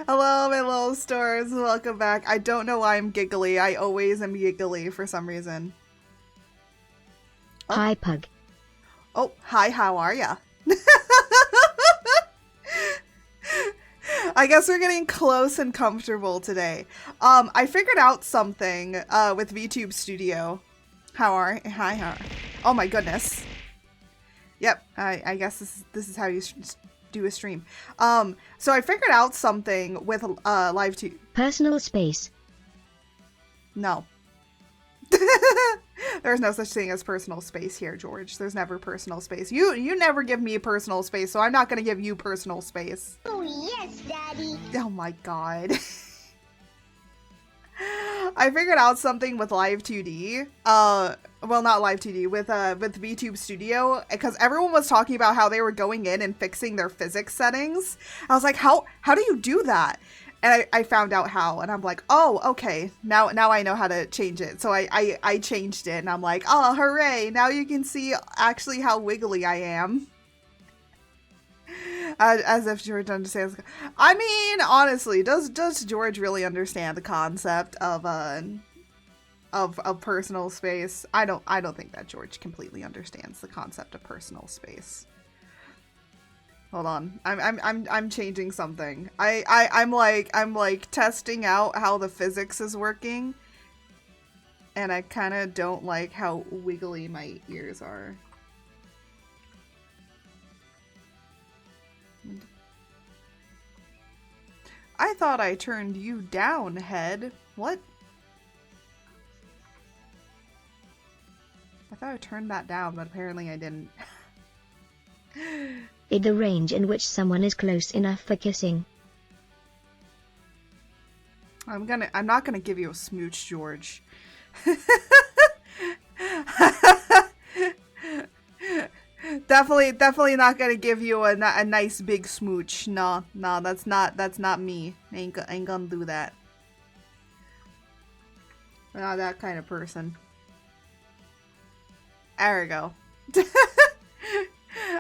Hello, my little stars. Welcome back. I don't know why I'm giggly. I always am giggly for some reason. Oh. Hi, Pug. Oh, hi, how are ya? I guess we're getting close and comfortable today. I figured out something with VTube Studio. Hi, how are? Oh my goodness. Yep, I guess this is how you do a stream. So I figured out something with LiveTube. Personal space. No. There's no such thing as personal space here, George. There's never personal space. You never give me personal space, so I'm not gonna give you personal space. Oh yes, Daddy. Oh my god. I figured out something with Live2D. Well, not Live2D, with VTube Studio, because everyone was talking about how they were going in and fixing their physics settings. I was like, how do you do that? And I found out how, and I'm like, oh, okay, now I know how to change it. So I changed it, and I'm like, oh, hooray, now you can see actually how wiggly I am. As if George understands. I mean, honestly, does George really understand the concept of personal space? I don't think that George completely understands the concept of personal space. Hold on, I'm changing something. I'm like testing out how the physics is working, and I kind of don't like how wiggly my ears are. I thought I turned you down, head. What? I thought I turned that down, but apparently I didn't. The range in which someone is close enough for kissing. I'm not gonna give you a smooch, George. Definitely not gonna give you a nice big smooch. No, that's not me. Ain't gonna do that. I'm not that kind of person. There we go.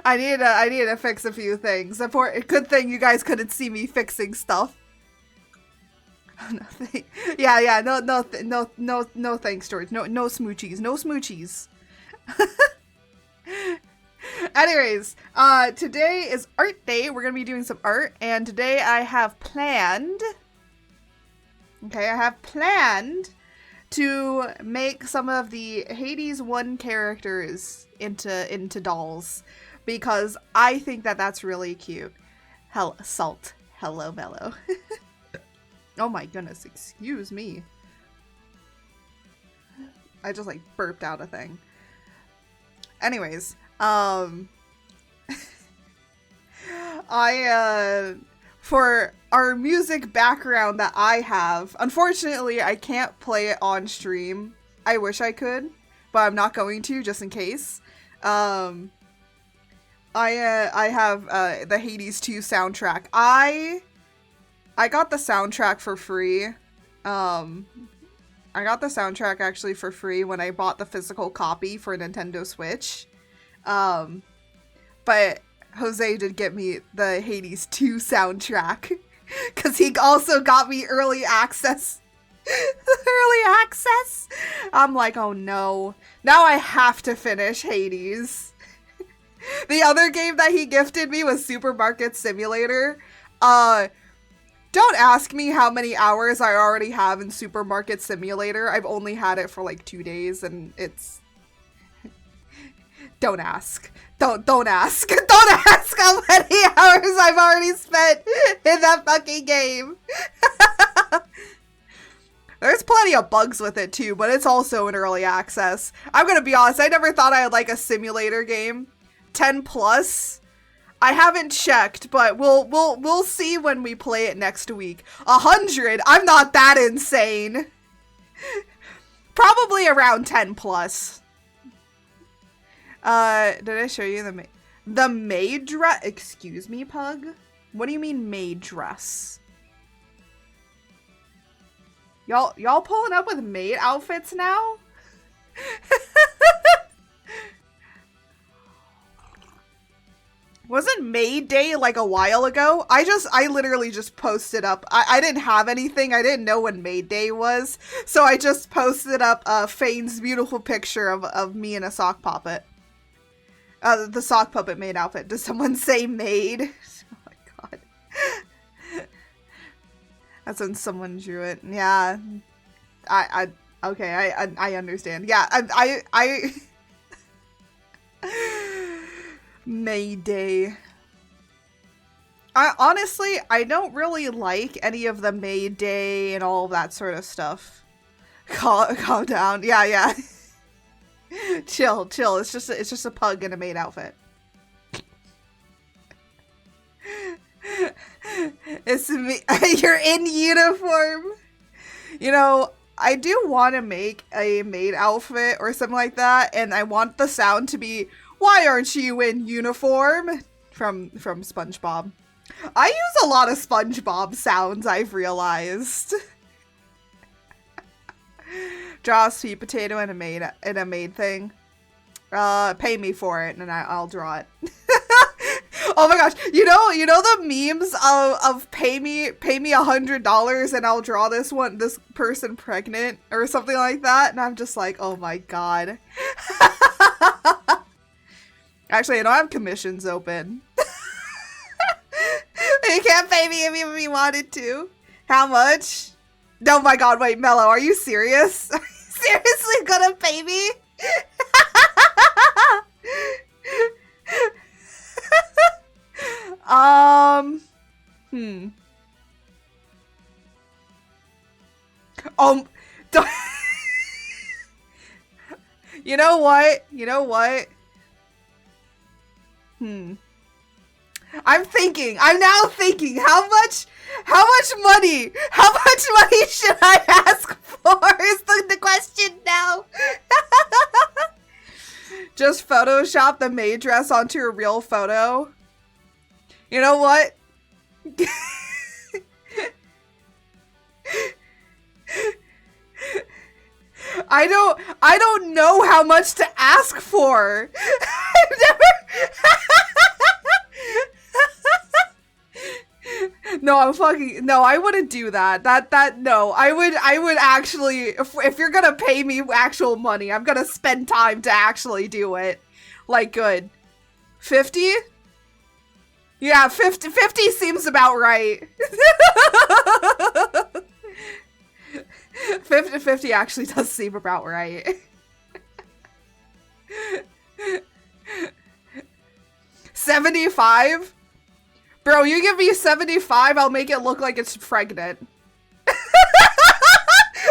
I need to fix a few things. Good thing you guys couldn't see me fixing stuff. Nothing. Yeah. No thanks, George. No smoochies. No smoochies. Anyways, today is art day. We're gonna be doing some art, and today I have planned to make some of the Hades 1 characters into dolls, because I think that that's really cute. Salt. Hello, Mellow. Oh my goodness, excuse me. I just like burped out a thing. Anyways, for our music background that I have, unfortunately I can't play it on stream. I wish I could, but I'm not going to, just in case. I have the Hades 2 soundtrack. I got the soundtrack for free. I got the soundtrack actually for free when I bought the physical copy for Nintendo Switch. But Jose did get me the Hades 2 soundtrack, because he also got me early access. Early access? I'm like, oh no. Now I have to finish Hades. The other game that he gifted me was Supermarket Simulator. Don't ask me how many hours I already have in Supermarket Simulator. I've only had it for like 2 days, and it's... Don't ask. Don't ask. Don't ask how many hours I've already spent in that fucking game. There's plenty of bugs with it too, but it's also in early access. I'm gonna be honest, I never thought I would like a simulator game. 10 plus? I haven't checked, but we'll see when we play it next week. 100? I'm not that insane. Probably around 10 plus. Did I show you the maid dress? Excuse me, Pug? What do you mean maid dress? Y'all pulling up with maid outfits now? Wasn't May Day like a while ago? I literally just posted up. I didn't have anything. I didn't know when May Day was. So I just posted up Fane's beautiful picture of me in a sock puppet. The sock puppet maid outfit. Does someone say maid? Oh my god. That's when someone drew it. Yeah. Okay, I understand. Yeah, I Mayday. Honestly, I don't really like any of the Mayday and all of that sort of stuff. Calm down. Yeah. chill. It's just a pug in a maid outfit. It's me. You're in uniform. You know, I do want to make a maid outfit or something like that, and I want the sound to be, "Why aren't you in uniform?" from SpongeBob. I use a lot of SpongeBob sounds, I've realized. Draw a sweet potato in a maid thing. Pay me for it, and I'll draw it. Oh my gosh, you know the memes of pay me $100 and I'll draw this person pregnant or something like that, and I'm just like, oh my god. Actually, I don't have commissions open. You can't pay me if you wanted to. How much? Oh my god, wait, Mello, are you serious? Are you seriously gonna pay me? You know what? I'm now thinking, how much money should I ask for is the question now. Just Photoshop the maid dress onto a real photo. You know what? I don't know how much to ask for. I've never. No, I wouldn't do that. No, I would actually, if you're gonna pay me actual money, I'm gonna spend time to actually do it. Like, good. 50? Yeah, 50 seems about right. 50 actually does seem about right. 75? Bro, you give me 75, I'll make it look like it's pregnant. I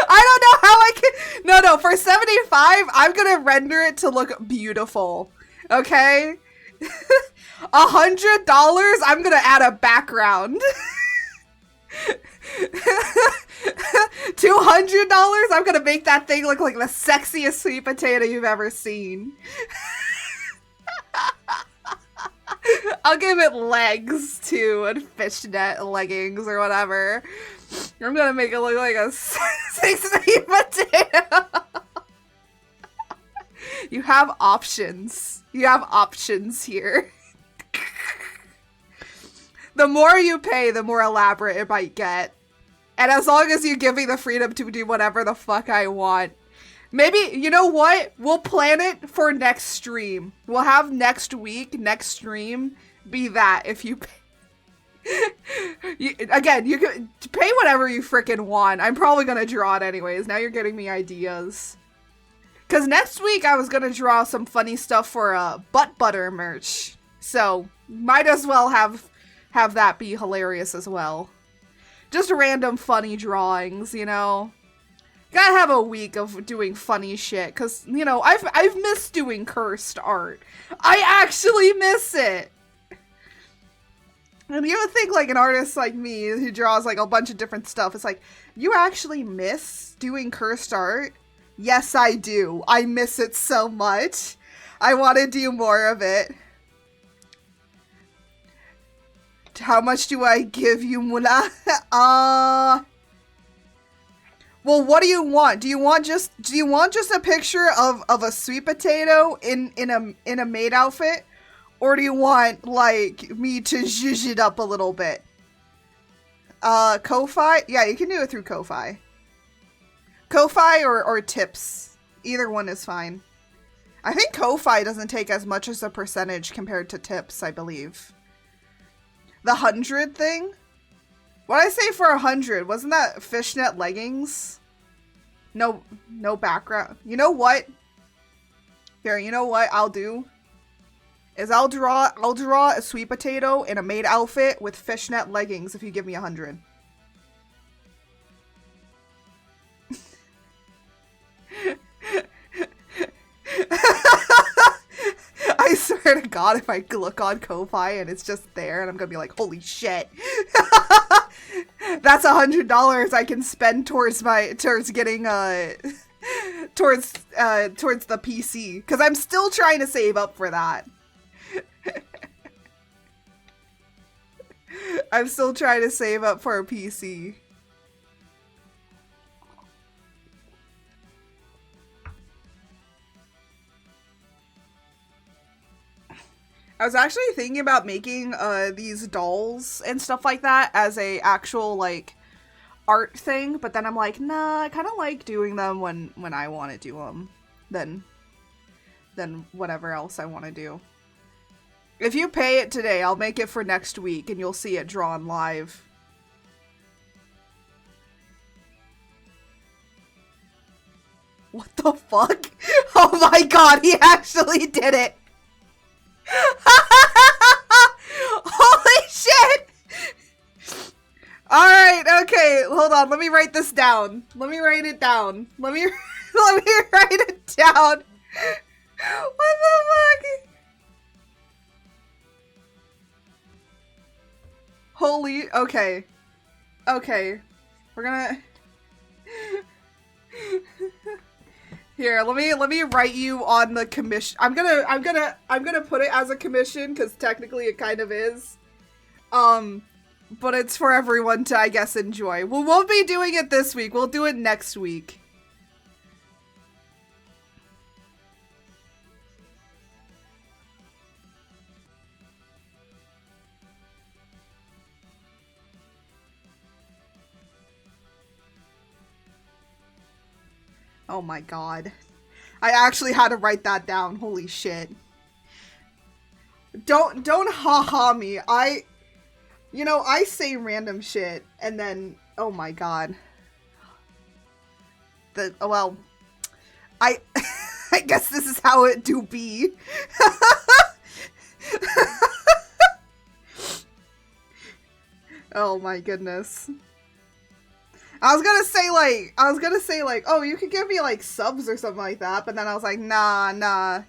don't know how I can. No, for 75, I'm gonna render it to look beautiful. Okay? $100, I'm gonna add a background. $200, I'm gonna make that thing look like the sexiest sweet potato you've ever seen. I'll give it legs too, and fishnet leggings or whatever. I'm gonna make it look like a sexy potato. You have options. You have options here. The more you pay, the more elaborate it might get. And as long as you give me the freedom to do whatever the fuck I want. Maybe, you know what? We'll plan it for next stream. We'll have next stream, be that if you pay. You can pay whatever you frickin' want. I'm probably gonna draw it anyways. Now you're getting me ideas. Because next week I was gonna draw some funny stuff for butt butter merch. So, might as well have that be hilarious as well. Just random funny drawings, you know? Gotta have a week of doing funny shit, because, you know, I've missed doing cursed art. I actually miss it! And you would think, like, an artist like me, who draws, like, a bunch of different stuff, it's like, you actually miss doing cursed art? Yes, I do. I miss it so much. I want to do more of it. How much do I give you, Mula? Well, what do you want? Do you want just a picture of a sweet potato in a maid outfit? Or do you want, like, me to zhuzh it up a little bit? Ko-Fi? Yeah, you can do it through Ko-Fi. Ko-Fi or tips. Either one is fine. I think Ko-Fi doesn't take as much as a percentage compared to tips, I believe. The 100 thing? What did I say for 100? Wasn't that fishnet leggings? No background. You know what? Here, you know what I'll do? Is I'll draw a sweet potato in a maid outfit with fishnet leggings if you give me 100. I swear to God, if I look on Ko-Fi and it's just there, and I'm gonna be like, holy shit. That's $100 I can spend towards getting towards the PC, because I'm still trying to save up for that. I'm still trying to save up for a PC. I was actually thinking about making these dolls and stuff like that as a actual like art thing, but then I'm like, nah, I kind of like doing them when I want to do them than whatever else I want to do. If you pay it today, I'll make it for next week and you'll see it drawn live. What the fuck? Oh my God, he actually did it. Holy shit! Alright, okay, hold on, let me write this down. Let me write it down. Let me write it down. What the fuck? Holy, okay. Okay. We're gonna... Here, let me write you on the commission. I'm gonna put it as a commission because technically it kind of is. But it's for everyone to, I guess, enjoy. We won't be doing it this week. We'll do it next week. Oh my God. I actually had to write that down. Holy shit. Don't ha-ha me. You know, I say random shit and then, oh my God. Well, I guess this is how it do be. Oh my goodness. I was gonna say like, oh, you could give me like subs or something like that, but then I was like, nah.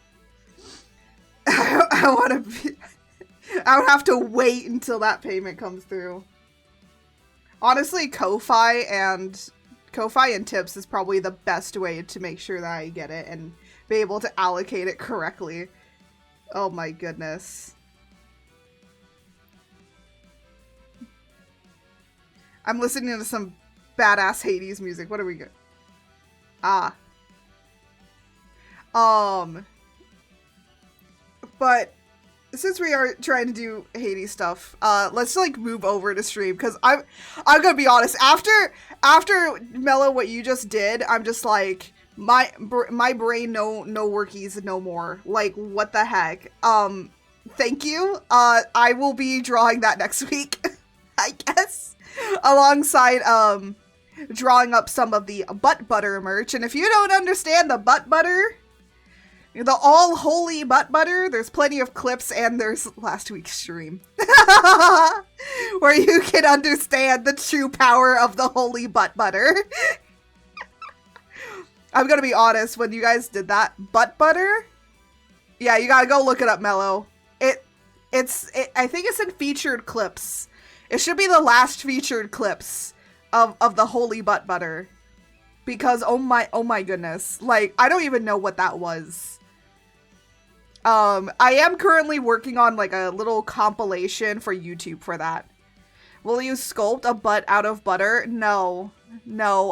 I would have to wait until that payment comes through. Honestly, Ko-Fi and tips is probably the best way to make sure that I get it and be able to allocate it correctly. Oh my goodness. I'm listening to some badass Hades music. What are we good? But since we are trying to do Hades stuff, let's like move over to stream because I'm gonna be honest. After Mello, what you just did, I'm just like my brain no workies no more. Like what the heck? Thank you. I will be drawing that next week, I guess, alongside drawing up some of the butt butter merch. And if you don't understand the butt butter, the all holy butt butter, there's plenty of clips and there's last week's stream where you can understand the true power of the holy butt butter. I'm gonna be honest, when you guys did that butt butter, yeah, you gotta go look it up, Mello. I think it's in featured clips. It should be the last featured clips of the holy butt butter, because oh my goodness, like I don't even know what that was. I am currently working on like a little compilation for YouTube for that. Will you sculpt a butt out of butter? No,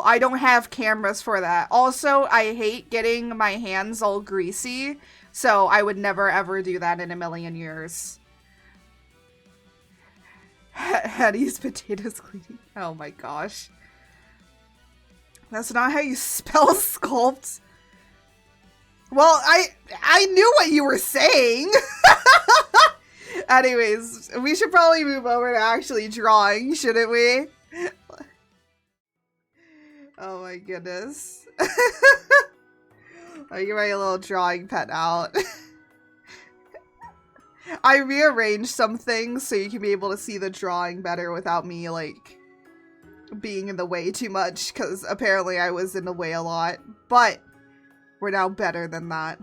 I don't have cameras for that. Also, I hate getting my hands all greasy So I would never ever do that in a million years. Hades potatoes cleaning. Oh my gosh. That's not how you spell sculpt. Well, I knew what you were saying. Anyways, we should probably move over to actually drawing, shouldn't we? Oh my goodness. I'll get my little drawing pen out. I rearranged some things so you can be able to see the drawing better without me, like, being in the way too much, because apparently I was in the way a lot. But we're now better than that.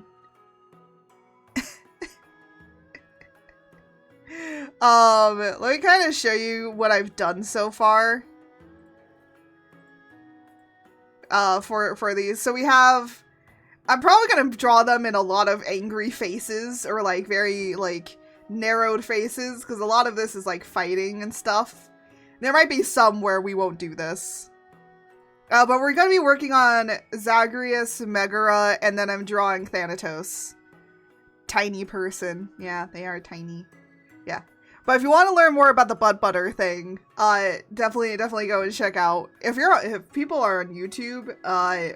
Let me kind of show you what I've done so far. For these. So we have, I'm probably gonna draw them in a lot of angry faces, or like very like narrowed faces, because a lot of this is like fighting and stuff. There might be some where we won't do this. But we're gonna be working on Zagreus, Megara, and then I'm drawing Thanatos. Tiny person. Yeah, they are tiny. Yeah. But if you want to learn more about the butt butter thing, definitely go and check out. If people are on YouTube,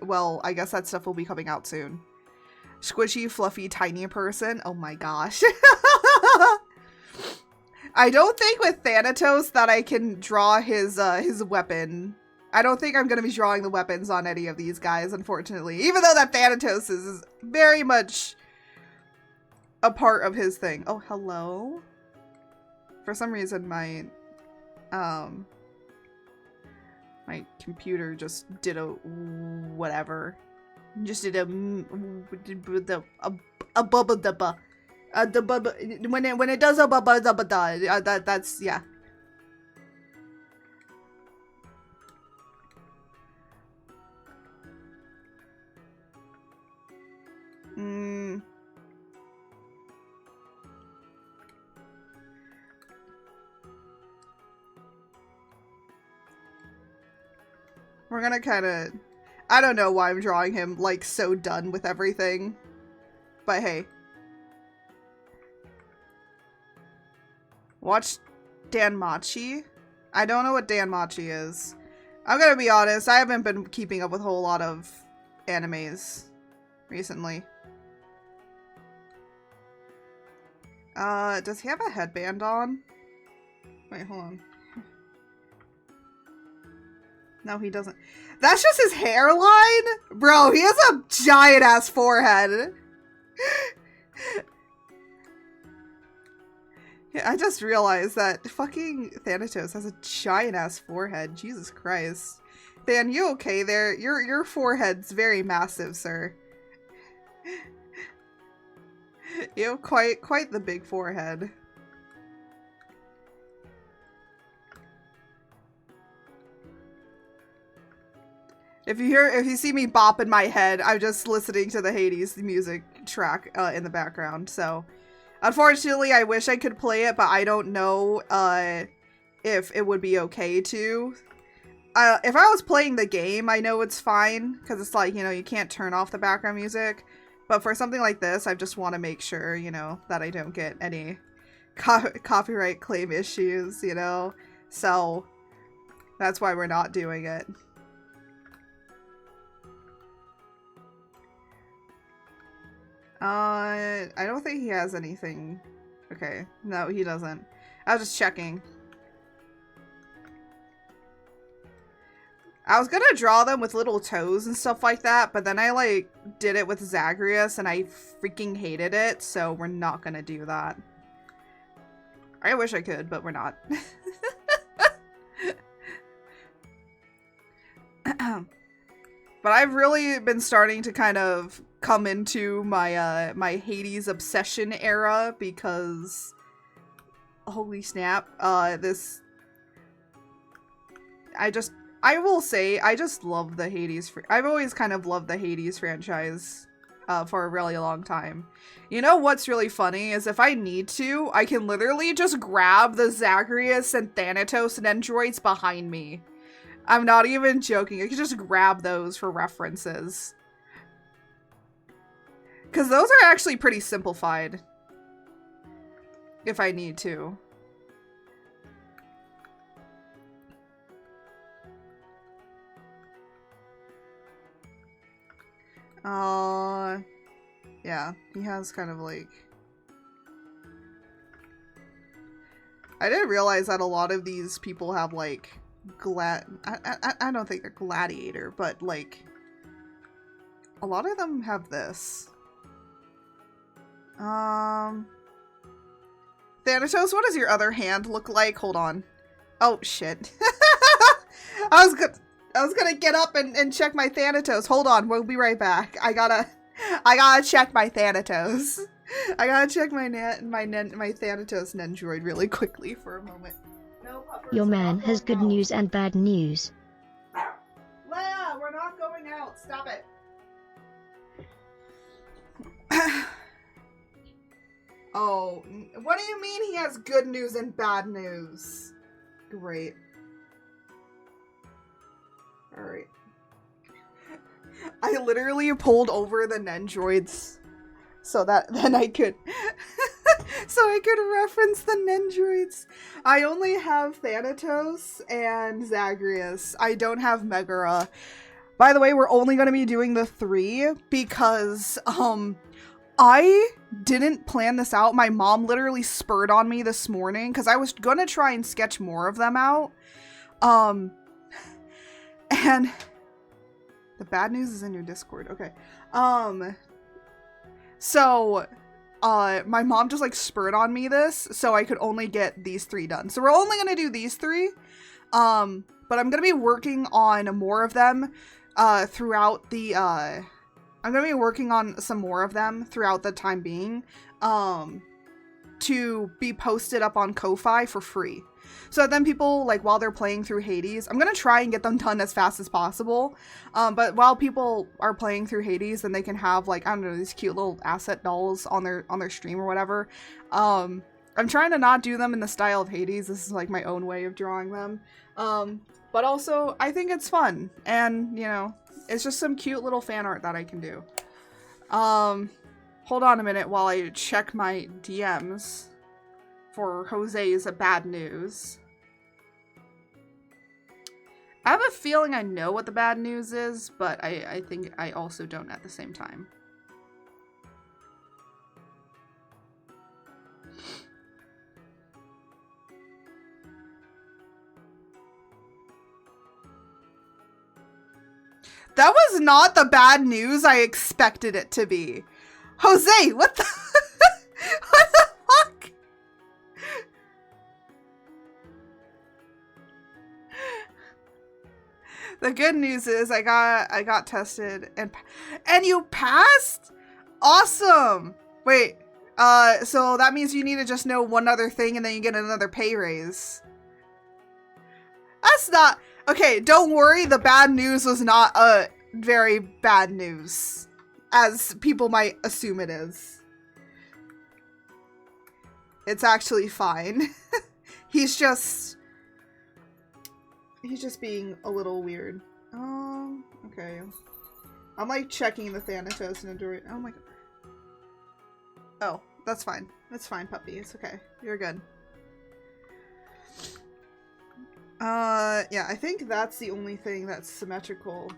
well, I guess that stuff will be coming out soon. Squishy, fluffy, tiny person. Oh my gosh. I don't think with Thanatos that I can draw his weapon. I don't think I'm going to be drawing the weapons on any of these guys, unfortunately. Even though that Thanatos is very much a part of his thing. Oh, hello? For some reason, my computer just did a whatever. Just did a bubba dubba. When it does a bubba dubba da, that's, yeah. We're gonna kind of, I don't know why I'm drawing him, like, so done with everything. But hey. Watch Danmachi? I don't know what Danmachi is. I'm gonna be honest, I haven't been keeping up with a whole lot of animes recently. Does he have a headband on? Wait, hold on. No, he doesn't. That's just his hairline? Bro, he has a giant-ass forehead. Yeah, I just realized that fucking Thanatos has a giant-ass forehead. Jesus Christ. Than, you okay there? Your forehead's very massive, sir. You have quite the big forehead. If you see me bopping my head, I'm just listening to the Hades music track in the background. So, unfortunately, I wish I could play it, but I don't know if it would be okay to. If I was playing the game, I know it's fine, because it's like, you know, you can't turn off the background music. But for something like this, I just want to make sure, you know, that I don't get any copyright claim issues, you know? So, that's why we're not doing it. I don't think he has anything. Okay, no, he doesn't. I was just checking. I was gonna draw them with little toes and stuff like that, but then I, like, did it with Zagreus and I freaking hated it, so we're not gonna do that. I wish I could, but we're not. But I've really been starting to kind of come into my my Hades obsession era, because holy snap, I will say I just love the Hades. I've always kind of loved the Hades franchise for a really long time. You know what's really funny is if I need to, I can literally just grab the Zagreus and Thanatos and androids behind me. I'm not even joking. I can just grab those for references. Because those are actually pretty simplified. If I need to. Yeah, he has kind of like... I didn't realize that a lot of these people have like I don't think they're gladiator, but like a lot of them have this. Thanatos, what does your other hand look like? Hold on. Oh shit. I was gonna get up and check my Thanatos. Hold on, we'll be right back. I gotta check my Thanatos. I gotta check my Thanatos Nendroid really quickly for a moment. No, Your man has good news and bad news. Leia, we're not going out. Stop it. Oh, what do you mean he has good news and bad news? Great. Alright. I literally pulled over the Nendroids so that then I could so I could reference the Nendroids. I only have Thanatos and Zagreus. I don't have Megara. By the way, we're only going to be doing the 3 because I didn't plan this out. My mom literally spurred on me this morning because I was going to try and sketch more of them out. And the bad news is in your Discord. Okay. So, my mom just like spurred on me this, so I could only get these 3 done. So we're only gonna do these 3. But I'm gonna be working on more of them, throughout the, I'm gonna be working on some more of them throughout the time being, to be posted up on Ko-Fi for free. So then people, like, while they're playing through Hades, I'm gonna try and get them done as fast as possible. But while people are playing through Hades, then they can have, like, I don't know, these cute little asset dolls on their stream or whatever. I'm trying to not do them in the style of Hades. This is, like, my own way of drawing them. But also, I think it's fun. And, you know, it's just some cute little fan art that I can do. Hold on a minute while I check my DMs for Jose's bad news. I have a feeling I know what the bad news is, but I think I also don't at the same time. That was not the bad news I expected it to be. Jose, what the what the fuck? The good news is I got tested and you passed? Awesome. Wait, so that means you need to just know one other thing and then you get another pay raise. That's not okay, don't worry, the bad news was not a very bad news, as people might assume it is. It's actually fine. He's just being a little weird. Okay. I'm like checking the Thanatos and Android. Oh my god. Oh, that's fine. That's fine, puppy. It's okay. You're good. Yeah, I think that's the only thing that's symmetrical.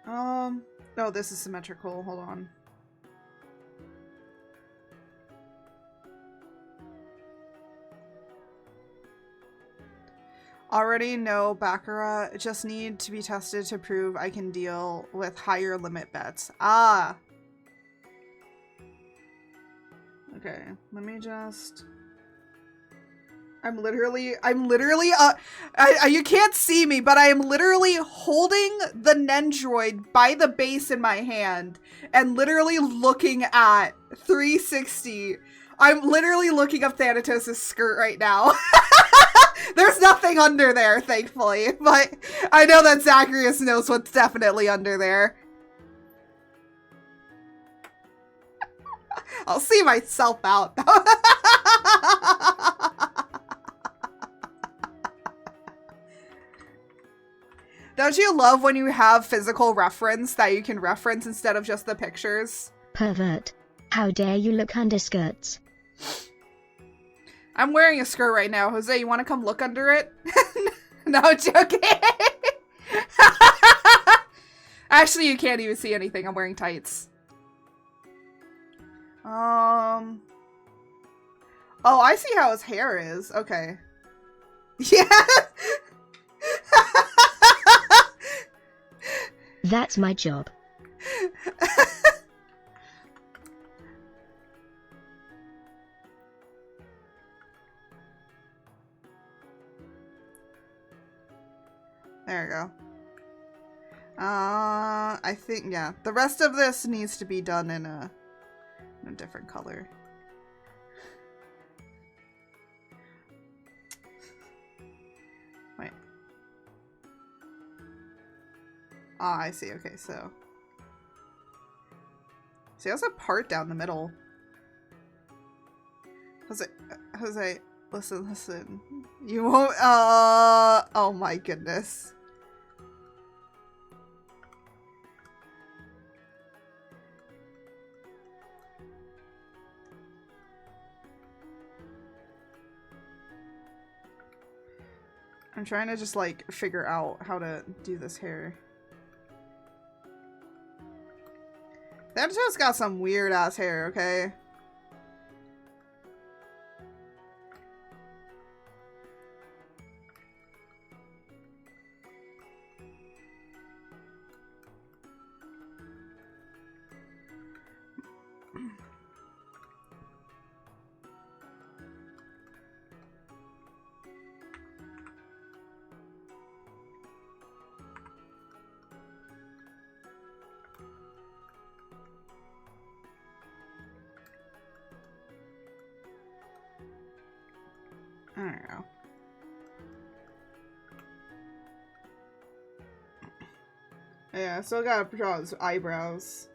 No, this is symmetrical. Hold on. Already no Baccarat. Just need to be tested to prove I can deal with higher limit bets. Ah. Okay, let me just... I'm literally, you can't see me, but I am literally holding the Nendroid by the base in my hand and literally looking at 360. I'm literally looking up Thanatos' skirt right now. There's nothing under there, thankfully, but I know that Zagreus knows what's definitely under there. I'll see myself out. Don't you love when you have physical reference that you can reference instead of just the pictures? Pervert. How dare you look under skirts? I'm wearing a skirt right now. Jose, you want to come look under it? No, joking. Actually, you can't even see anything. I'm wearing tights. Oh, I see how his hair is. Okay. Yeah. That's my job. There we go. I think, yeah. The rest of this needs to be done in a different color. Wait. Ah, I see. Okay, so. See, there's a part down the middle. Jose, listen. You won't, oh my goodness. I'm trying to just, like, figure out how to do this hair. That just got some weird-ass hair, okay? I don't know. Yeah, I still gotta draw his eyebrows.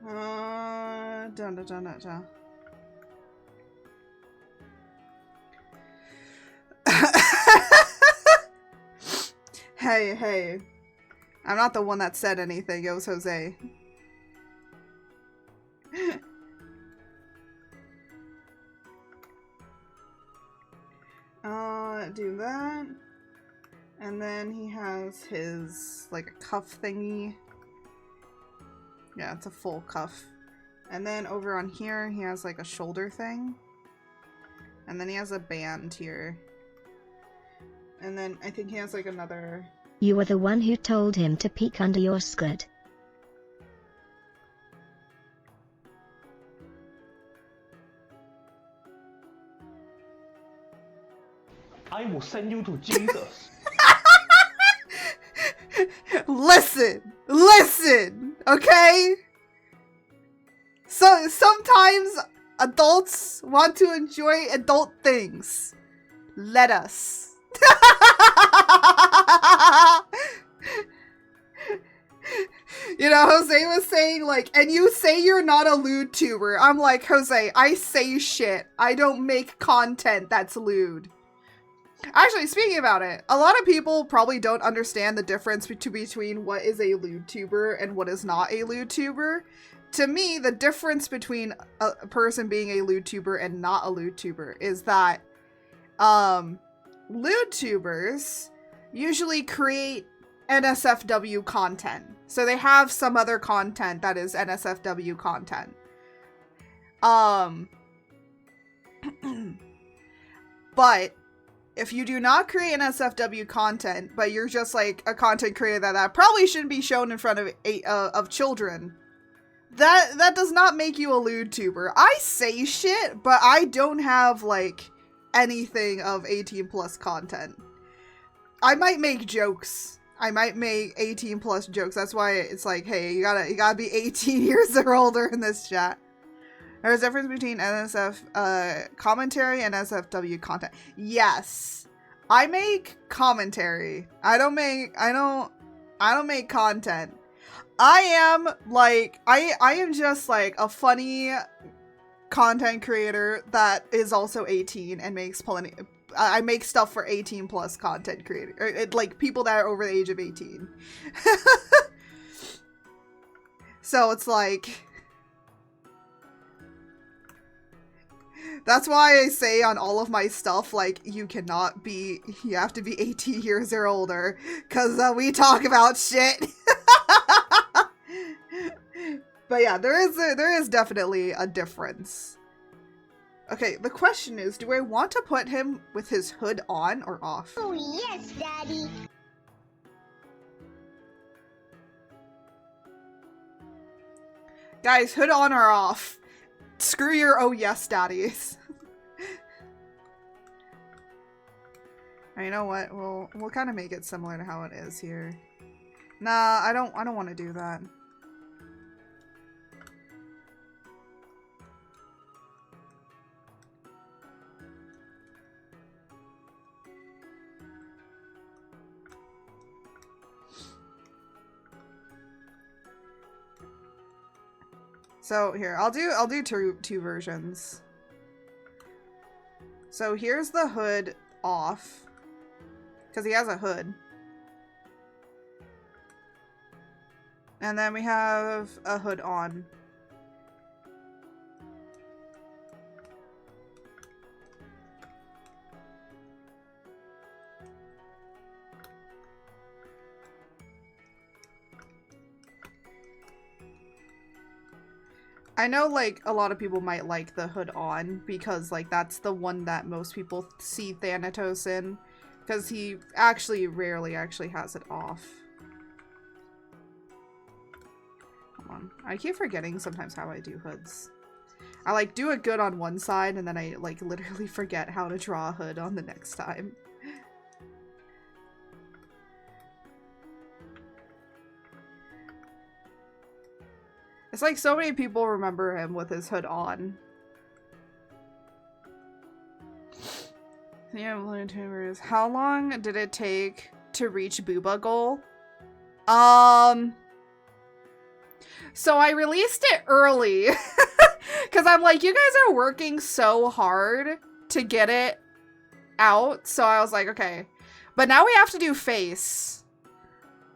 Dun. Hey. I'm not the one that said anything, it was Jose. Do that. And then he has his, like, a cuff thingy. Yeah, it's a full cuff. And then over on here, he has, like, a shoulder thing. And then he has a band here. And then I think he has, like, another... You were the one who told him to peek under your skirt. I will send you to Jesus. Listen, okay? So sometimes adults want to enjoy adult things. Let us. You know, Jose was saying, like, and you say you're not a lewd tuber. I'm like, Jose, I say shit. I don't make content that's lewd. Actually, speaking about it, a lot of people probably don't understand the difference between what is a lewd tuber and what is not a lewd tuber. To me, the difference between a person being a lewd tuber and not a lewd tuber is that lewd tubers usually create NSFW content. So they have some other content that is NSFW content. But if you do not create NSFW content, but you're just like a content creator that probably shouldn't be shown in front of children, that does not make you a lewd tuber. I say shit, but I don't have like anything of 18 plus content. I might make jokes. I might make 18 plus jokes. That's why it's like, hey, you gotta be 18 years or older in this chat. There's a difference between NSF commentary and NSFW content. Yes, I make commentary. I don't make content. I am like I am just like a funny content creator that is also 18 and makes plenty. I make stuff for 18 plus content creator, like people that are over the age of 18. So it's like, That's why I say on all of my stuff, like, you have to be 18 years or older, because we talk about shit. But yeah, there is definitely a difference. Okay, the question is, do I want to put him with his hood on or off? Oh, yes, Daddy. Guys, hood on or off? Screw your oh yes daddies. You know what? We'll kind of make it similar to how it is here. Nah, I don't want to do that. So here, I'll do two versions. So here's the hood off, because he has a hood. And then we have a hood on. I know, like, a lot of people might like the hood on because, like, that's the one that most people see Thanatos in, because he rarely has it off. Hold on. I keep forgetting sometimes how I do hoods. I, like, do it good on one side and then I, like, literally forget how to draw a hood on the next time. It's like so many people remember him with his hood on. Yeah, how long did it take to reach Booba goal? So I released it early because I'm like, you guys are working so hard to get it out. So I was like, okay, but now we have to do face.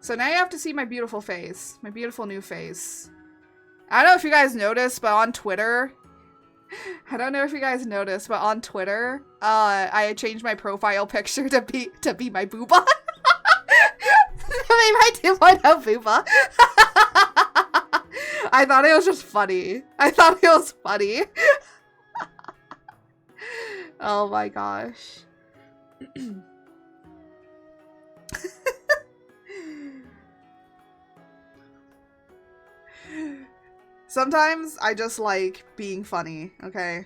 So now you have to see my beautiful face, my beautiful new face. I don't know if you guys noticed, but on Twitter, I changed my profile picture to be my booba. I made my 2.0 booba. I thought it was just funny. Oh my gosh. Sometimes I just like being funny, okay?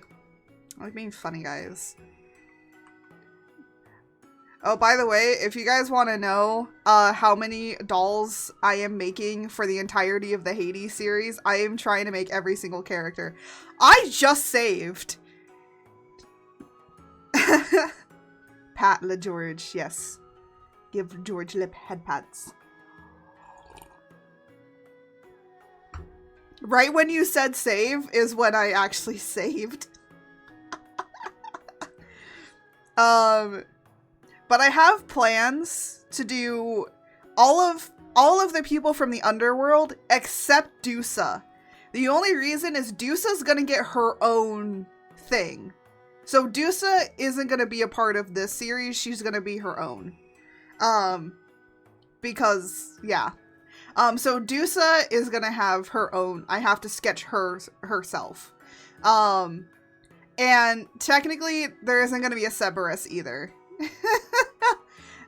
I like being funny, guys. Oh, by the way, if you guys want to know how many dolls I am making for the entirety of the Hades series, I am trying to make every single character. I just saved. Pat Le George, yes. Give George lip head pats. Right when you said save is when I actually saved. But I have plans to do all of the people from the underworld except Dusa. The only reason is Dusa's gonna get her own thing. So Dusa isn't gonna be a part of this series, she's gonna be her own. Because, yeah. So Dusa is gonna have her own. I have to sketch herself. And technically, there isn't gonna be a Cerberus either.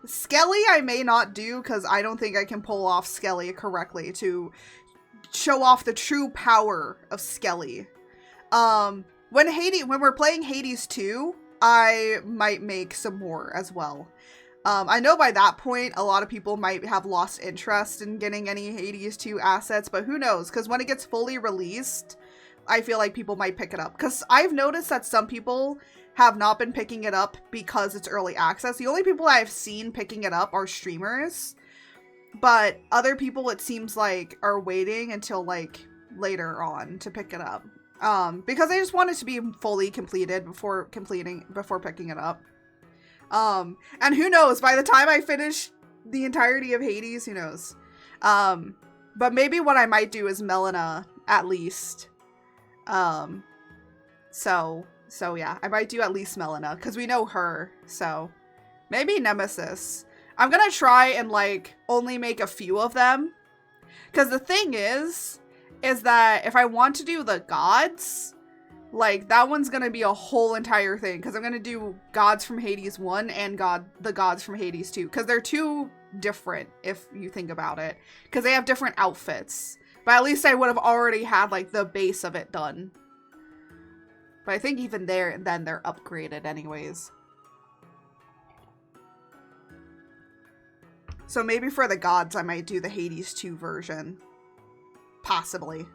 Skelly I may not do, because I don't think I can pull off Skelly correctly to show off the true power of Skelly. When we're playing Hades 2, I might make some more as well. I know by that point, a lot of people might have lost interest in getting any Hades 2 assets, but who knows? Because when it gets fully released, I feel like people might pick it up. Because I've noticed that some people have not been picking it up because it's early access. The only people I've seen picking it up are streamers. But other people, it seems like, are waiting until, like, later on to pick it up. Because I just want it to be fully completed before picking it up. And who knows, by the time I finish the entirety of Hades, who knows. But maybe what I might do is Melina, at least. So, So yeah, I might do at least Melina, because we know her, so. Maybe Nemesis. I'm gonna try and, like, only make a few of them. Because the thing is that if I want to do the gods, like, that one's gonna be a whole entire thing. Because I'm gonna do gods from Hades 1 and the gods from Hades 2. Because they're two different, if you think about it. Because they have different outfits. But at least I would have already had, like, the base of it done. But I think even then they're upgraded anyways. So maybe for the gods, I might do the Hades 2 version. Possibly.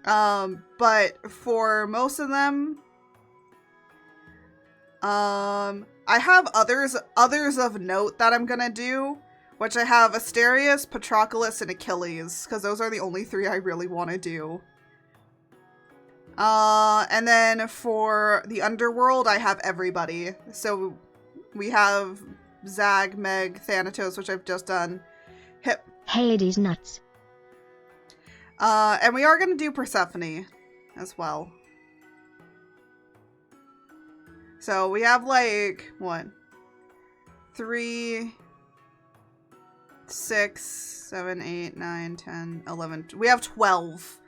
But for most of them, I have others of note that I'm gonna do, which I have Asterius, Patroclus, and Achilles, because those are the only 3 I really want to do. And then for the underworld, I have everybody. So we have Zag, Meg, Thanatos, which I've just done. Hades nuts. And we are going to do Persephone as well. So we have like, 1, 3, 6, 7, 8, 9, 10, 11. We have 12.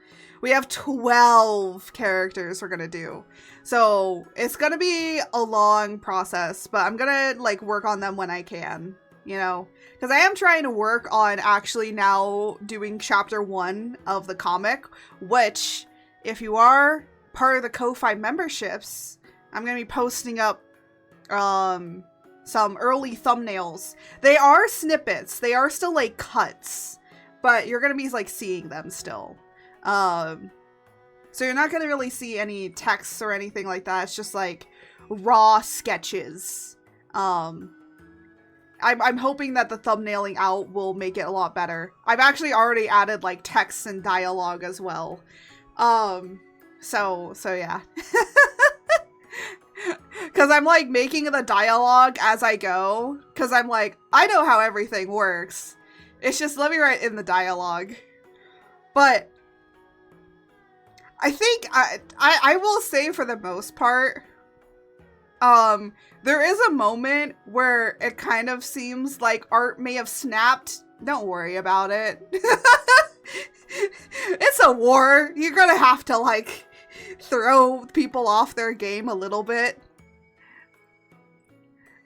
We have 12 characters we're gonna do. So it's gonna be a long process, but I'm gonna like work on them when I can, you know? Because I am trying to work on actually now doing chapter 1 of the comic, which if you are part of the Ko-Fi memberships, I'm gonna be posting up some early thumbnails. They are snippets. They are still like cuts, but you're gonna be like seeing them still. So you're not gonna really see any texts or anything like that. It's just like raw sketches. I'm hoping that the thumbnailing out will make it a lot better. I've actually already added like text and dialogue as well. So yeah. Cause I'm like making the dialogue as I go. Cause I'm like, I know how everything works. It's just let me write in the dialogue. But I think I will say for the most part, there is a moment where it kind of seems like art may have snapped. Don't worry about it. It's a war. You're gonna have to like throw people off their game a little bit.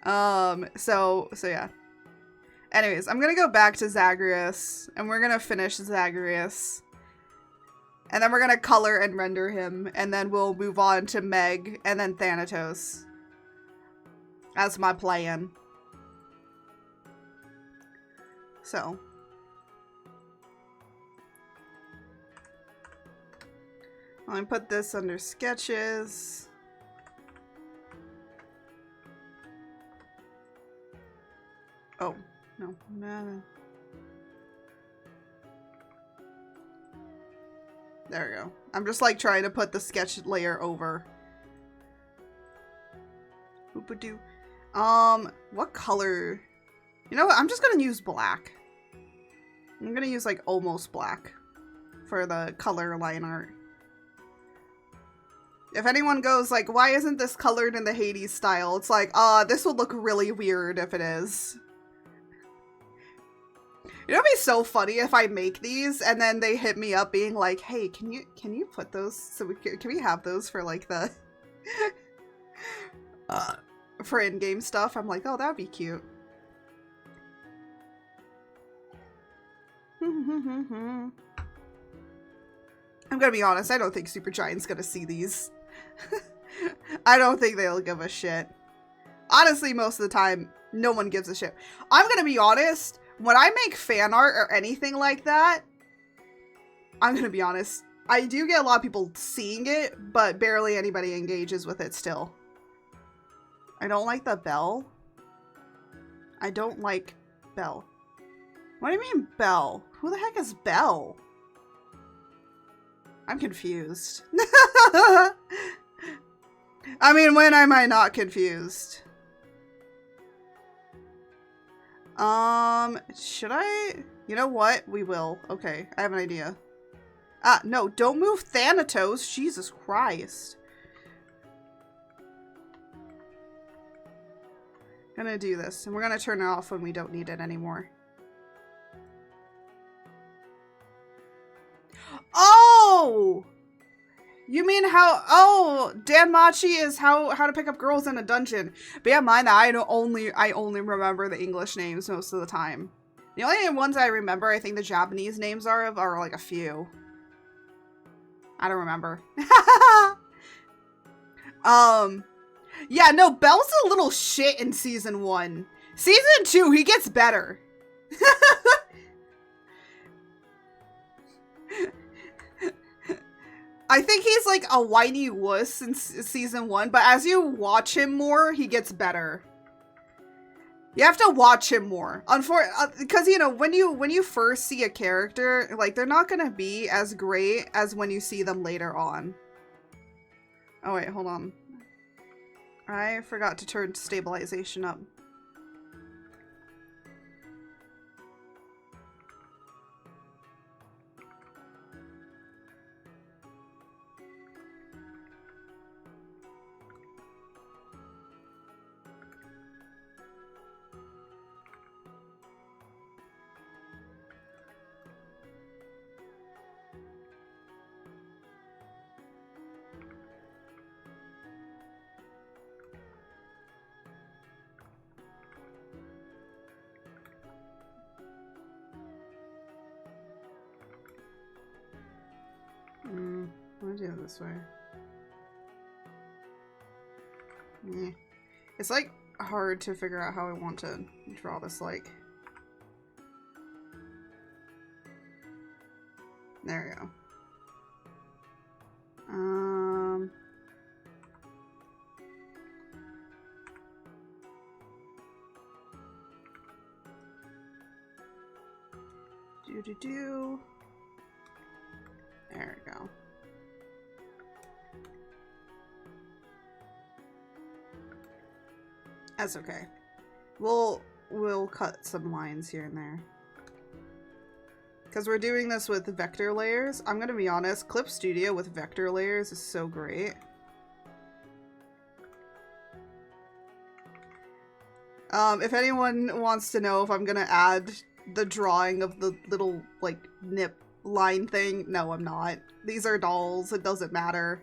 So yeah. Anyways, I'm gonna go back to Zagreus and we're gonna finish Zagreus. And then we're gonna color and render him, and then we'll move on to Meg, and then Thanatos. That's my plan. So. Let me put this under sketches. Oh, no. There we go. I'm just like trying to put the sketch layer over. Oop-a-doo. What color? You know what? I'm just gonna use black. I'm gonna use like almost black for the color line art. If anyone goes like, why isn't this colored in the Hades style? It's like, this would look really weird if it is. You know, it'd be so funny if I make these and then they hit me up being like, hey, can you put those so can we have those for like the for in-game stuff? I'm like, oh, that'd be cute. I'm gonna be honest, I don't think Supergiant's gonna see these. I don't think they'll give a shit. Honestly, most of the time, no one gives a shit. I'm gonna be honest, when I make fan art or anything like that, I'm gonna be honest, I do get a lot of people seeing it, but barely anybody engages with it still. I don't like the bell. I don't like Belle. What do you mean Belle? Who the heck is Belle? I'm confused. I mean, when am I not confused? Should I? You know what? We will. Okay, I have an idea. No, don't move Thanatos. Jesus Christ. gonna do this, and we're gonna turn it off when we don't need it anymore. Oh! You mean how, oh, Danmachi is how to pick up girls in a dungeon. Bear in mind that I only remember the English names most of the time. The only ones I remember, I think the Japanese names are like a few. I don't remember. Yeah, no, Belle's a little shit in season 1. Season 2, he gets better. I think he's like a whiny wuss in season 1, but as you watch him more, he gets better. You have to watch him more. Because, you know, when you first see a character, like, they're not gonna be as great as when you see them later on. Oh, wait, hold on. I forgot to turn stabilization up. I'm gonna do it this way. Yeah. It's like hard to figure out how I want to draw this like. There we go. There we go. That's okay. We'll cut some lines here and there. Because we're doing this with vector layers. I'm gonna be honest, Clip Studio with vector layers is so great. If anyone wants to know if I'm gonna add the drawing of the little, like, nip line thing, no, I'm not. These are dolls, it doesn't matter.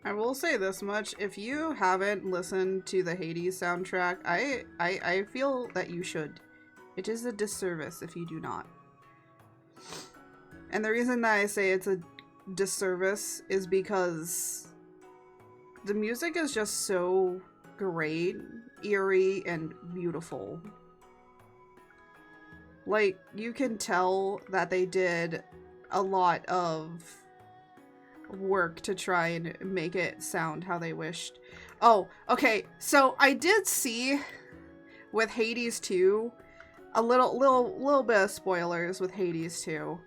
I will say this much, if you haven't listened to the Hades soundtrack, I feel that you should. It is a disservice if you do not. And the reason that I say it's a disservice is because the music is just so great, eerie, and beautiful. Like, you can tell that they did a lot of work to try and make it sound how they wished. Oh, okay, so I did see with Hades 2 a little bit of spoilers with Hades 2.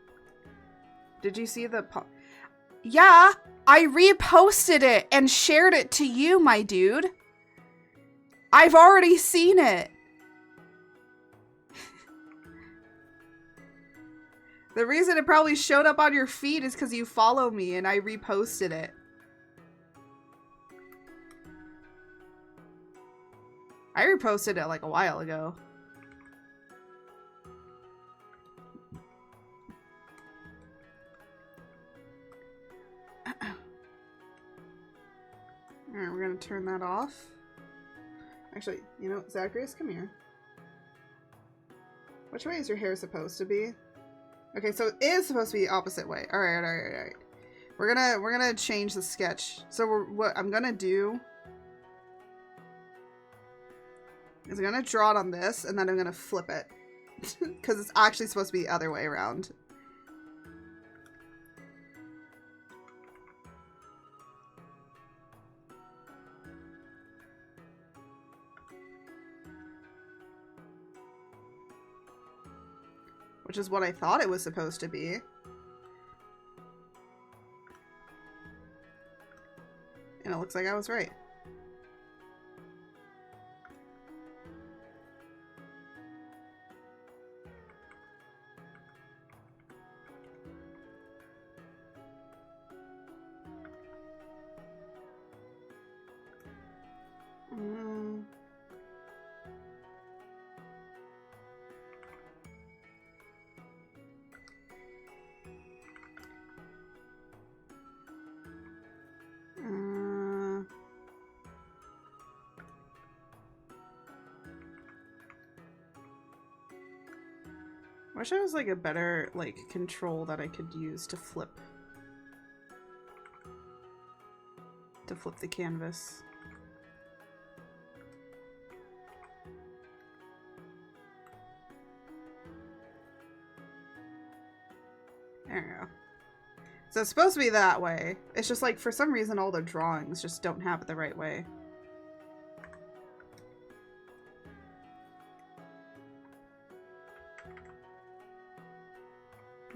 Did you see the Yeah, I reposted it and shared it to you, my dude. I've already seen it. The reason it probably showed up on your feed is because you follow me and I reposted it. I reposted it like a while ago. Alright, we're gonna turn that off. Actually, you know, Zacharias, come here. Which way is your hair supposed to be? Okay, so it is supposed to be the opposite way. Alright. We're gonna change the sketch. So what I'm gonna do is I'm gonna draw it on this, and then I'm gonna flip it. Because it's actually supposed to be the other way around. which is what I thought it was supposed to be. And it looks like I was right. Wish there was like a better like control that I could use to flip the canvas. There we go. So it's supposed to be that way. It's just like for some reason all the drawings just don't have it the right way.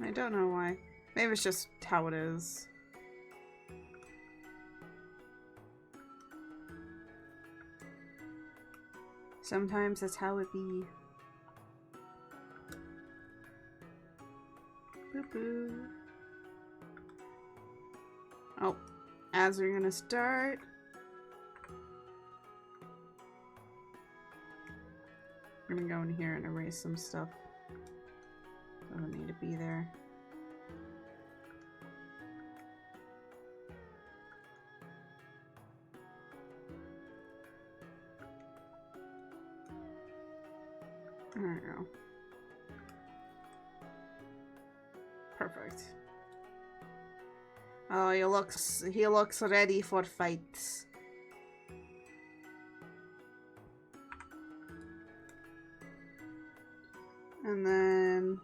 I don't know why. Maybe it's just how it is. Sometimes that's how it be. Boo boo. Oh, as we're gonna start. I'm gonna go in here and erase some stuff. Doesn't need to be there. There we go. Perfect. Oh, he looks ready for fights. And then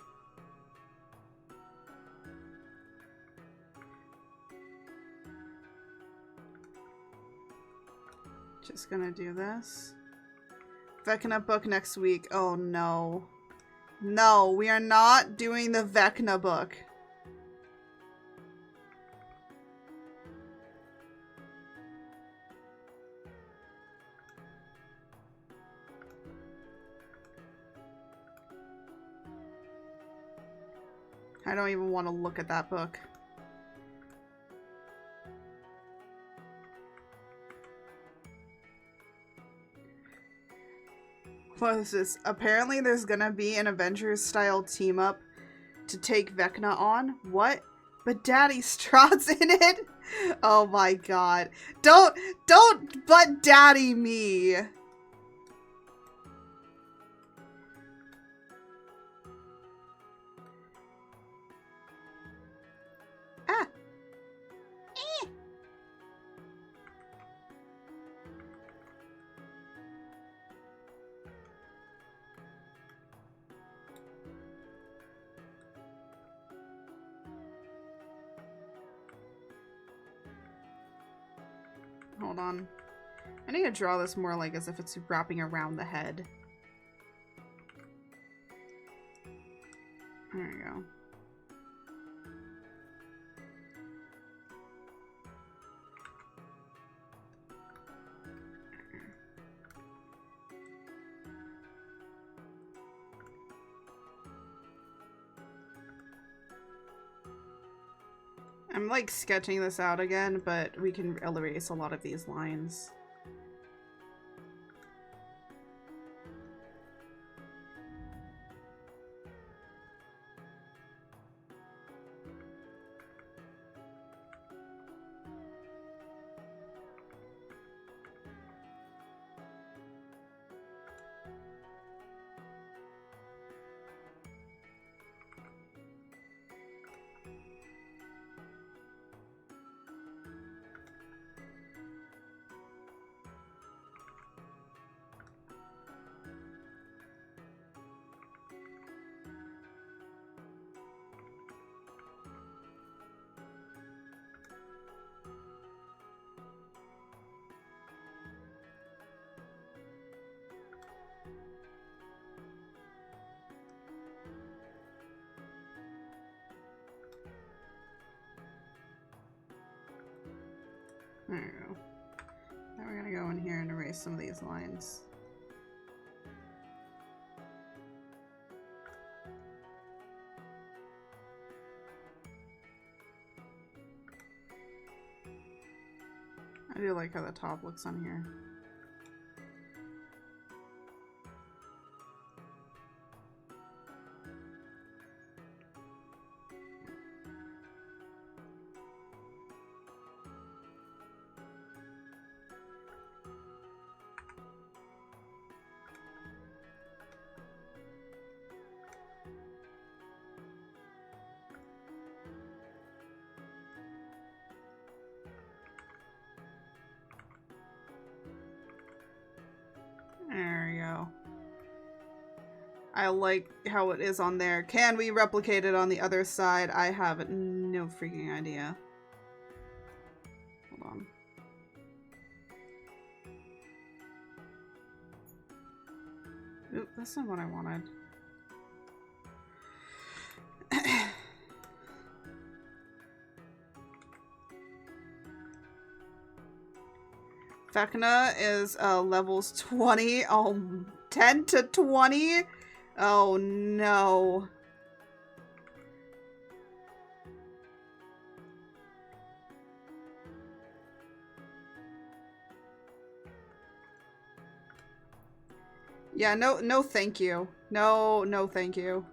just gonna do this. Vecna book next week. Oh no. No, we are not doing the Vecna book. I don't even want to look at that book. What is this? Apparently there's gonna be an Avengers-style team-up to take Vecna on. What? But Daddy Strahd's in it? Oh my god. Don't but Daddy me! Ah! Eh! Hold on. I need to draw this more like as if it's wrapping around the head. There we go. I'm like sketching this out again, but we can erase a lot of these lines. There we go. Now we're gonna go in here and erase some of these lines. I do like how the top looks on here. There we go. I like how it is on there. Can we replicate it on the other side? I have no freaking idea. Hold on. Oop, that's not what I wanted. Vecna is levels 20. Oh, 10 to 20? Oh no. Yeah, no thank you. No thank you.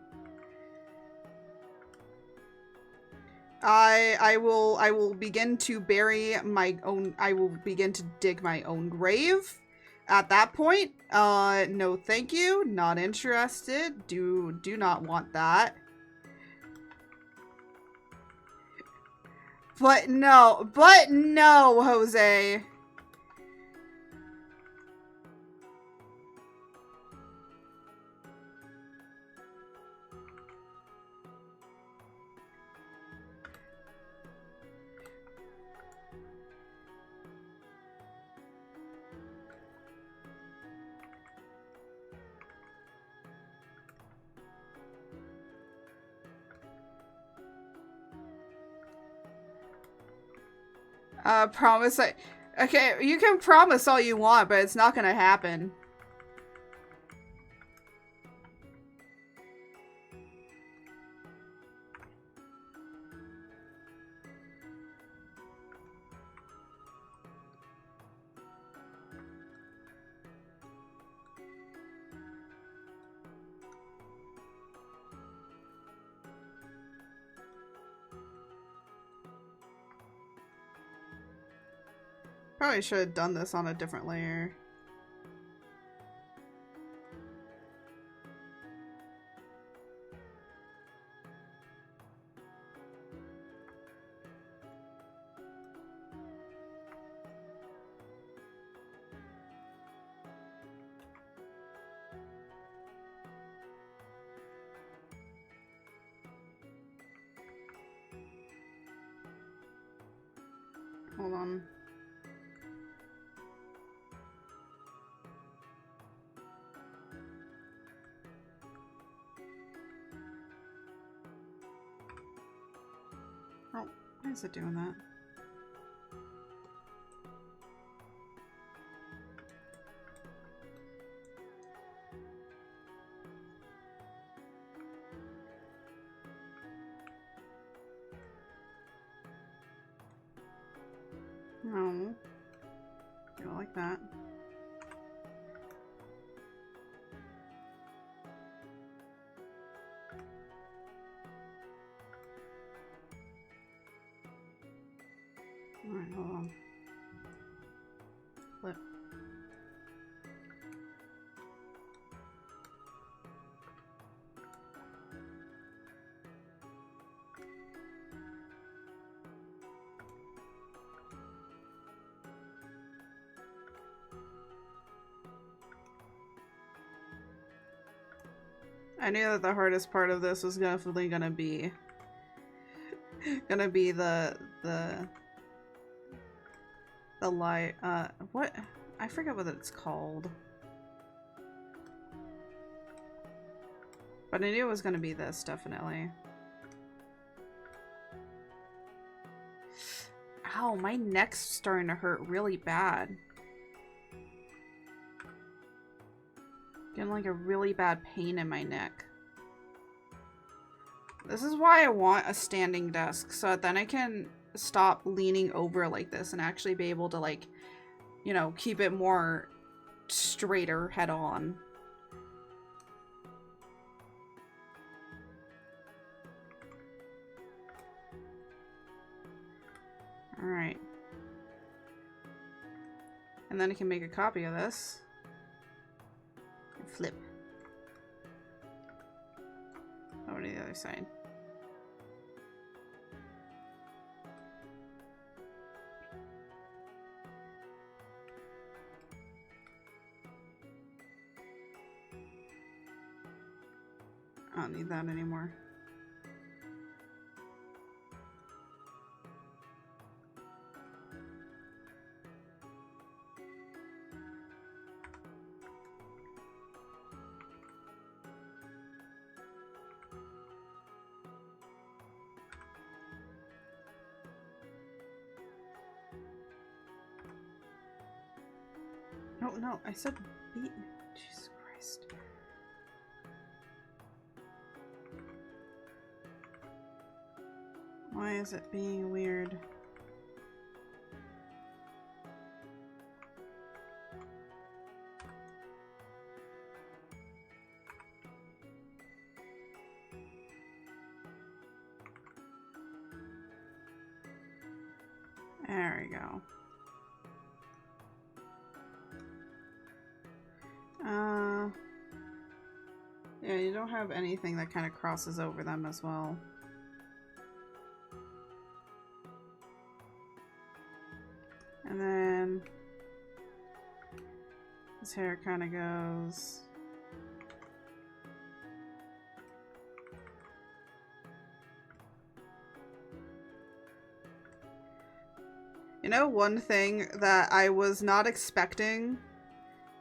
I will begin to bury my own, I will begin to dig my own grave at that point. No thank you, not interested, do not want that. But no, Jose. Promise okay, you can promise all you want, but it's not gonna happen. Probably should have done this on a different layer. Hold on. Oh, why is it doing that? No. I don't like that. Alright, hold on. Flip. I knew that the hardest part of this was definitely gonna be the light, what? I forget what it's called. But I knew it was gonna be this, definitely. Ow, my neck's starting to hurt really bad. Getting like a really bad pain in my neck. This is why I want a standing desk, so that then I can stop leaning over like this and actually be able to, like, you know, keep it more straighter head on. Alright. And then I can make a copy of this. And flip. Over to the other side. I don't need that anymore. No, I said beat. Jesus Christ. Why is it being weird? There we go. Yeah, you don't have anything that kind of crosses over them as well. And then his hair kind of goes. You know, one thing that I was not expecting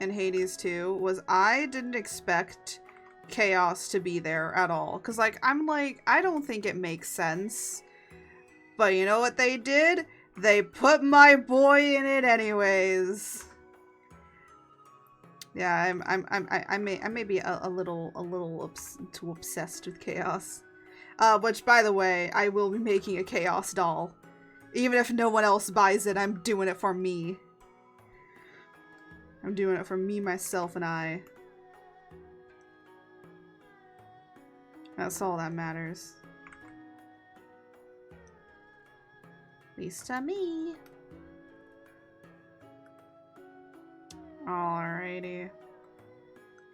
in Hades 2 was I didn't expect chaos to be there at all. Cause like, I'm like, I don't think it makes sense. But you know what they did? They put my boy in it anyways. Yeah, I may be a little too obsessed with chaos. Which, by the way, I will be making a chaos doll. Even if no one else buys it, I'm doing it for me. I'm doing it for me, myself, and I. That's all that matters. At least to me. Alrighty.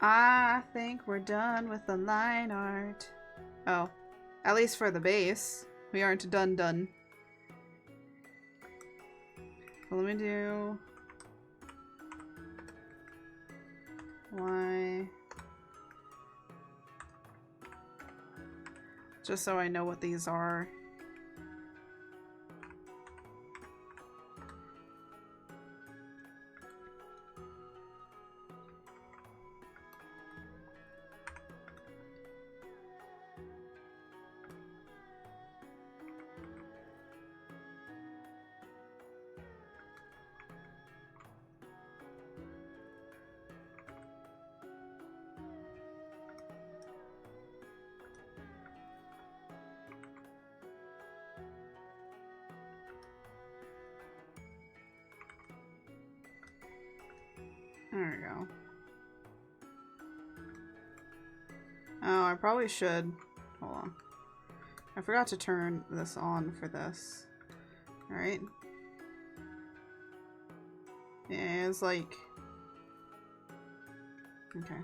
I think we're done with the line art. Oh, at least for the base. We aren't done. Well, let me do Y. Just so I know what these are. There we go. Oh, I probably should. Hold on. I forgot to turn this on for this. Alright. Yeah, it's like... Okay.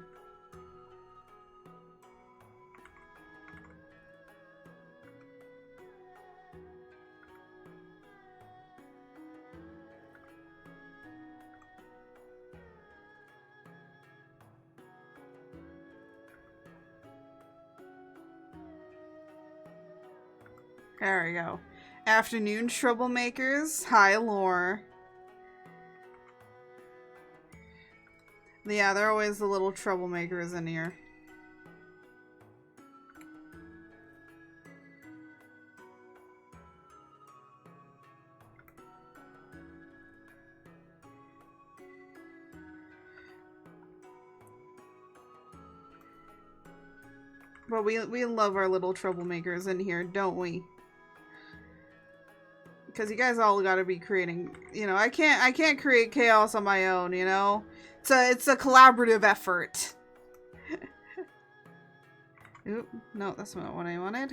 There we go. Afternoon troublemakers. Hi, lore. Yeah, they're always the little troublemakers in here. But we love our little troublemakers in here, don't we? Because you guys all gotta be creating, you know, I can't create chaos on my own, you know? It's a collaborative effort. Oop, no, that's not what I wanted.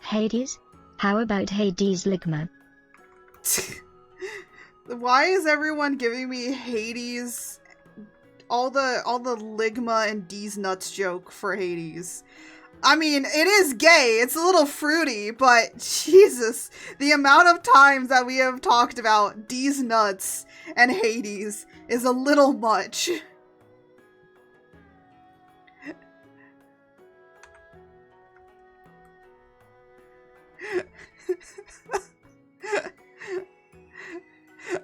Hades? How about Hades Ligma? Why is everyone giving me Hades? All the Ligma and D's nuts joke for Hades. I mean, it is gay. It's a little fruity, but Jesus, the amount of times that we have talked about D's nuts and Hades is a little much.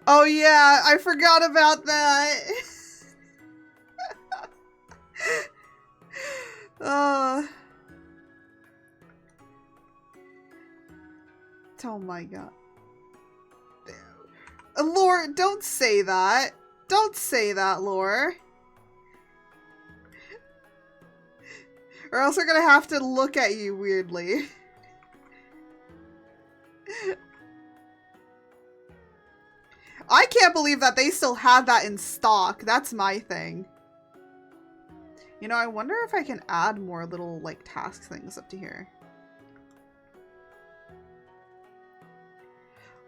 Oh yeah, I forgot about that. Oh my god. Lore, don't say that. Don't say that, Lore. Or else we're gonna have to look at you weirdly. I can't believe that they still have that in stock. That's my thing. You know, I wonder if I can add more little, like, task things up to here.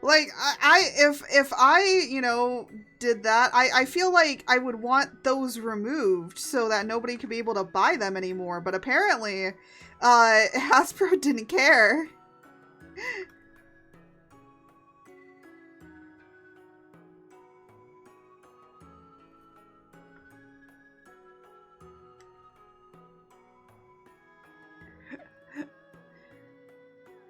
Like, if I, you know, did that, I feel like I would want those removed so that nobody could be able to buy them anymore. But apparently, Hasbro didn't care.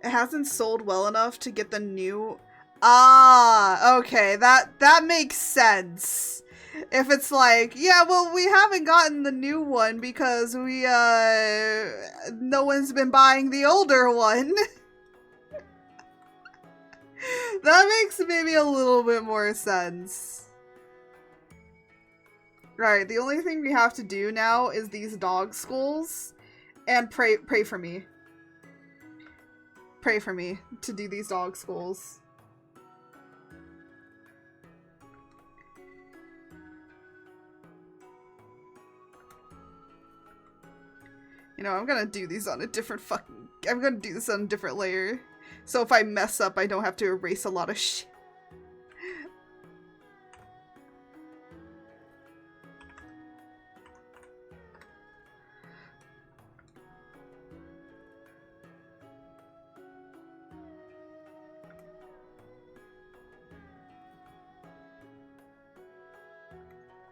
It hasn't sold well enough to get the new... Ah, okay, that makes sense. If it's like, yeah, well, we haven't gotten the new one because we, no one's been buying the older one. That makes maybe a little bit more sense. Right, the only thing we have to do now is these dog skulls and pray for me. Pray for me to do these dog skulls. You know, I'm gonna do these on a different I'm gonna do this on a different layer. So if I mess up, I don't have to erase a lot of shit.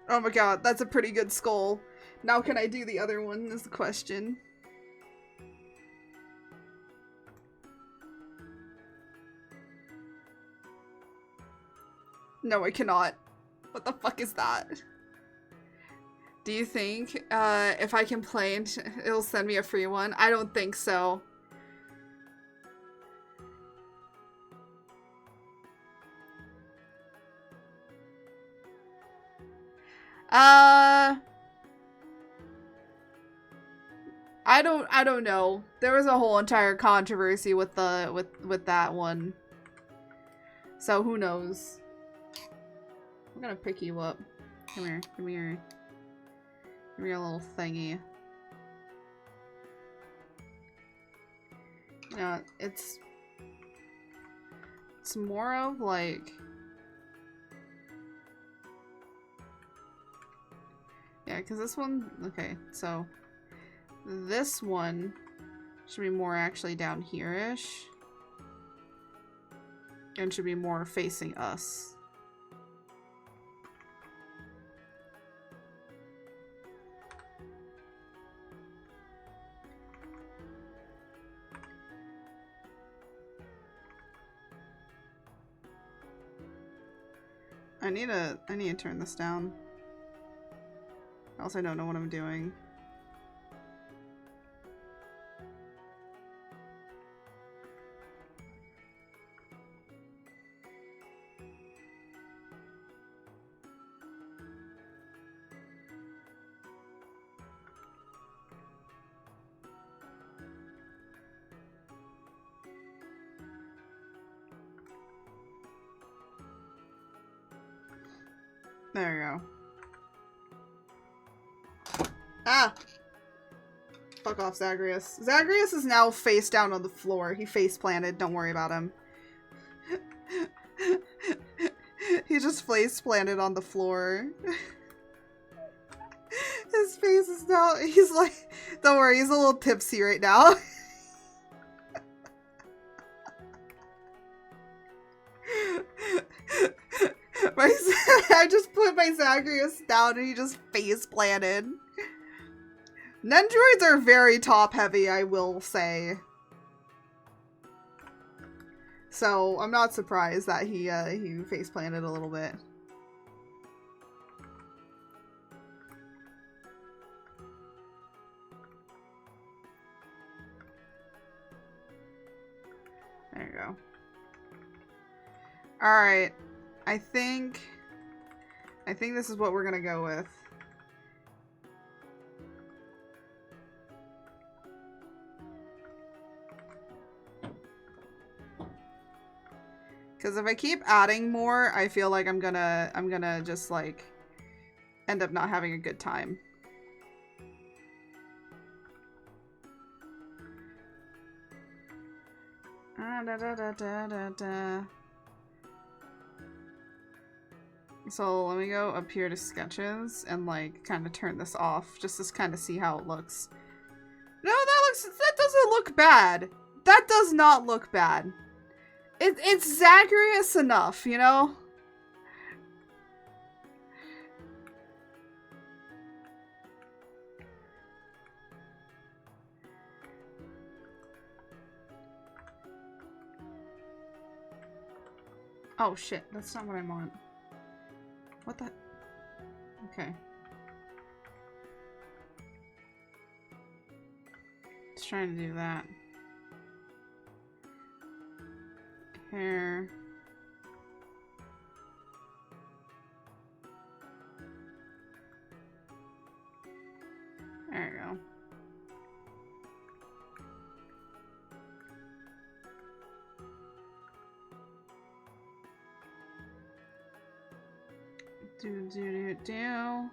Oh my god, that's a pretty good skull. Now can I do the other one is the question. No, I cannot. What the fuck is that? Do you think if I can play it'll send me a free one? I don't think so. I don't know. There was a whole entire controversy with the with that one. So who knows? I'm gonna pick you up. Come here. Come here. Give me your little thingy. Yeah, it's more of like, yeah, because this one, okay, so this one should be more actually down here-ish. And should be more facing us. I need to turn this down. Or else I don't know what I'm doing. There we go. Ah! Fuck off, Zagreus. Zagreus is now face down on the floor. He face planted. Don't worry about him. He just face planted on the floor. His face is now. He's like. Don't worry, he's a little tipsy right now. I just put my Zagreus down and he just face planted. Nendroids are very top heavy, I will say. So I'm not surprised that he face planted a little bit. There you go. Alright. I think this is what we're gonna go with. Because if I keep adding more, I feel like I'm gonna just like end up not having a good time. So let me go up here to sketches and like kind of turn this off just to kind of see how it looks. No, that doesn't look bad. That does not look bad. It's Zagreus enough, you know? Oh shit, that's not what I want. What the? Okay. Just trying to do that. Hair. There you go. Do.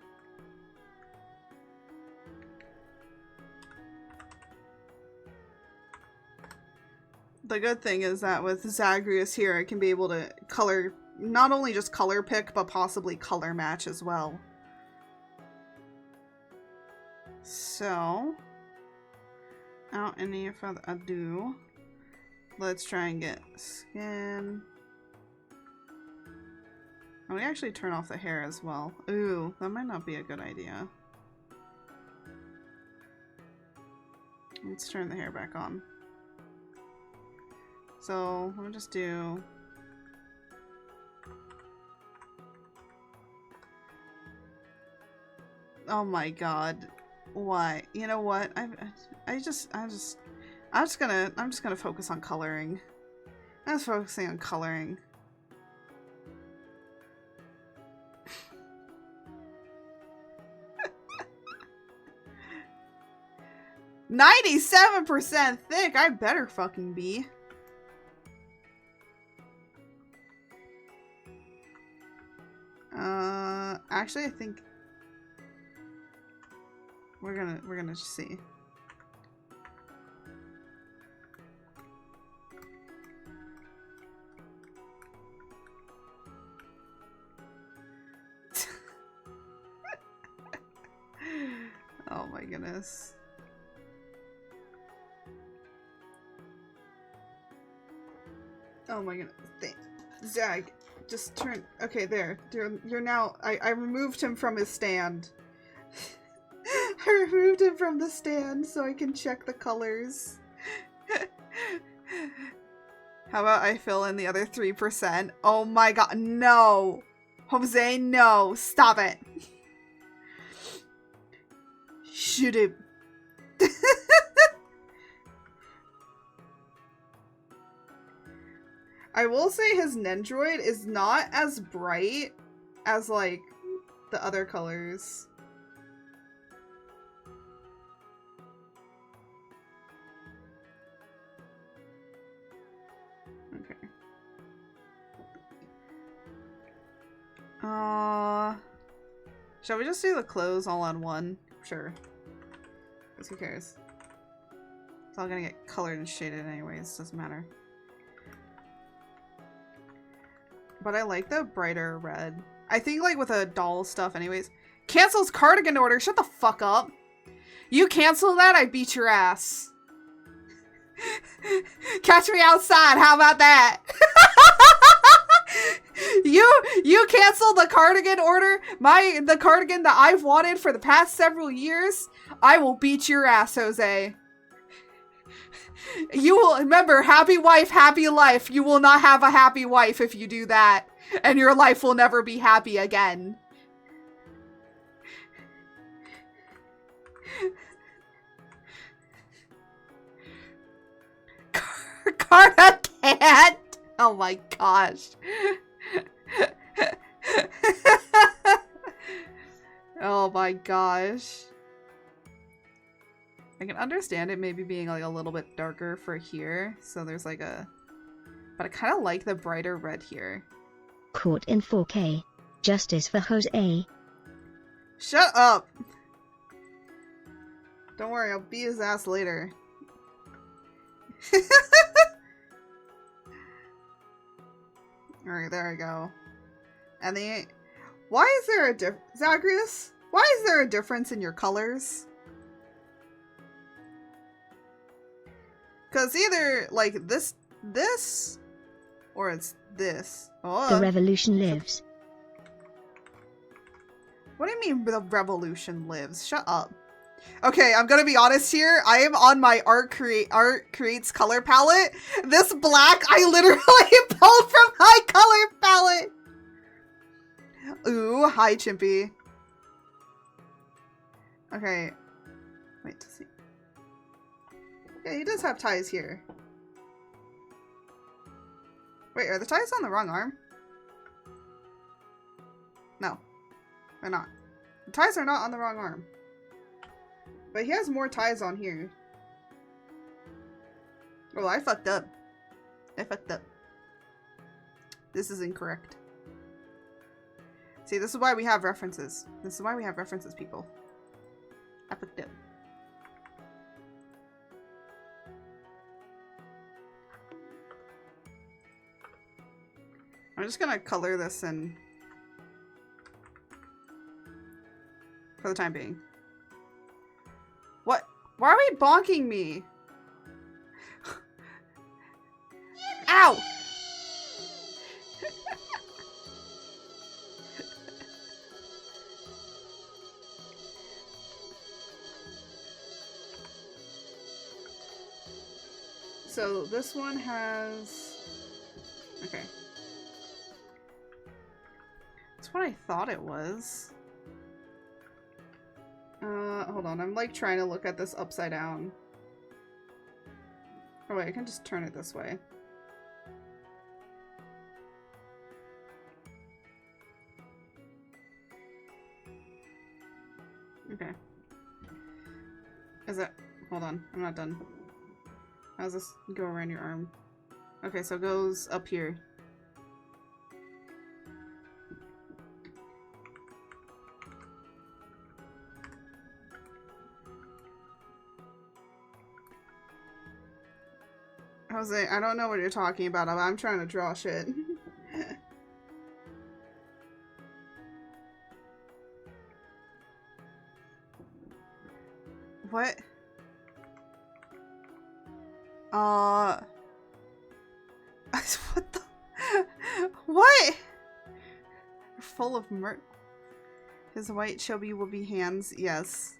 The good thing is that with Zagreus here, I can be able to color, not only just color pick, but possibly color match as well. So, without any further ado, let's try and get skin. Oh, we actually turn off the hair as well. Ooh, that might not be a good idea. Let's turn the hair back on. So, let me just do... Oh my god. Why? You know what? I'm just gonna focus on coloring. I'm just focusing on coloring. 97% thick! I better fucking be. Actually, I think we're gonna just see. Oh my goodness. Oh my goodness. Zag, just turn. Okay, there. You're now. I removed him from his stand. I removed him from the stand so I can check the colors. How about I fill in the other 3%? Oh my god, no! Jose, no. Stop it. Shoot it. I will say his Nendroid is not as bright as, like, the other colors. Okay. Shall we just do the clothes all on one? Sure. Because who cares? It's all gonna get colored and shaded anyways, doesn't matter. But I like the brighter red. I think like with a doll stuff anyways. Cancels cardigan order, shut the fuck up. You cancel that, I beat your ass. Catch me outside, how about that? You canceled the cardigan order, the cardigan that I've wanted for the past several years. I will beat your ass, Jose. You will remember, happy wife, happy life. You will not have a happy wife if you do that, and your life will never be happy again. Carta can't. Oh my gosh. Oh my gosh. I can understand it maybe being like a little bit darker for here, so there's like a... But I kind of like the brighter red here. Caught in 4K. Justice for Jose. Shut up! Don't worry, I'll beat his ass later. Alright, there we go. And the... Why is there a Zagreus? Why is there a difference in your colors? Because either, like, this, or it's this. Oh. The revolution lives. What do you mean the revolution lives? Shut up. Okay, I'm gonna be honest here. I am on my Art Creates color palette. This black, I literally pulled from my color palette. Ooh, hi, Chimpy. Okay. Wait to see. Yeah, he does have ties here. Wait, are the ties on the wrong arm? No, they're not. The ties are not on the wrong arm. But he has more ties on here. Oh, I fucked up. I fucked up. This is incorrect. See, this is why we have references. This is why we have references, people. I fucked up. I'm just gonna color this in for the time being. What? Why are we bonking me? Ow! So this one has... Okay. That's what I thought it was. Hold on. I'm like trying to look at this upside down. Oh wait, I can just turn it this way. Okay. Is it? Hold on. I'm not done. How does this go around your arm? Okay, so it goes up here. Jose, I don't know what you're talking about. I'm trying to draw shit. What? What the? What? Full of His white chubby woobie hands, yes.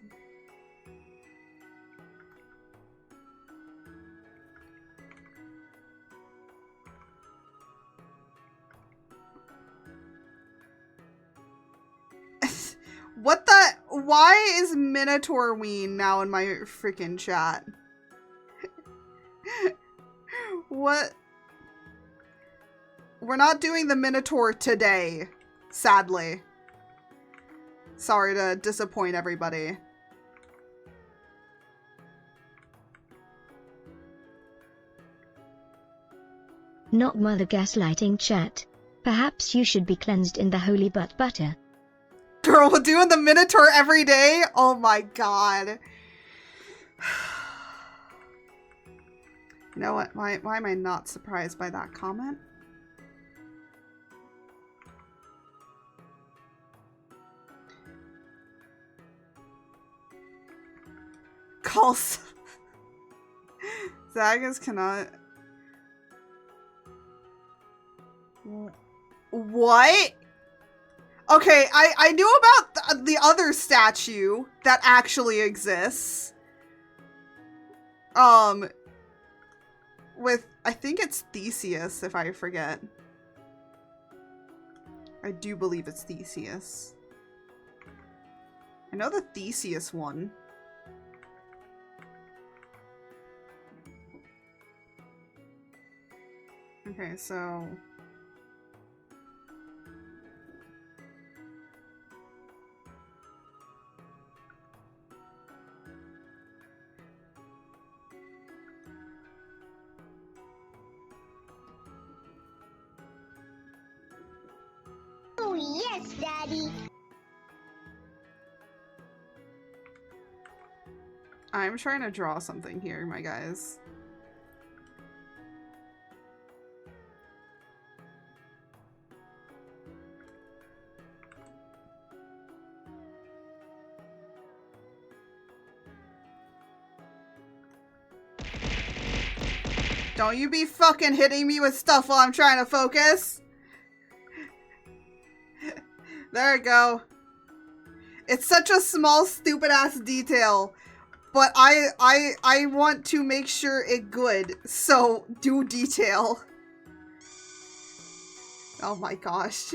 What the? Why is Minotaur Ween now in my freaking chat? What? We're not doing the Minotaur today, sadly. Sorry to disappoint everybody. Not mother gaslighting chat. Perhaps you should be cleansed in the holy butt butter. Girl, we're doing the Minotaur every day? Oh my god. You know what? Why am I not surprised by that comment? Calls. Zagas cannot. What? Okay, I knew about the other statue that actually exists. With, I think it's Theseus, if I forget. I do believe it's Theseus. I know the Theseus one. Okay, so... Oh, yes, Daddy. I'm trying to draw something here, my guys. Don't you be fucking hitting me with stuff while I'm trying to focus. There we go. It's such a small, stupid ass detail, but I want to make sure it good, so do detail. Oh my gosh.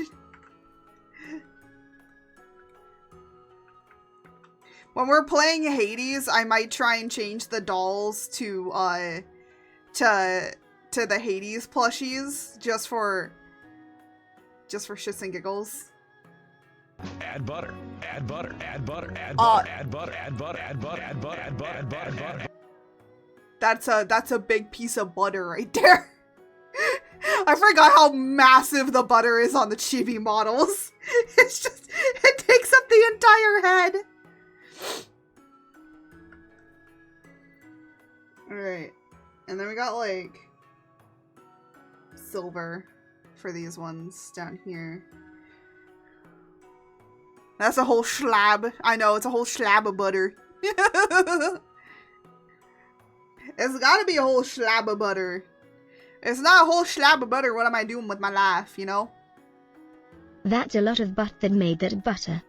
When we're playing Hades, I might try and change the dolls to the Hades plushies just for shits and giggles. Add butter, add butter, add butter, add butter, add butter, add butter, add butter, add butter, add butter, add butter, add butter. That's a big piece of butter right there. I forgot how massive the butter is on the chibi models. It's just, it takes up the entire head. Alright. And then we got like silver for these ones down here. That's a whole slab. I know, it's a whole slab of butter. It's gotta be a whole slab of butter. If it's not a whole slab of butter, what am I doing with my life, you know? That's a lot of butt that made that butter.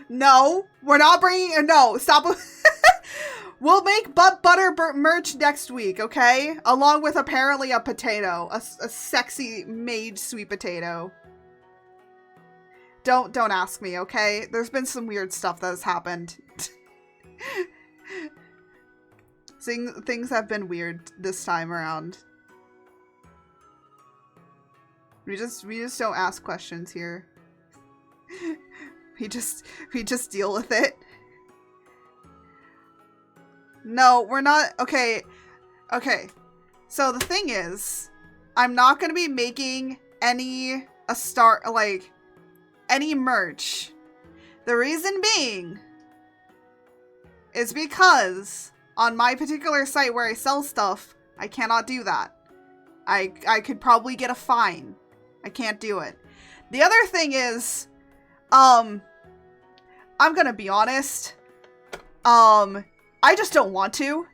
No, we're not bringing, no, stop. We'll make butter merch next week, okay? Along with apparently a potato, a sexy made sweet potato. Don't ask me, okay? There's been some weird stuff that has happened. Things have been weird this time around. We just don't ask questions here. we just deal with it. No, we're not. Okay. So the thing is, I'm not gonna be making any merch. The reason being is because on my particular site where I sell stuff, I cannot do that. I could probably get a fine. I can't do it. The other thing is, I'm gonna be honest. I just don't want to.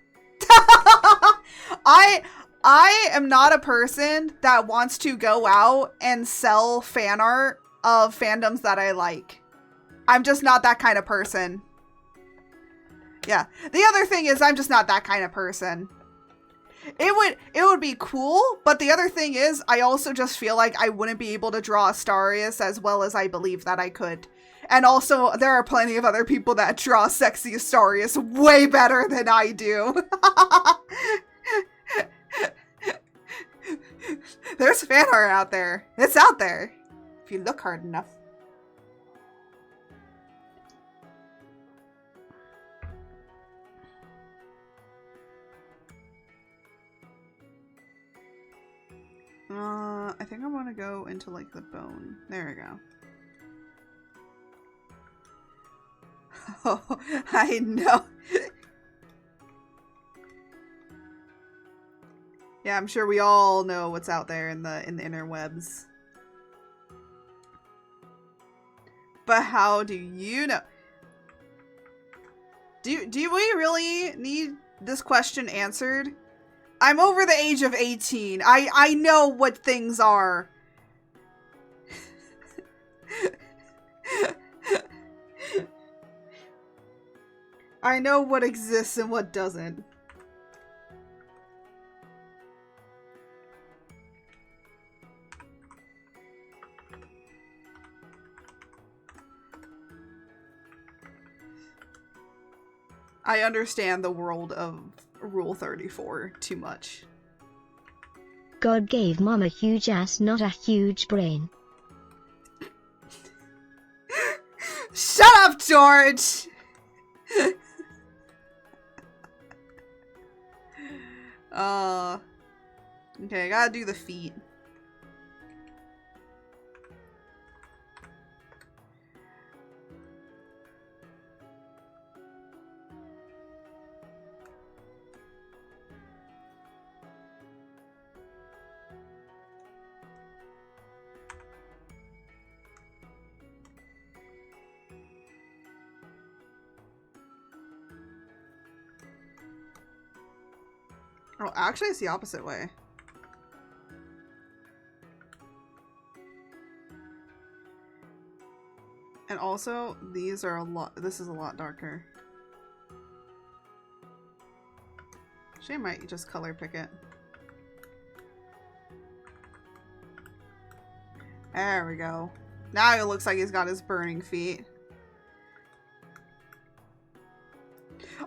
I am not a person that wants to go out and sell fan art of fandoms that I like. I'm just not that kind of person. Yeah. The other thing is I'm just not that kind of person. It would be cool, but the other thing is, I also just feel like I wouldn't be able to draw Astarius as well as I believe that I could. And also, there are plenty of other people that draw sexy Astarius way better than I do. There's fan art out there. It's out there. If you look hard enough. I think I want to go into like the bone. There we go. Oh, I know. Yeah, I'm sure we all know what's out there in the interwebs. But how do you know? Do we really need this question answered? I'm over the age of 18. I know what things are. I know what exists and what doesn't. I understand the world of Rule 34 too much. God gave Mom a huge ass, not a huge brain. Shut up, George! Okay, I gotta do the feet. Oh, actually it's the opposite way. And also, these are this is a lot darker. Actually, I might just color pick it. There we go. Now it looks like he's got his burning feet.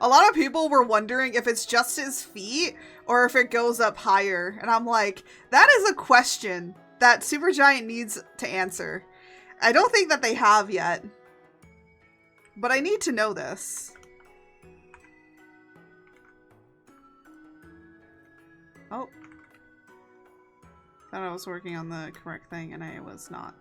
A lot of people were wondering if it's just his feet or if it goes up higher. And I'm like, that is a question that Supergiant needs to answer. I don't think that they have yet. But I need to know this. Oh. Thought I was working on the correct thing and I was not.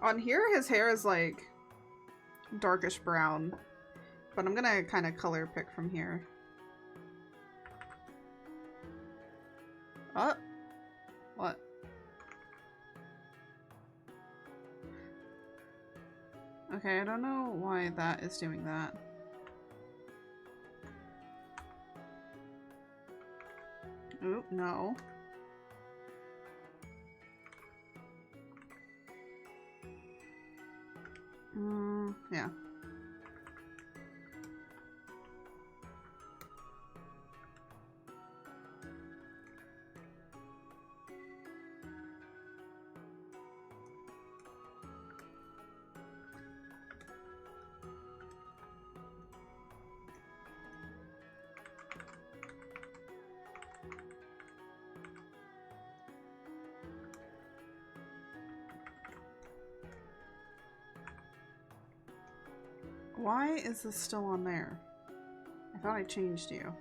On here, his hair is like darkish brown, but I'm gonna kind of color pick from here. Oh, what? Okay, I don't know why that is doing that. Oop, no. Yeah. Why is this still on there? I thought I changed you.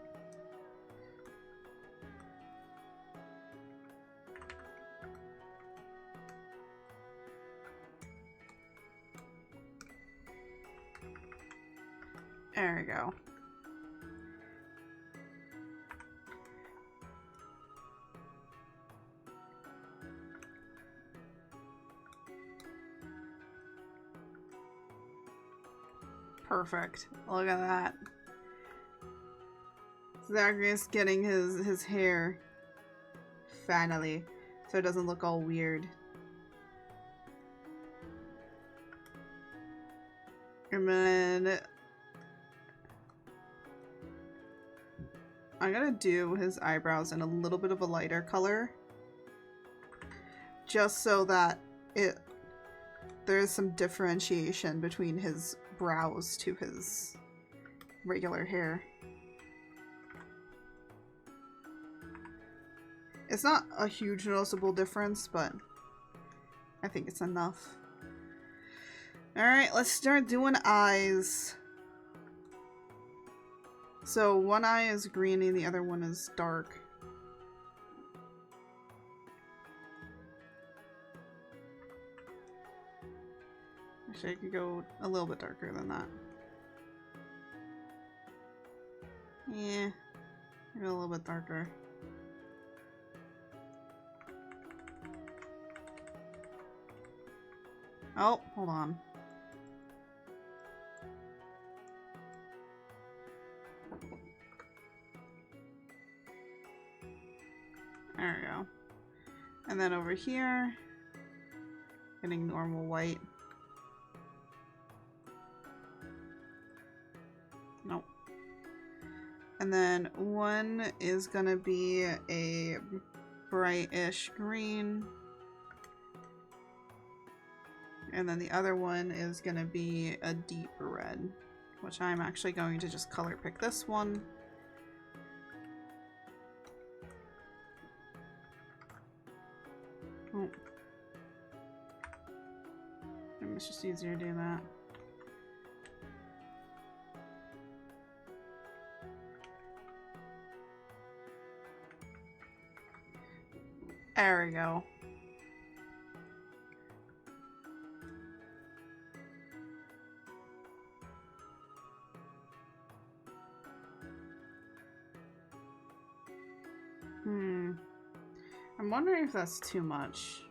There we go. Perfect. Look at that. Zacharias getting his hair finally, so it doesn't look all weird. And then I'm gonna do his eyebrows in a little bit of a lighter color, just so that there's some differentiation between his brows to his regular hair. It's not a huge noticeable difference, but I think it's enough. Alright, let's start doing eyes. So one eye is green and the other one is dark. Actually, I could go a little bit darker than that. Yeah, maybe a little bit darker. Oh, hold on. There we go. And then over here, getting normal white. Nope. And then one is gonna be a brightish green. And then the other one is gonna be a deep red, which I'm actually going to just color pick this one. Oh. Maybe it's just easier to do that. There we go. I'm wondering if that's too much.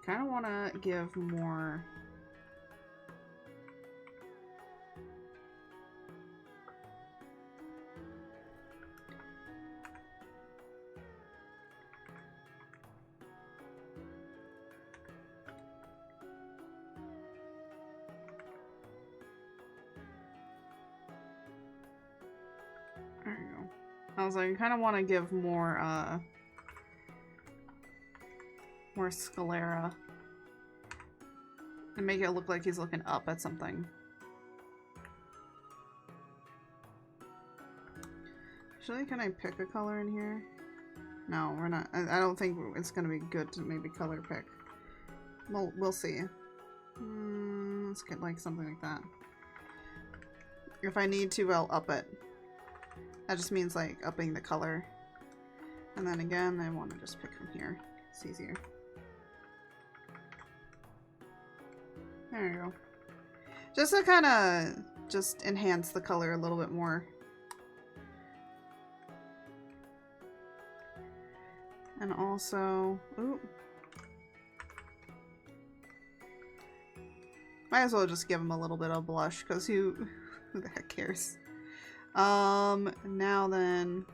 Kind of want to give more. There you go. I was like, I kind of want to give more, more sclera. And make it look like he's looking up at something. Actually, can I pick a color in here? No, we're not. I don't think it's going to be good to maybe color pick. We'll see. Let's get like something like that. If I need to, I'll up it. That just means like upping the color. And then again, I want to just pick from here. It's easier. There you go. Just to kind of just enhance the color a little bit more. And also, ooh. Might as well just give him a little bit of blush, because who the heck cares? Now then,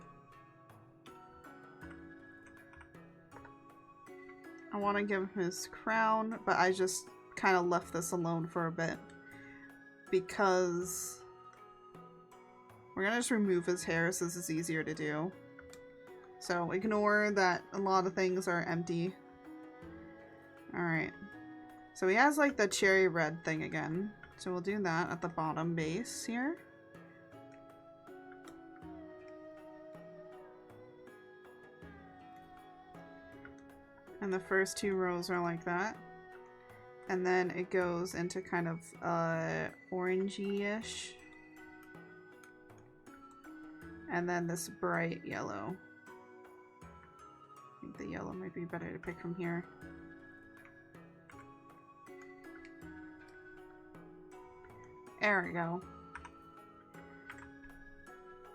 I want to give him his crown, but I just kind of left this alone for a bit because we're gonna just remove his hair so this is easier to do. So ignore that a lot of things are empty. Alright. So he has like the cherry red thing again. So we'll do that at the bottom base here. And the first two rows are like that. And then it goes into kind of orangey-ish. And then this bright yellow. I think the yellow might be better to pick from here. There we go.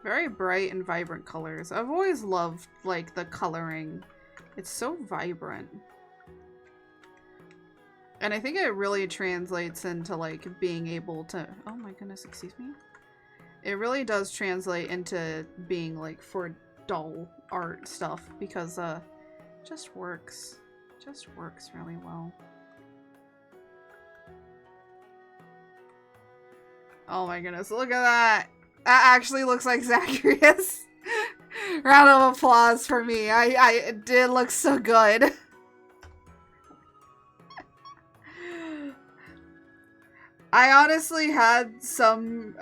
Very bright and vibrant colors. I've always loved like the coloring. It's so vibrant. And I think it really translates into like being able to, oh my goodness, excuse me. It really does translate into being like for doll art stuff because just works really well. Oh my goodness, look at that. That actually looks like Zacharias. Round of applause for me. It did look so good. I honestly had some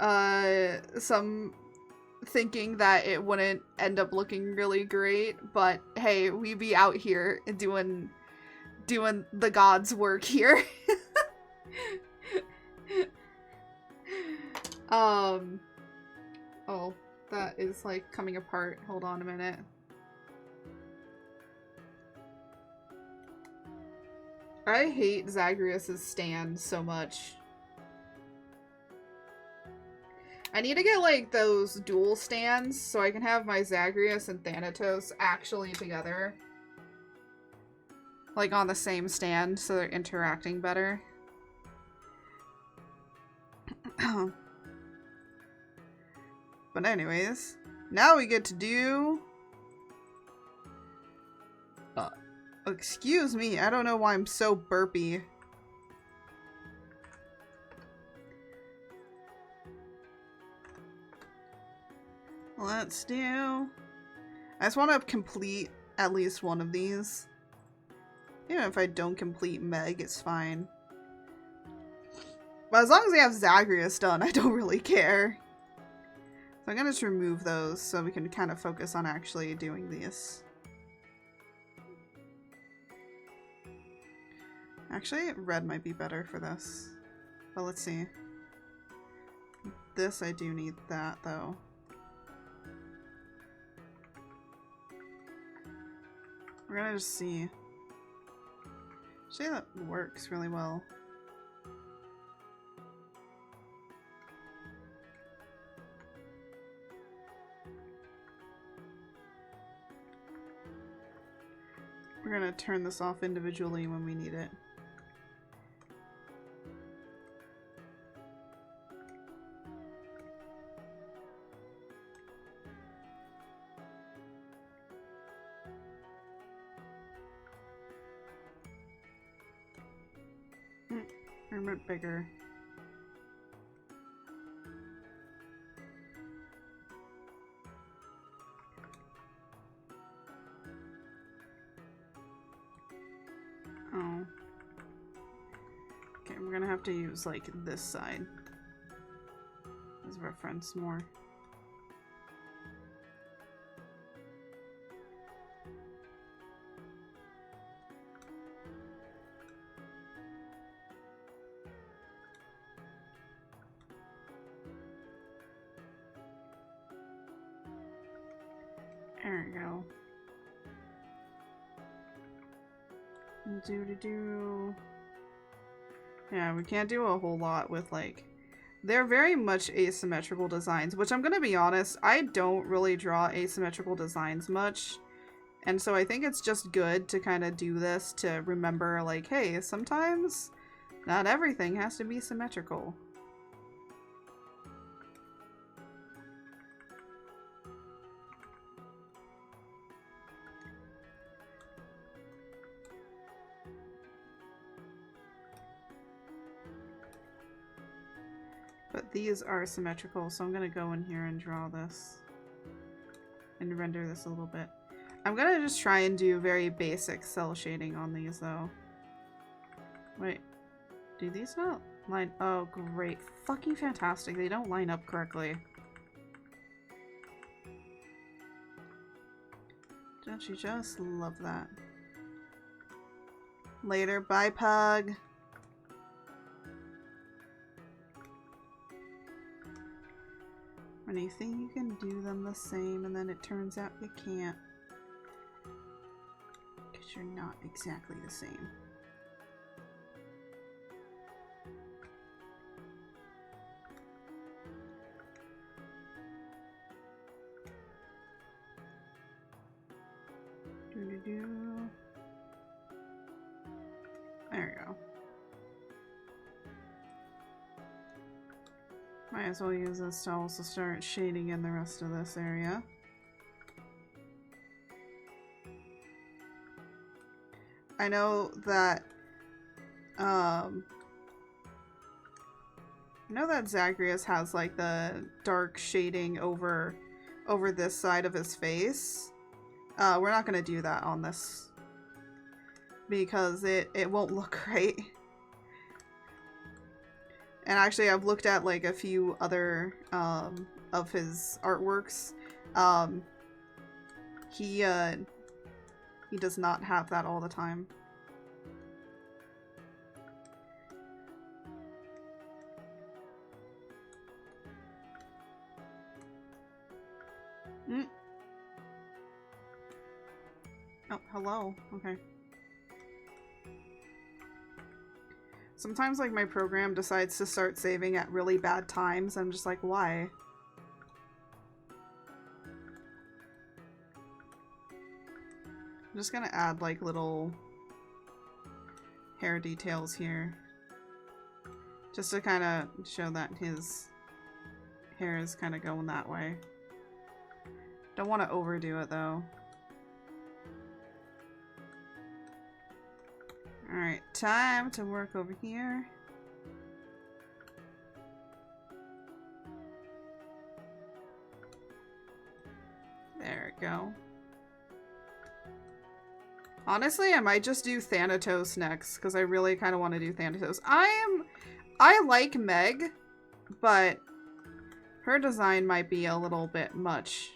thinking that it wouldn't end up looking really great, but hey, we be out here doing the God's work here. Oh, that is like coming apart. Hold on a minute. I hate Zagreus's stand so much. I need to get like those dual stands so I can have my Zagreus and Thanatos actually together. Like on the same stand so they're interacting better. But anyways, now we get to do... excuse me, I don't know why I'm so burpy. Let's do... I just want to complete at least one of these. Even if I don't complete Meg, it's fine. But as long as I have Zagreus done, I don't really care. So I'm gonna just remove those so we can kind of focus on actually doing these. Actually, red might be better for this. But let's see. This, I do need that, though. We're gonna just see. Actually, that works really well. We're gonna turn this off individually when we need it. A bit bigger. Oh. Okay, we're gonna have to use like this side as reference more. There we go. Do-do-do. Yeah, we can't do a whole lot with like... They're very much asymmetrical designs, which I'm gonna be honest, I don't really draw asymmetrical designs much. And so I think it's just good to kind of do this to remember like, hey, sometimes not everything has to be symmetrical. But these are symmetrical, so I'm gonna go in here and draw this. And render this a little bit. I'm gonna just try and do very basic cell shading on these, though. Wait. Do these not line- oh, great. Fucking fantastic. They don't line up correctly. Don't you just love that? Later, bye, Pug. When you think you can do them the same and then it turns out you can't. Because you're not exactly the same. Do-do-do. There we go. Might as well use this to also start shading in the rest of this area. I know that I know that Zagreus has like the dark shading over this side of his face. We're not gonna do that on this because it won't look right. And actually, I've looked at like a few other of his artworks. He does not have that all the time. Oh, hello. Okay. Sometimes, like, my program decides to start saving at really bad times. I'm just like, why? I'm just gonna add, like, little hair details here. Just to kind of show that his hair is kind of going that way. Don't want to overdo it, though. Alright, time to work over here. There we go. Honestly, I might just do Thanatos next, because I really kind of want to do Thanatos. I like Meg, but her design might be a little bit much.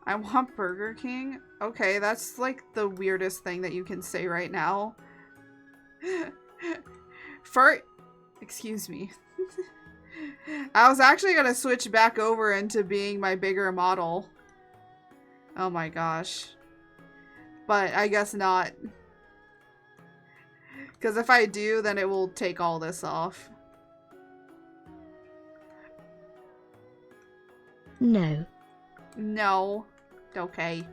I want Burger King? Okay, that's like the weirdest thing that you can say right now. Excuse me. I was actually gonna switch back over into being my bigger model. Oh my gosh. But I guess not. Because if I do, then it will take all this off. No. No. Okay.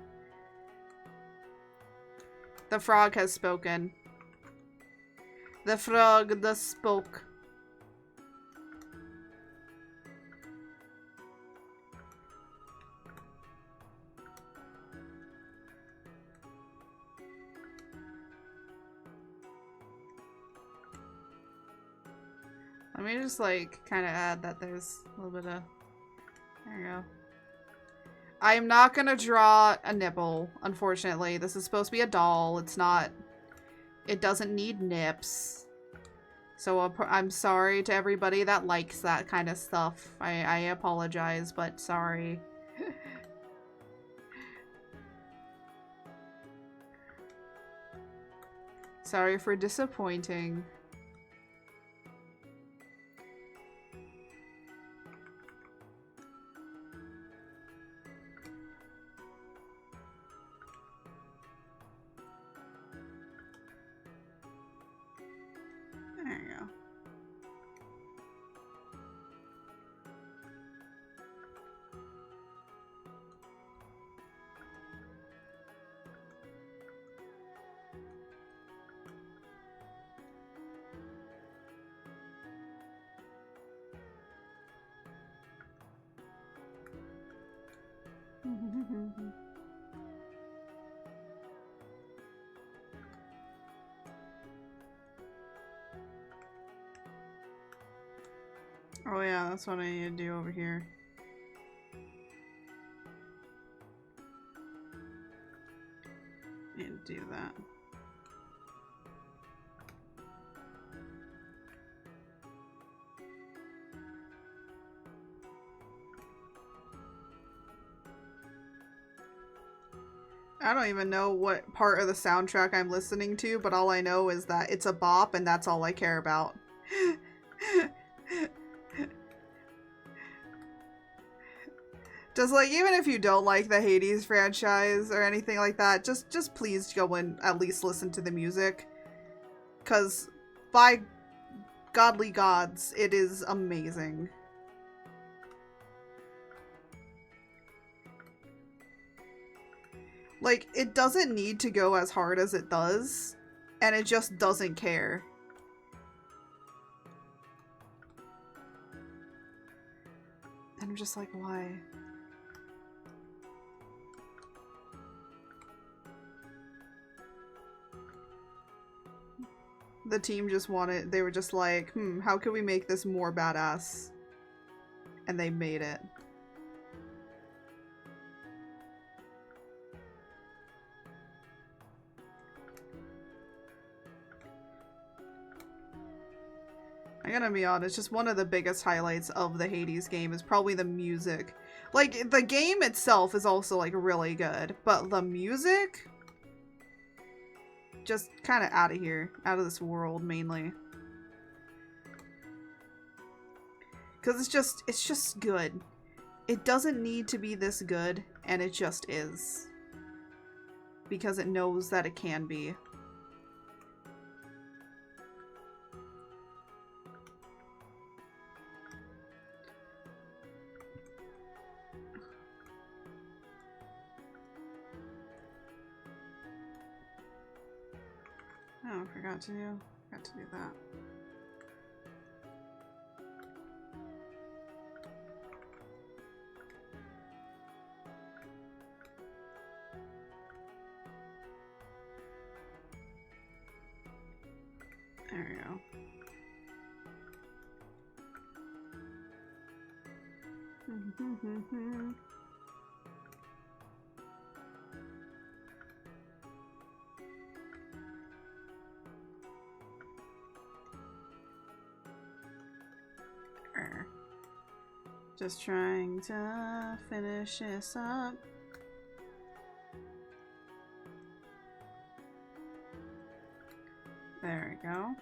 The frog has spoken. The frog does spoke. Let me just like kind of add that there's a little bit of, there you go. I'm not gonna draw a nipple, unfortunately. This is supposed to be a doll. It's not, it doesn't need nips. So I'm sorry to everybody that likes that kind of stuff. I apologize, but sorry. Sorry for disappointing. Oh yeah, that's what I need to do over here. Need to do that. I don't even know what part of the soundtrack I'm listening to, but all I know is that it's a bop and that's all I care about. Just like, even if you don't like the Hades franchise or anything like that, just please go and at least listen to the music. 'Cause by godly gods, it is amazing. Like, it doesn't need to go as hard as it does, and it just doesn't care. And I'm just like, why? The team just wanted, they were just like, how can we make this more badass? And they made it. I gotta be honest, just one of the biggest highlights of the Hades game is probably the music. Like, the game itself is also, like, really good, but the music? Just kind of out of here. Out of this world, mainly. Because it's just good. It doesn't need to be this good, and it just is. Because it knows that it can be. Oh, forgot to do that. There we go. Just trying to finish this up. There we go.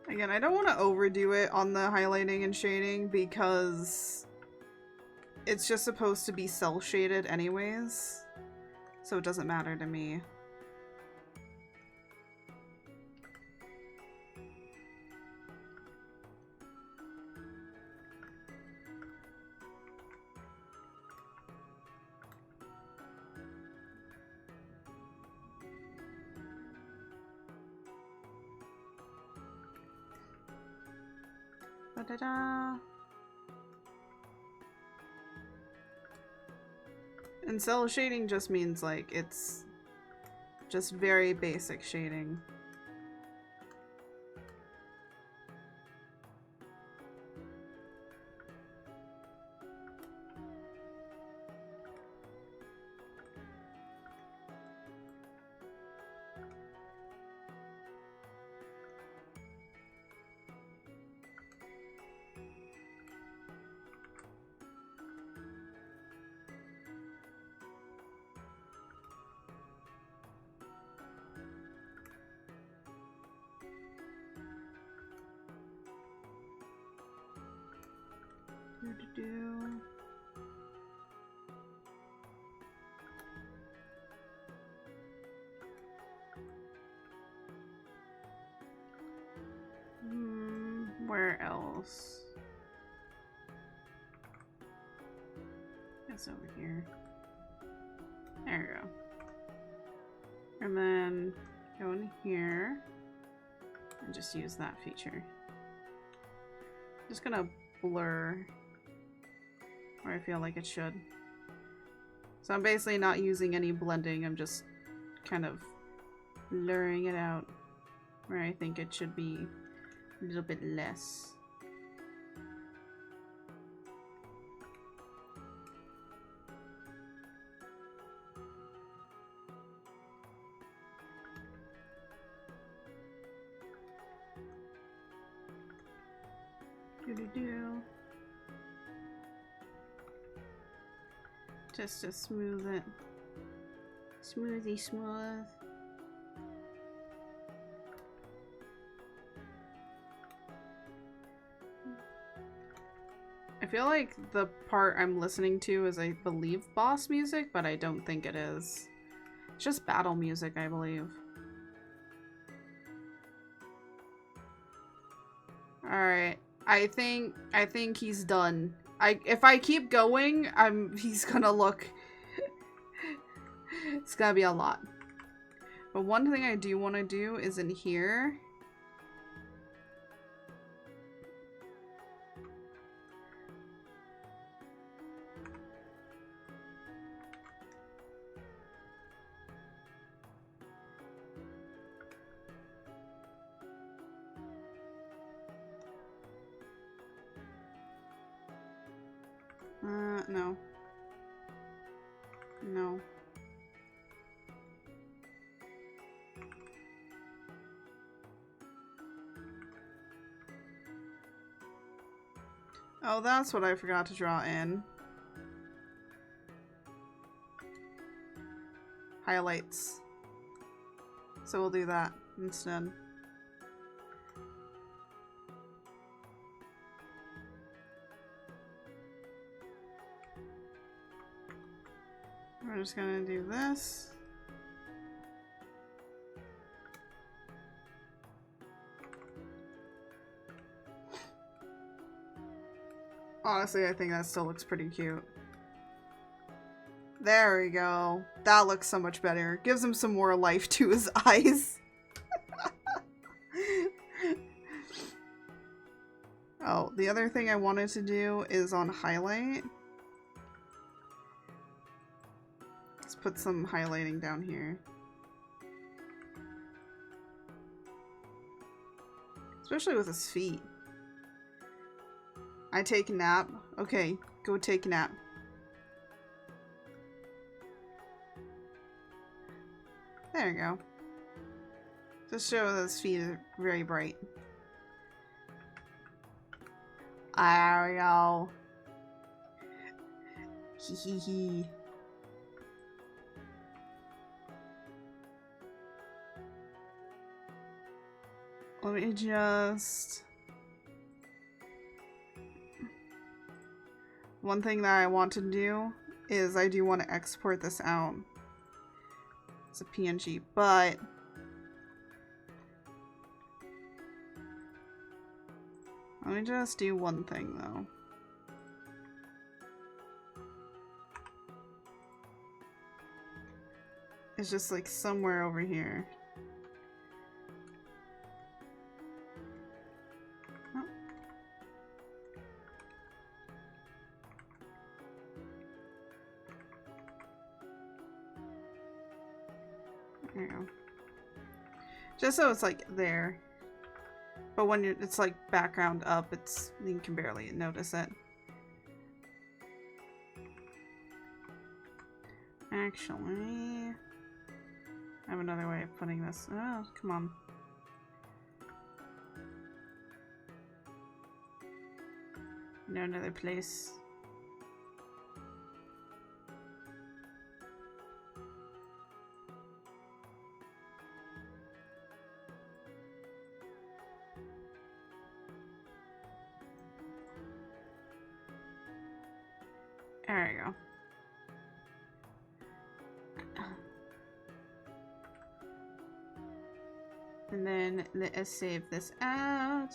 Again, I don't want to overdo it on the highlighting and shading because it's just supposed to be cell shaded anyways, so it doesn't matter to me. Da-da-da. And cell shading just means like it's just very basic shading. Where else? It's over here. There we go. And then go in here and just use that feature. Just gonna blur where I feel like it should. So I'm basically not using any blending, I'm just kind of blurring it out where I think it should be a little bit less. Do-do-do. Just to smooth it. Smoothie smooth. I feel like the part I'm listening to is, I believe, boss music, but I don't think it is. It's just battle music, I believe. Alright. I think he's done. If I keep going, he's gonna look it's gonna be a lot. But one thing I do want to do is in here. No. No. Oh, that's what I forgot to draw in. Highlights. So we'll do that instead. We're just gonna do this. Honestly, I think that still looks pretty cute. There we go. That looks so much better. Gives him some more life to his eyes. Oh, the other thing I wanted to do is on highlight. Let's put some highlighting down here. Especially with his feet. I take a nap. Okay, go take a nap. There you go. Just show those feet are very bright. There we go. Hee hee hee. Let me just... One thing that I want to do is I do want to export this out. It's a PNG, but let me just do one thing though. It's just like somewhere over here. Oh. There you go. Just so it's like there. But when it's like background up, you can barely notice it. Actually, I have another way of putting this. Oh, come on. No, another place. There you go. And then let us save this out.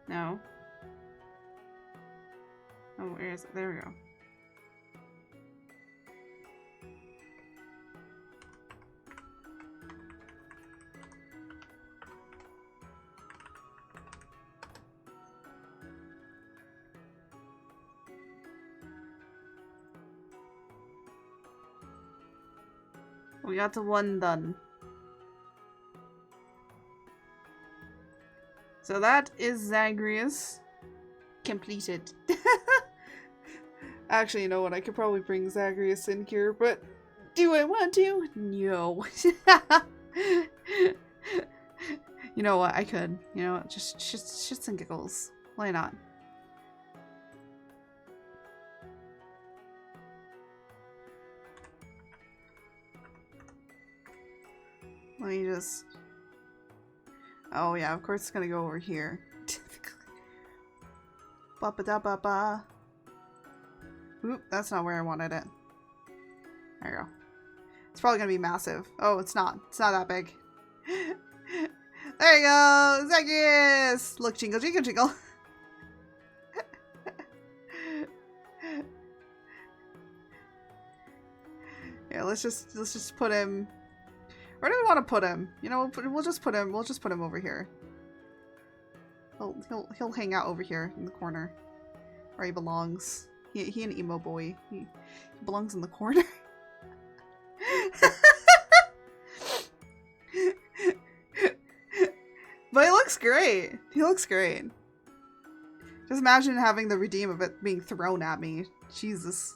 No. Oh, where is it? There we go. We got the one done. So that is Zagreus completed. Actually, you know what? I could probably bring Zagreus in here, but do I want to? No. You know what? I could. You know what? Just shits and giggles. Why not? Let me just... Oh yeah, of course it's gonna go over here. Ba-ba-da-ba-ba. Oop, that's not where I wanted it. There you go. It's probably gonna be massive. Oh, it's not. It's not that big. There you go! Zagreus! Look, jingle, jingle, jingle. Yeah, let's just put him... Where do we want to put him? You know, we'll just put him over here. He'll hang out over here in the corner. Where he belongs. He an emo boy. He belongs in the corner. But he looks great. He looks great. Just imagine having the redeem of it being thrown at me. Jesus.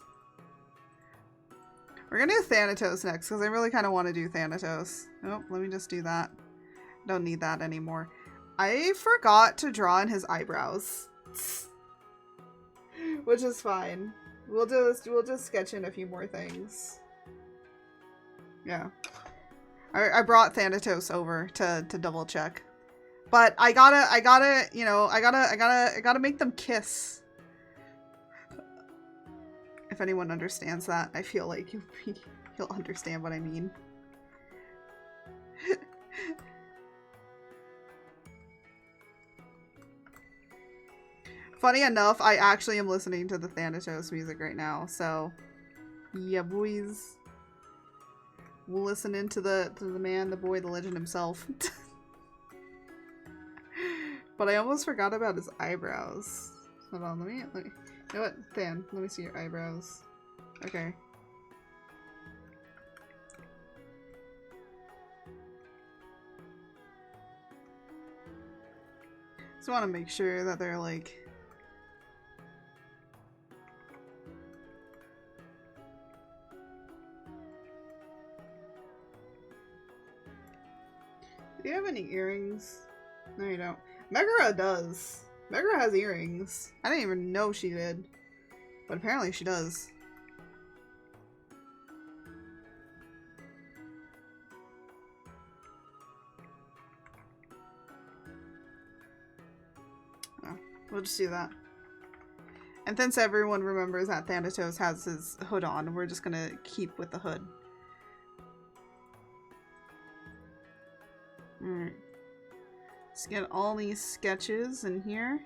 We're gonna do Thanatos next, because I really kind of want to do Thanatos. Oh, let me just do that. Don't need that anymore. I forgot to draw in his eyebrows. Which is fine. We'll just sketch in a few more things. Yeah. I brought Thanatos over to double check. But I gotta, you know, I gotta make them kiss. If anyone understands that, I feel like you'll understand what I mean. Funny enough, I actually am listening to the Thanatos music right now, so yeah, boys. We'll listen into the man, the boy, the legend himself. But I almost forgot about his eyebrows. Hold on, let me you know what, Than, let me see your eyebrows. Okay. Just want to make sure that they're like... Do you have any earrings? No, you don't. Megara does. Megara has earrings. I didn't even know she did. But apparently she does. Oh, we'll just do that. And since everyone remembers that Thanatos has his hood on, we're just gonna keep with the hood. Alright. Let's get all these sketches in here.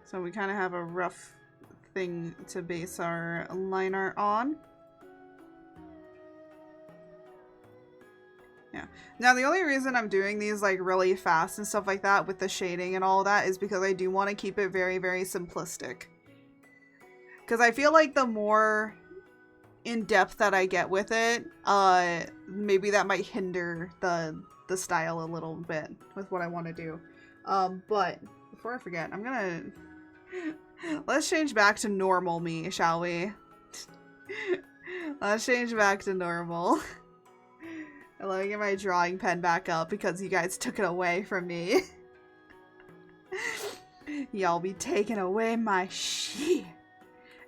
So we kind of have a rough thing to base our line art on. Yeah. Now the only reason I'm doing these like really fast and stuff like that with the shading and all that is because I do want to keep it very, very simplistic. Because I feel like the more in depth that I get with it, maybe that might hinder the style a little bit with what I want to do. But before I forget, I'm gonna let's change back to normal me, shall we? Let's change back to normal. And let me get my drawing pen back up because you guys took it away from me. Y'all be taking away my shit.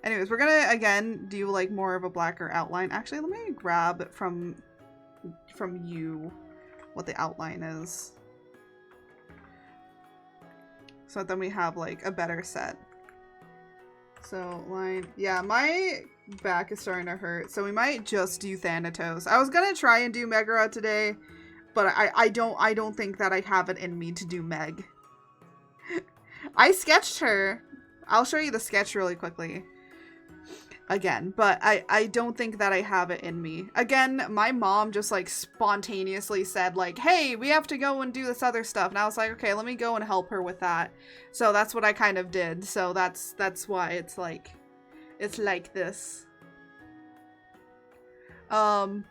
Anyways, we're gonna again do like more of a blacker outline. Actually, let me grab from you what the outline is, so then we have like a better set. So line, yeah, my back is starting to hurt, so we might just do Thanatos. I was gonna try and do Megara today, but I don't think that I have it in me to do Meg. I sketched her. I'll show you the sketch really quickly. Again, but I don't think that I have it in me. Again, my mom just like spontaneously said like, hey, we have to go and do this other stuff. And I was like, okay, let me go and help her with that. So that's what I kind of did. So that's why it's like this. So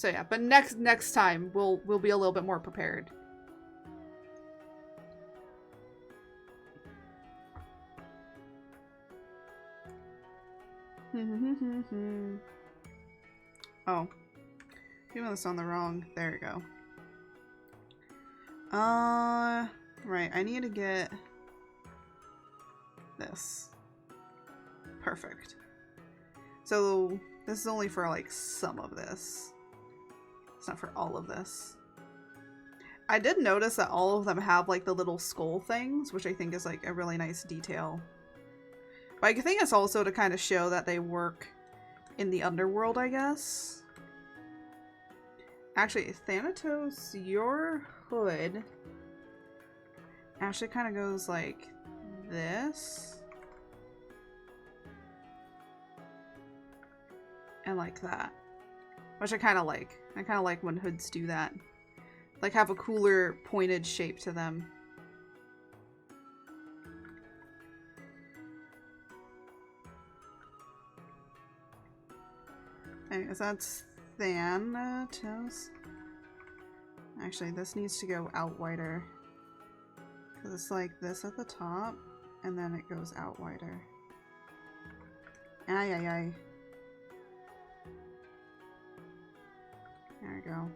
yeah, but next time we'll be a little bit more prepared. Oh, doing this on the wrong. There we go. Right. I need to get this. Perfect. So this is only for like some of this. It's not for all of this. I did notice that all of them have like the little skull things, which I think is like a really nice detail. But I think it's also to kind of show that they work in the underworld, I guess. Actually, Thanatos, your hood actually kind of goes like this. And like that. Which I kind of like. I kind of like when hoods do that. Like have a cooler pointed shape to them. Anyways, that's Thanatos. Actually, this needs to go out wider. Because it's like this at the top, and then it goes out wider. Ay, ay, ay. There we go.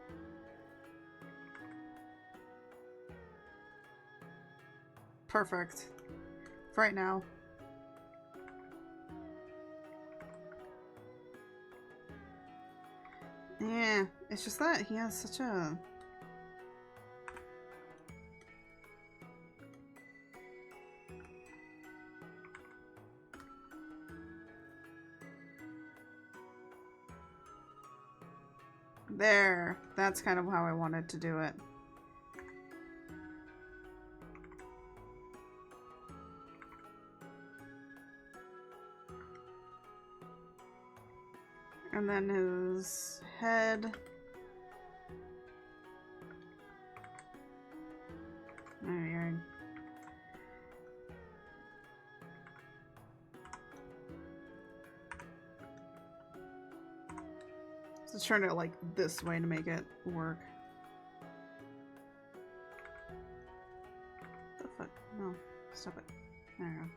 Perfect. For right now. Yeah, it's just that he has such a... There. That's kind of how I wanted to do it. And then his head. There we go. So turn it like this way to make it work. The fuck? No. Stop it. There we go.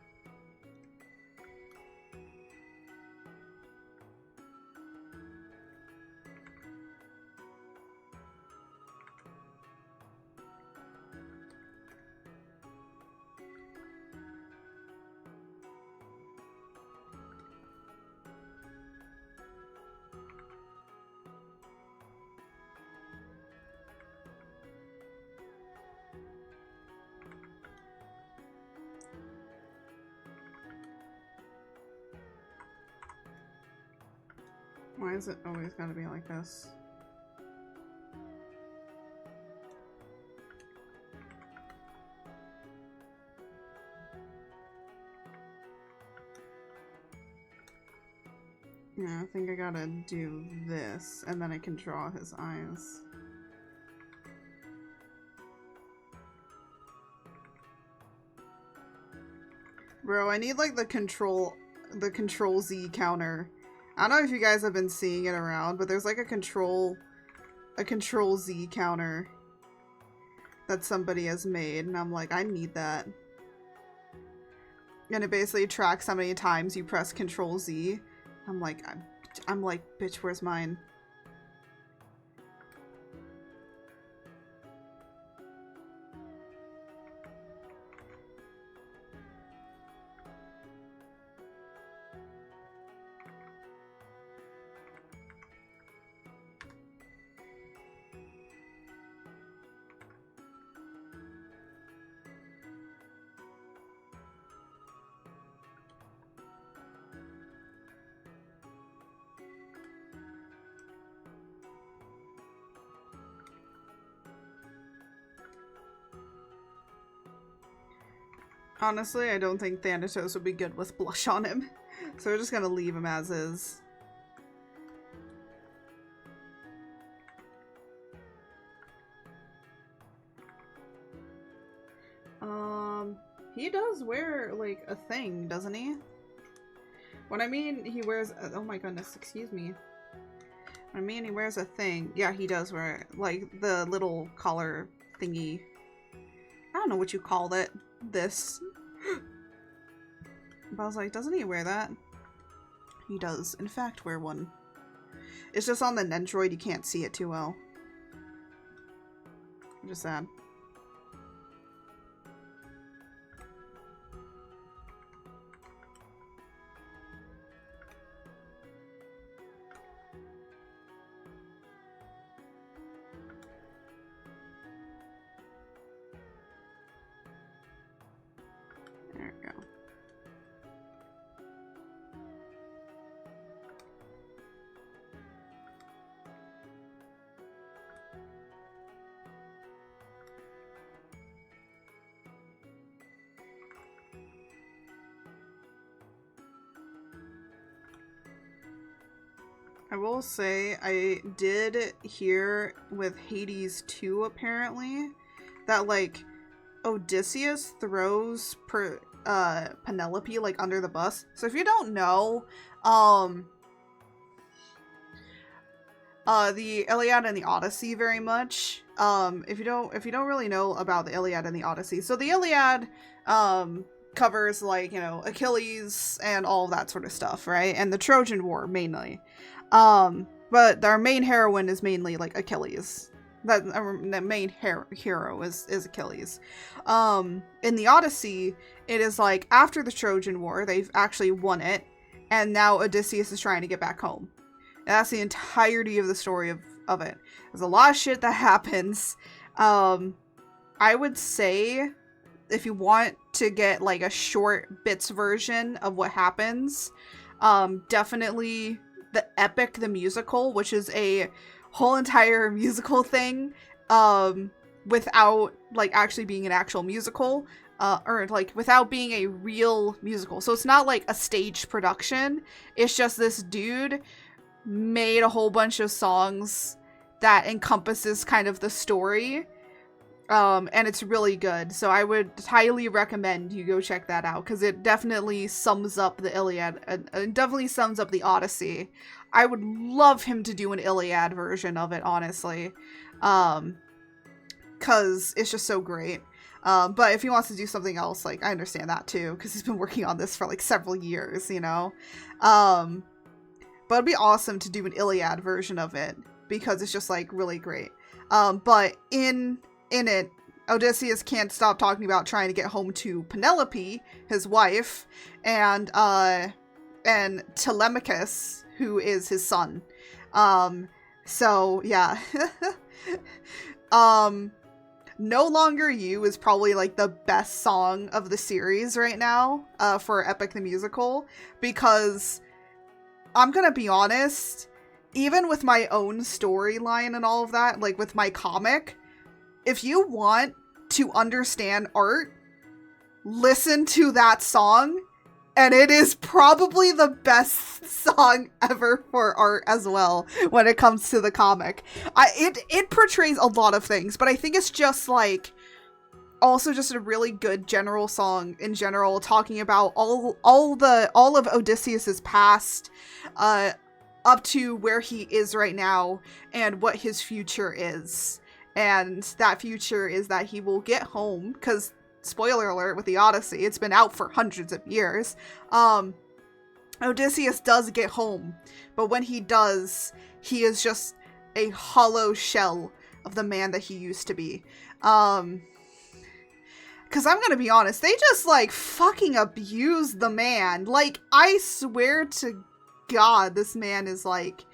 Why is it always gotta be like this? Yeah, I think I gotta do this, and then I can draw his eyes. Bro, I need like the control Z counter. I don't know if you guys have been seeing it around, but there's like a control Z counter that somebody has made, and I'm like, I need that. And it basically tracks how many times you press Control Z. I'm like, bitch, where's mine? Honestly, I don't think Thanatos would be good with blush on him. So we're just gonna leave him as is. He does wear, like, a thing, doesn't he? When I mean he wears a, oh my goodness, excuse me. When I mean he wears a thing, yeah, he does wear, like, the little collar thingy. I don't know what you called it. This. But I was like, doesn't he wear that? He does, in fact, wear one. It's just on the Nendroid, you can't see it too well. I'm just sad. There we go. I will say, I did hear with Hades 2 apparently, that like Odysseus throws Penelope like under the bus. So if you don't know, the Iliad and the Odyssey very much. If you don't really know about the Iliad and the Odyssey, so the Iliad covers like, you know, Achilles and all of that sort of stuff, right? And the Trojan War mainly. But our main heroine is mainly like Achilles. The main hero is Achilles. In the Odyssey, it is like after the Trojan War, they've actually won it, and now Odysseus is trying to get back home. And that's the entirety of the story of it. There's a lot of shit that happens. I would say if you want to get like a short bits version of what happens, definitely the Epic the Musical, which is a whole entire musical thing, without like actually being an actual musical, or like without being a real musical. So it's not like a staged production. It's just this dude made a whole bunch of songs that encompasses kind of the story. And it's really good. So I would highly recommend you go check that out, because it definitely sums up the Iliad, and definitely sums up the Odyssey. I would love him to do an Iliad version of it, honestly. Because it's just so great. But if he wants to do something else, like, I understand that too, because he's been working on this for like several years, you know? But it'd be awesome to do an Iliad version of it, because it's just like really great. But in it, Odysseus can't stop talking about trying to get home to Penelope, his wife, and Telemachus, who is his son. So yeah. No Longer You is probably like the best song of the series right now, for Epic the Musical, because I'm gonna be honest, even with my own storyline and all of that, like with my comic, if you want to understand art, listen to that song, and it is probably the best song ever for art as well when it comes to the comic. It portrays a lot of things, but I think it's just like also just a really good general song in general, talking about all of Odysseus's past, up to where he is right now and what his future is. And that future is that he will get home, because, spoiler alert, with the Odyssey, it's been out for hundreds of years. Odysseus does get home, but when he does, he is just a hollow shell of the man that he used to be. Because I'm gonna be honest, they just, like, fucking abuse the man. Like, I swear to God, this man is, like,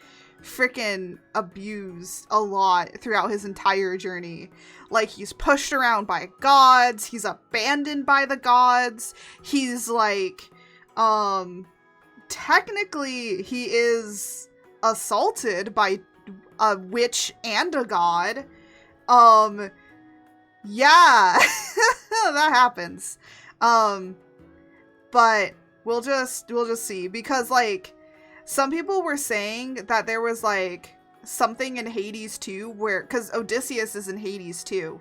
freaking abused a lot throughout his entire journey. Like, he's pushed around by gods, he's abandoned by the gods, he's like, technically he is assaulted by a witch and a god. Yeah, that happens. But we'll just see, because like, some people were saying that there was, like, something in Hades too, where, because Odysseus is in Hades too,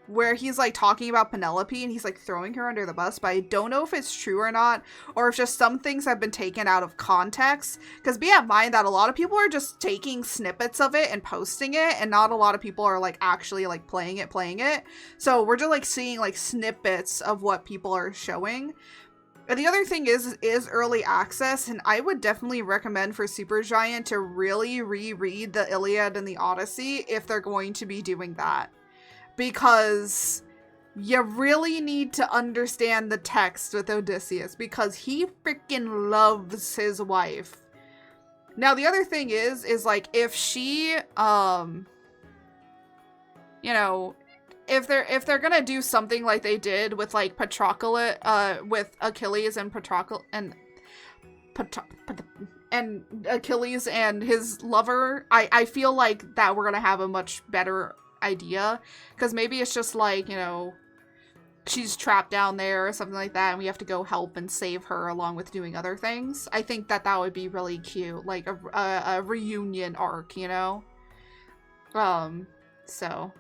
where he's, like, talking about Penelope, and he's, like, throwing her under the bus, but I don't know if it's true or not, or if just some things have been taken out of context, because be in mind that a lot of people are just taking snippets of it and posting it, and not a lot of people are, like, actually, like, playing it, so we're just, like, seeing, like, snippets of what people are showing. And the other thing is early access, and I would definitely recommend for Supergiant to really reread the Iliad and the Odyssey if they're going to be doing that. Because you really need to understand the text with Odysseus, because he freaking loves his wife. Now, the other thing is like, if she, you know, if they're gonna do something like they did with, like, Patroclus, with Achilles and Patroclus, and Achilles and his lover, I feel like that we're gonna have a much better idea, because maybe it's just like, you know, she's trapped down there or something like that, and we have to go help and save her along with doing other things. I think that would be really cute, like a reunion arc, you know? So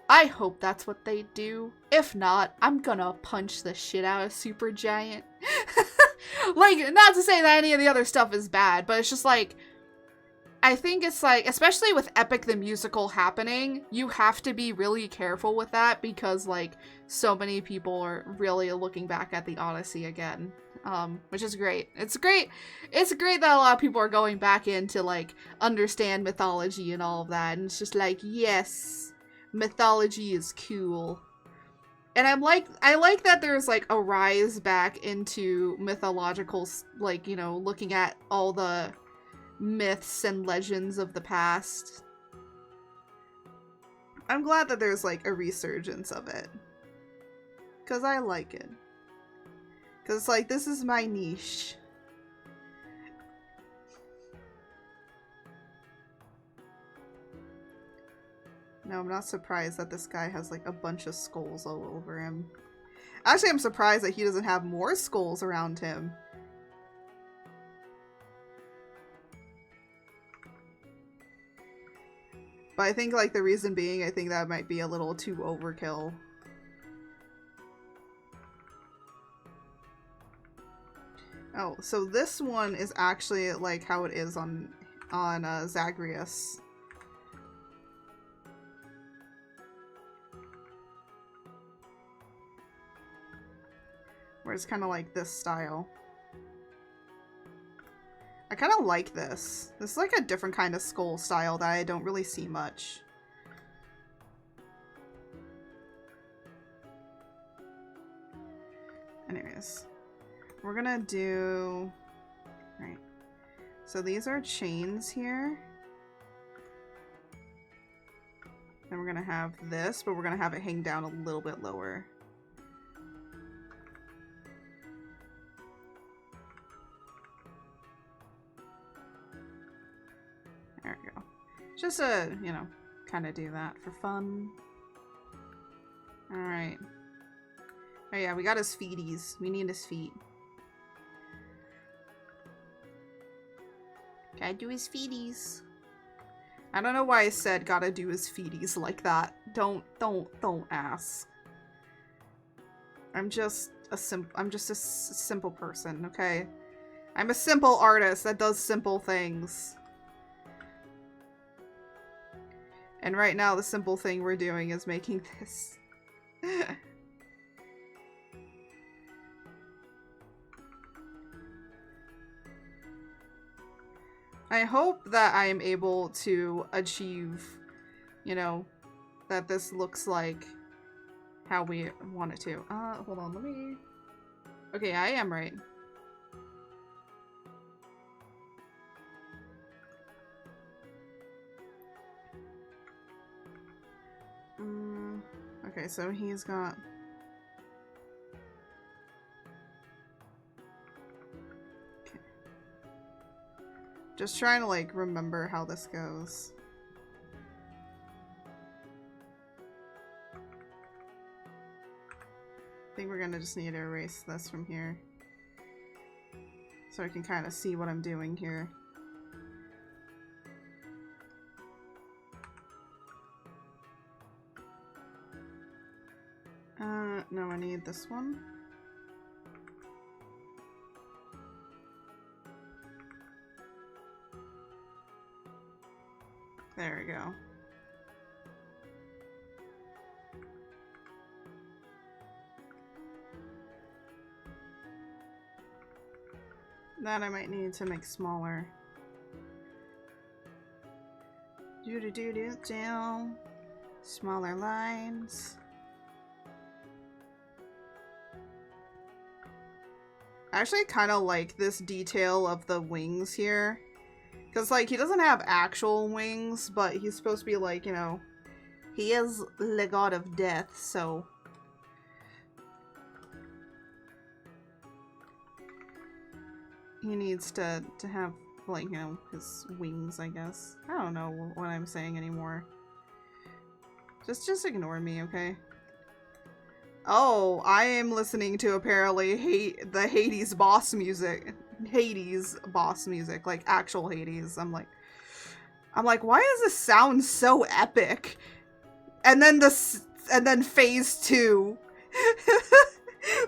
I hope that's what they do. If not, I'm gonna punch the shit out of Supergiant. Like, not to say that any of the other stuff is bad, but it's just like, I think it's like, especially with Epic the Musical happening, you have to be really careful with that because like so many people are really looking back at the Odyssey again. Which is great. It's great that a lot of people are going back in to like understand mythology and all of that, and it's just like, yes, mythology is cool. And I like that there's like a rise back into mythological, like, you know, looking at all the myths and legends of the past. I'm glad that there's like a resurgence of it, because I like it. Because it's like, this is my niche. No, I'm not surprised that this guy has like a bunch of skulls all over him. Actually, I'm surprised that he doesn't have more skulls around him. But I think like the reason being, I think that might be a little too overkill. Oh, so this one is actually like how it is on Zagreus. Where it's kind of like this style. I kind of like this. This is like a different kind of skull style that I don't really see much. Anyways. We're gonna do... Right. So these are chains here. Then we're gonna have this, but we're gonna have it hang down a little bit lower. There we go. Just to, you know, kind of do that for fun. Alright. Oh yeah, we got his feeties. We need his feet. Gotta do his feeties. I don't know why I said gotta do his feeties like that. Don't ask. I'm just a simple person, okay? I'm a simple artist that does simple things. And right now the simple thing we're doing is making this. I hope that I am able to achieve, you know, that this looks like how we want it to. Hold on, let me... Okay, I am right. Okay, so he's got... Just trying to, like, remember how this goes. I think we're gonna just need to erase this from here. So I can kind of see what I'm doing here. No, I need this one. There we go. That I might need to make smaller. Do. Smaller lines. I actually kind of like this detail of the wings here. Because, like, he doesn't have actual wings, but he's supposed to be, like, you know, he is the god of death, so... He needs to have, like, you know, his wings, I guess. I don't know what I'm saying anymore. Just ignore me, okay? Oh, I am listening to apparently the Hades boss music. Hades boss music, like actual Hades. I'm like, why does this sound so epic? And then phase 2.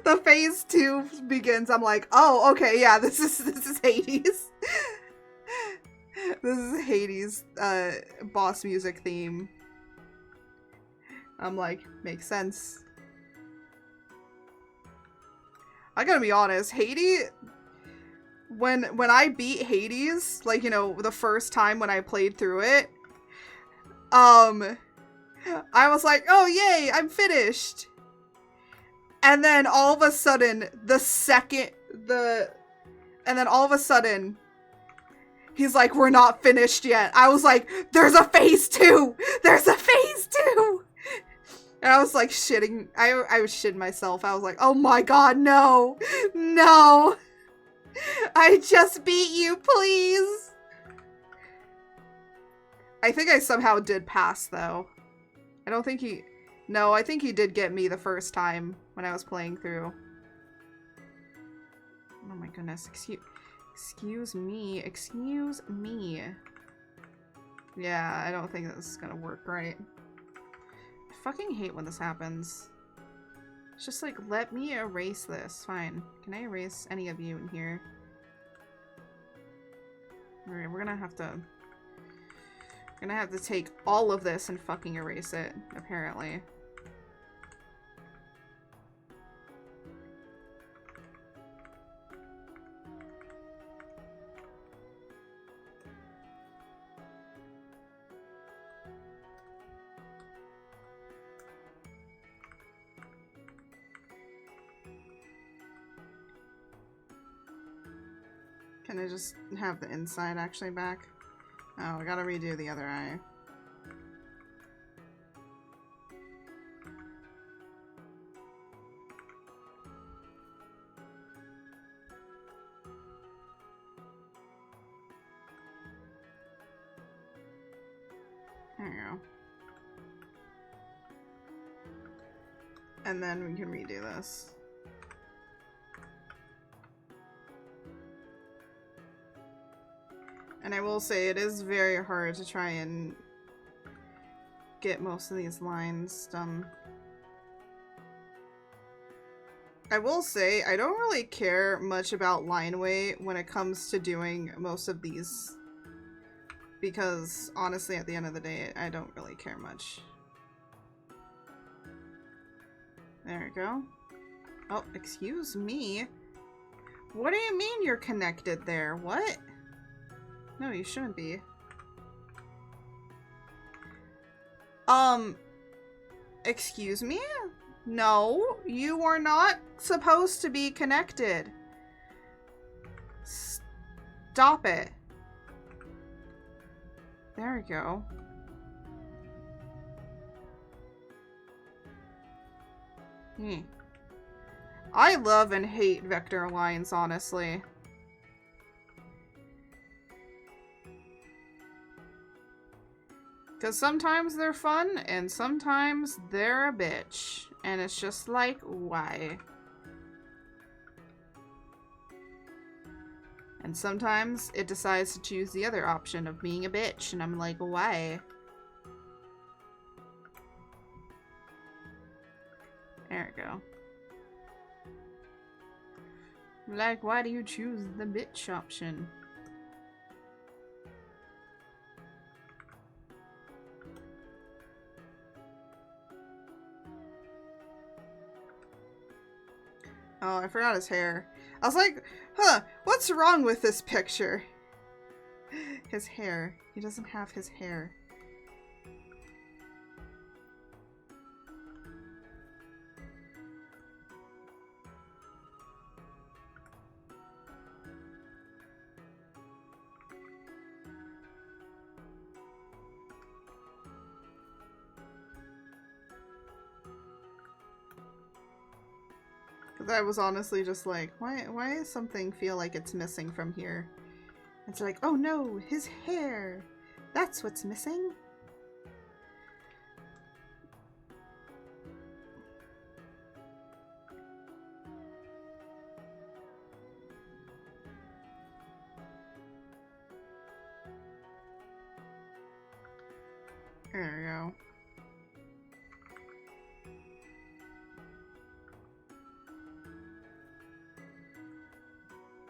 The phase 2 begins. I'm like, oh, okay, yeah, this is Hades. This is Hades' boss music theme. I'm like, makes sense. I gotta be honest, Hades, when I beat Hades, like, you know, the first time when I played through it, I was like, oh yay, I'm finished. And then all of a sudden, he's like, we're not finished yet. I was like, there's a phase 2! There's a phase 2! And I was like shitting, I was shitting myself. I was like, oh my god, no! No! I just beat you, please! I think I somehow did pass, though. I don't think he... No, I think he did get me the first time when I was playing through. Oh my goodness, excuse me. Yeah, I don't think this is gonna work right. I fucking hate when this happens. It's just like, let me erase this. Fine. Can I erase any of you in here? Alright, we're gonna have to take all of this and fucking erase it, apparently. Can I just have the inside actually back? Oh, I gotta redo the other eye. There you go. And then we can redo this. And I will say, it is very hard to try and get most of these lines done. I will say, I don't really care much about line weight when it comes to doing most of these. Because, honestly, at the end of the day, I don't really care much. There we go. Oh, excuse me. What do you mean you're connected there? What? No, you shouldn't be. Excuse me? No, you are not supposed to be connected. Stop it. There we go. I love and hate vector lines, honestly. Because sometimes they're fun, and sometimes they're a bitch. And it's just like, why? And sometimes it decides to choose the other option of being a bitch, and I'm like, why? There we go. Like, why do you choose the bitch option? Oh, I forgot his hair. I was like, huh, what's wrong with this picture? His hair. He doesn't have his hair. I was honestly just like, why does something feel like it's missing from here? It's like, oh no, his hair! That's what's missing? There we go.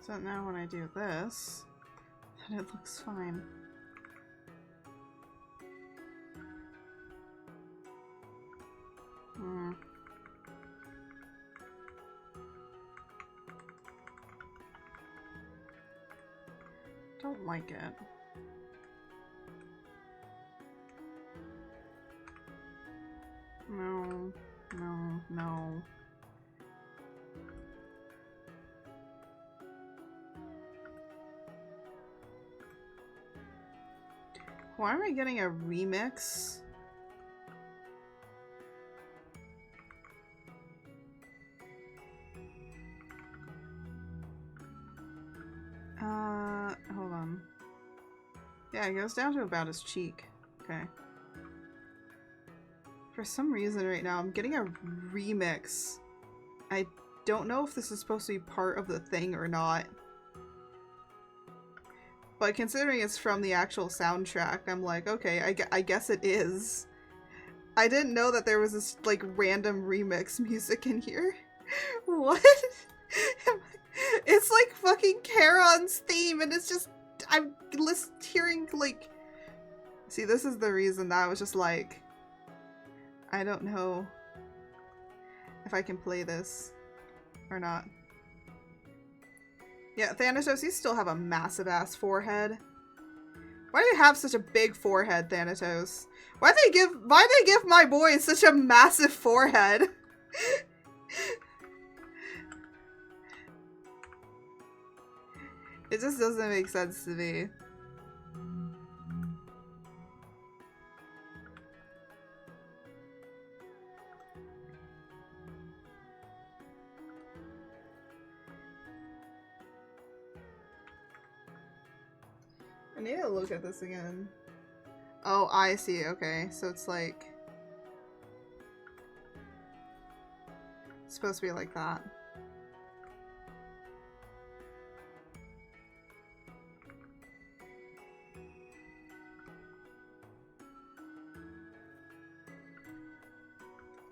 So now when I do this, then it looks fine. Don't like it. No, no, no. Why am I getting a remix? Hold on. Yeah, it goes down to about his cheek. Okay. For some reason right now, I'm getting a remix. I don't know if this is supposed to be part of the thing or not. But considering it's from the actual soundtrack, I'm like, okay, I guess it is. I didn't know that there was this, like, random remix music in here. What? It's like fucking Charon's theme, and it's just, I'm hearing, like... See, this is the reason that I was just like... I don't know if I can play this or not. Yeah, Thanatos, you still have a massive ass forehead. Why do you have such a big forehead, Thanatos? Why'd they give my boy such a massive forehead? It just doesn't make sense to me. I need to look at this again. Oh, I see. Okay, so it's like... It's supposed to be like that.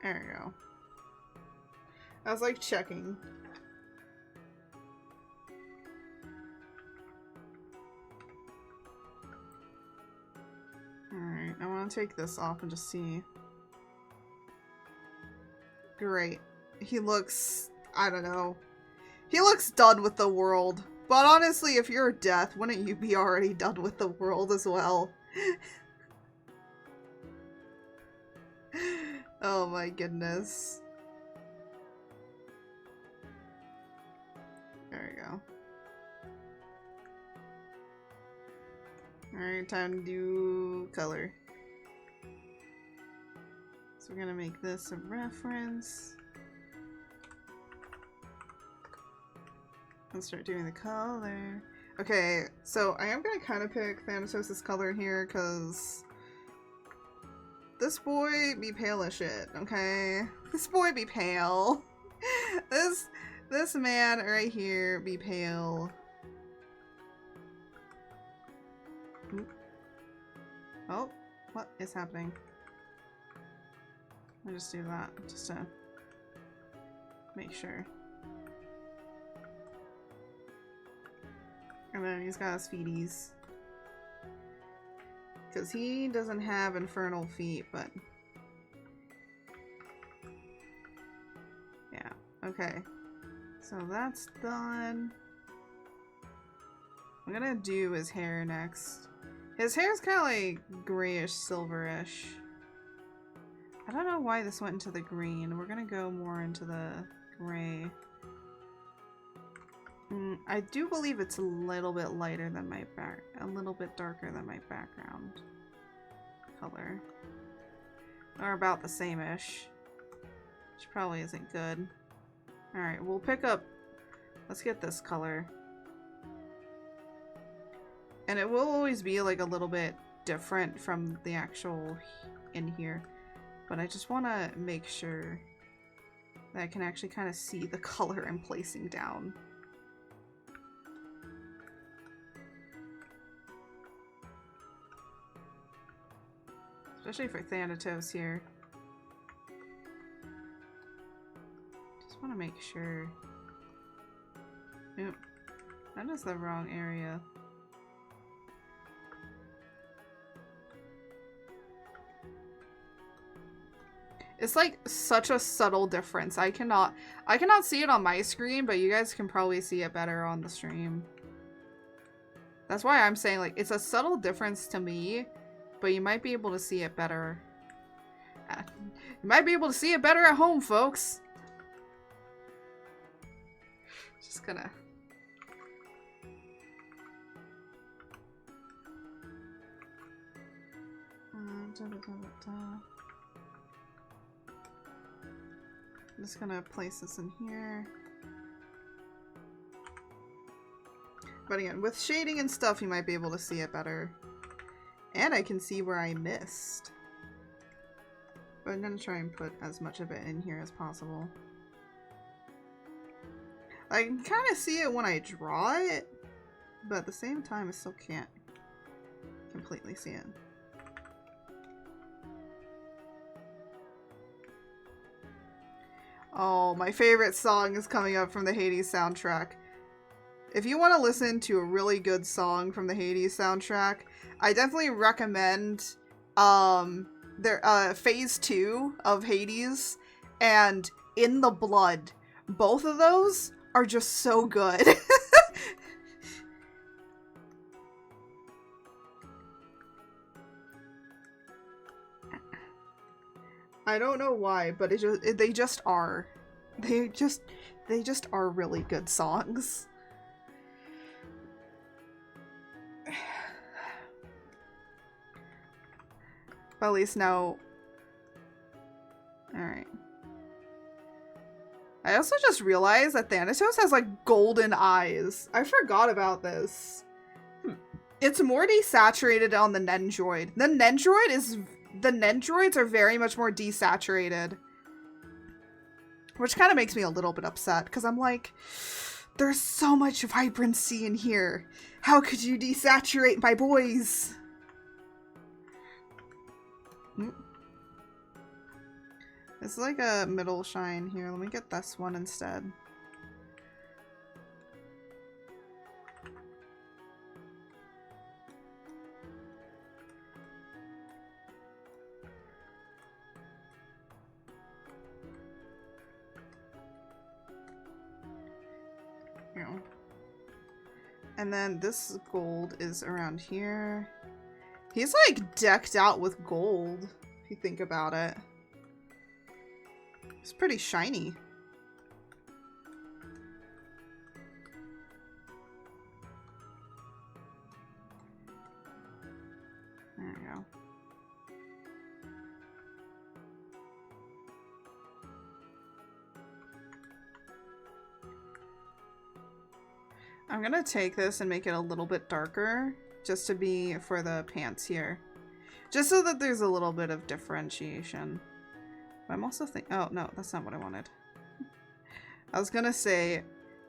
There we go. I was like checking. Alright, I want to take this off and just see. Great. He looks... I don't know. He looks done with the world. But honestly, if you're Death, wouldn't you be already done with the world as well? Oh my goodness. There we go. Alright, time to do color. So we're gonna make this a reference. Let's start doing the color. Okay, so I am gonna kind of pick Thanatos' color here, because this boy be pale as shit, okay? This boy be pale. This man right here be pale. Oop. Oh, what is happening? I'll just do that, just to make sure. And then he's got his feeties. Because he doesn't have infernal feet, but... Yeah, okay. So that's done. I'm gonna do his hair next. His hair's kind of like grayish, silverish. I don't know why this went into the green. We're gonna go more into the gray. I do believe it's a little bit lighter than my a little bit darker than my background color. Or about the same-ish. Which probably isn't good. Alright, we'll pick up... Let's get this color. And it will always be like a little bit different from the actual in here. But I just want to make sure that I can actually kind of see the color I'm placing down. Especially for Thanatos here. Just want to make sure. Nope. That is the wrong area. It's like such a subtle difference. I cannot see it on my screen, but you guys can probably see it better on the stream. That's why I'm saying, like, it's a subtle difference to me, but you might be able to see it better. You might be able to see it better at home, folks. Just gonna... I'm just gonna place this in here. But again, with shading and stuff, you might be able to see it better. And I can see where I missed. But I'm gonna try and put as much of it in here as possible. I can kind of see it when I draw it, but at the same time, I still can't completely see it. Oh, my favorite song is coming up from the Hades soundtrack. If you want to listen to a really good song from the Hades soundtrack, I definitely recommend Phase 2 of Hades and In the Blood. Both of those are just so good. I don't know why, but they just are. They just are really good songs. But at least now... Alright. I also just realized that Thanatos has, like, golden eyes. I forgot about this. It's more desaturated on the Nendroid. The Nendroids are very much more desaturated. Which kind of makes me a little bit upset, because I'm like, there's so much vibrancy in here. How could you desaturate my boys? It's like a middle shine here. Let me get this one instead. Here. And then this gold is around here. He's like decked out with gold, if you think about it. It's pretty shiny. There we go. I'm gonna take this and make it a little bit darker, just to be for the pants here. Just so that there's a little bit of differentiation. But I'm also thinking, oh no, that's not what I wanted. I was gonna say,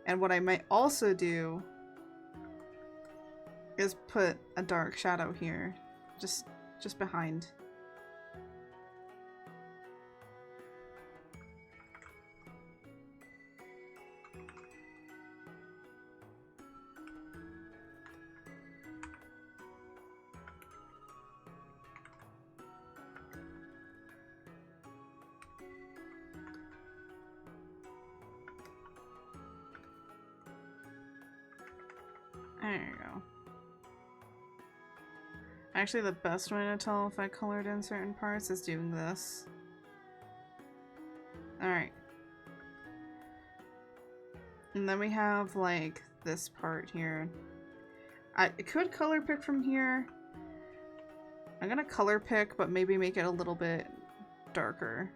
and what I might also do is put a dark shadow here, just behind. There you go. Actually, the best way to tell if I colored in certain parts is doing this. Alright. And then we have, like, this part here. I could color pick from here. I'm gonna color pick, but maybe make it a little bit darker.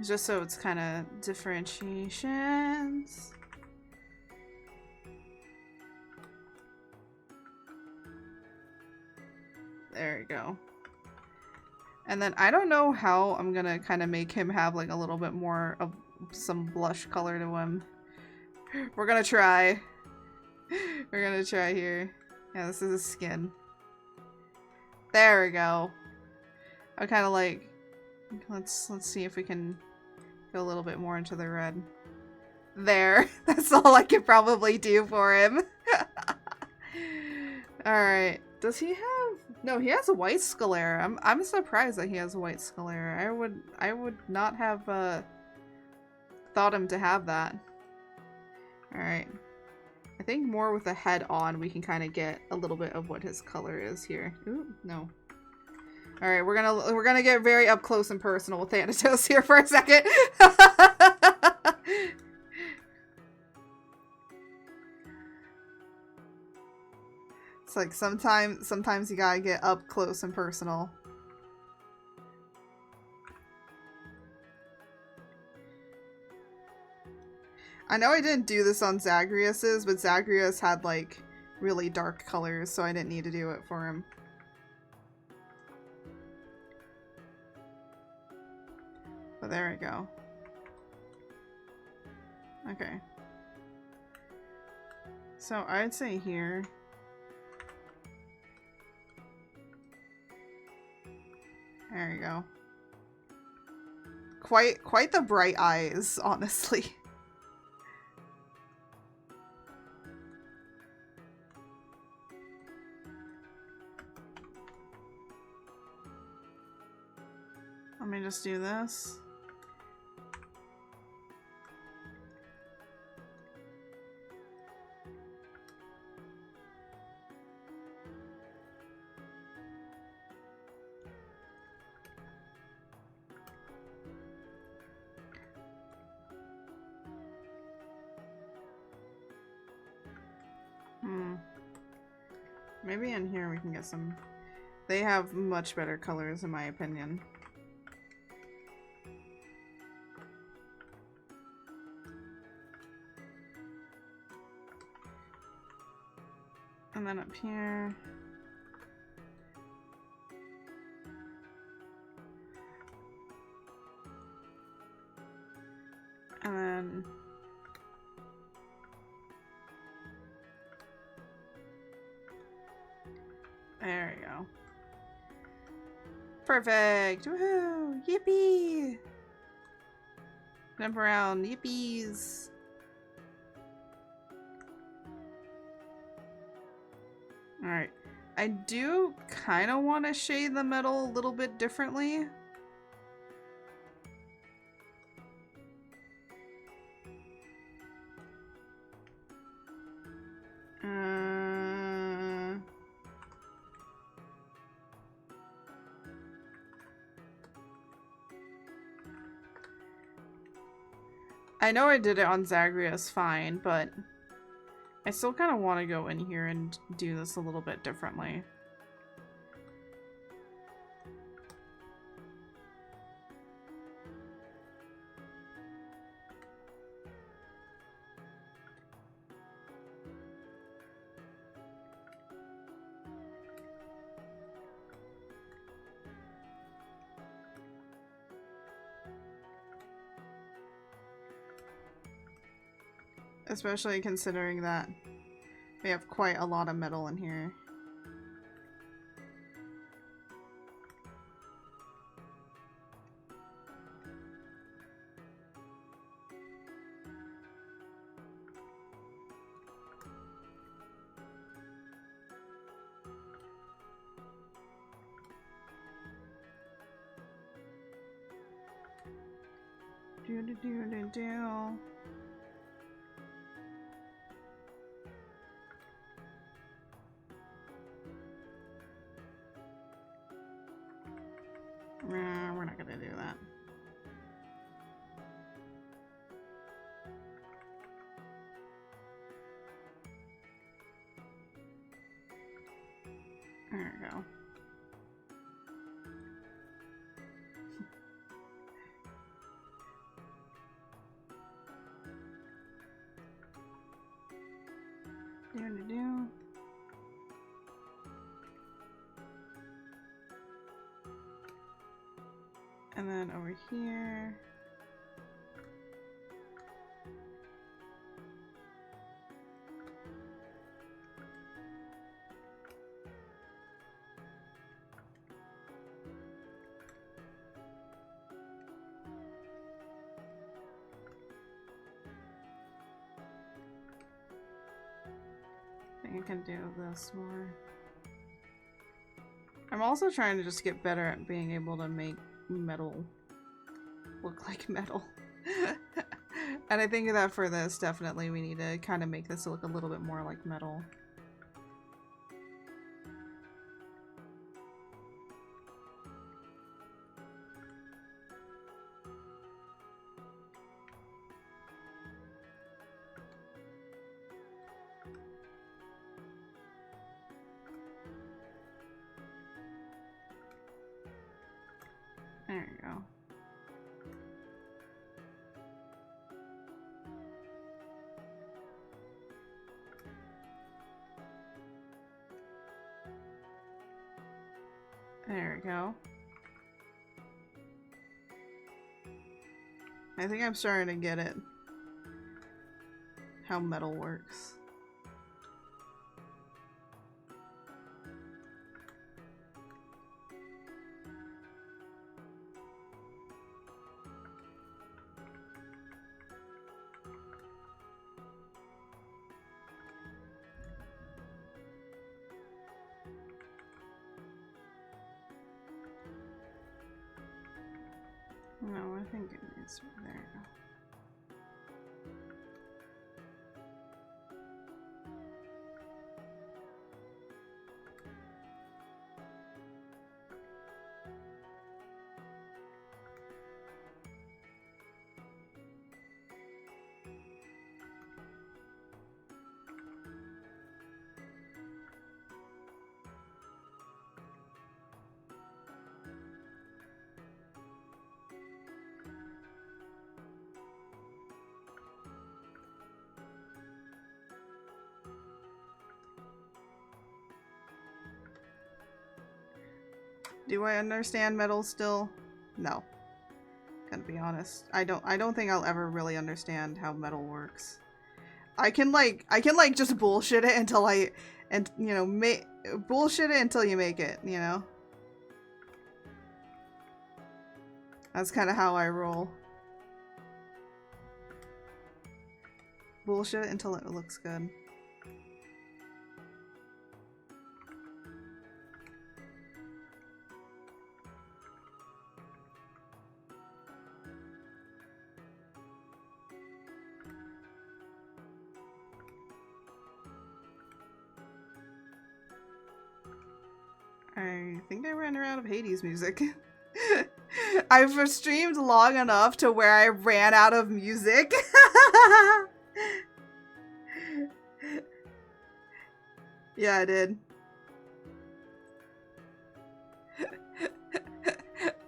Just so it's kind of differentiations. There you go. And then I don't know how I'm gonna kind of make him have like a little bit more of some blush color to him. We're gonna try. We're gonna try here. Yeah, this is his skin. There we go. I kind of like, let's see if we can go a little bit more into the red. There. That's all I could probably do for him. Alright. Does he have... No, he has a white sclera. I'm surprised that he has a white sclera. I would not have thought him to have that. Alright. I think more with the head on, we can kind of get a little bit of what his color is here. Ooh, no. All right, we're gonna get very up close and personal with Thanatos here for a second. It's like sometimes you gotta get up close and personal. I know I didn't do this on Zagreus's, but Zagreus had like really dark colors, so I didn't need to do it for him. But there we go. Okay. So I'd say here. There you go. Quite the bright eyes, honestly. Let me just do this. Maybe in here we can get some... They have much better colors in my opinion. And then up here. And then... There we go. Perfect! Woohoo! Yippee! Jump around, yippies! Alright. I do kind of want to shade the metal a little bit differently. I know I did it on Zagreus fine, but I still kind of want to go in here and do this a little bit differently. Especially considering that we have quite a lot of metal in here. Do. We're not gonna do that. There we go. Do. And then over here. I think I can do this more. I'm also trying to just get better at being able to make metal look like metal. And I think that for this, definitely we need to kind of make this look a little bit more like metal. There you go. There we go. I think I'm starting to get it. How metal works. No, I think it needs to be there. You go. Do I understand metal still? No. Gotta be honest. I don't think I'll ever really understand how metal works. I can just bullshit it until bullshit it until you make it, you know? That's kind of how I roll. Bullshit it until it looks good. I think I ran out of Hades music. I've streamed long enough to where I ran out of music. Yeah, I did.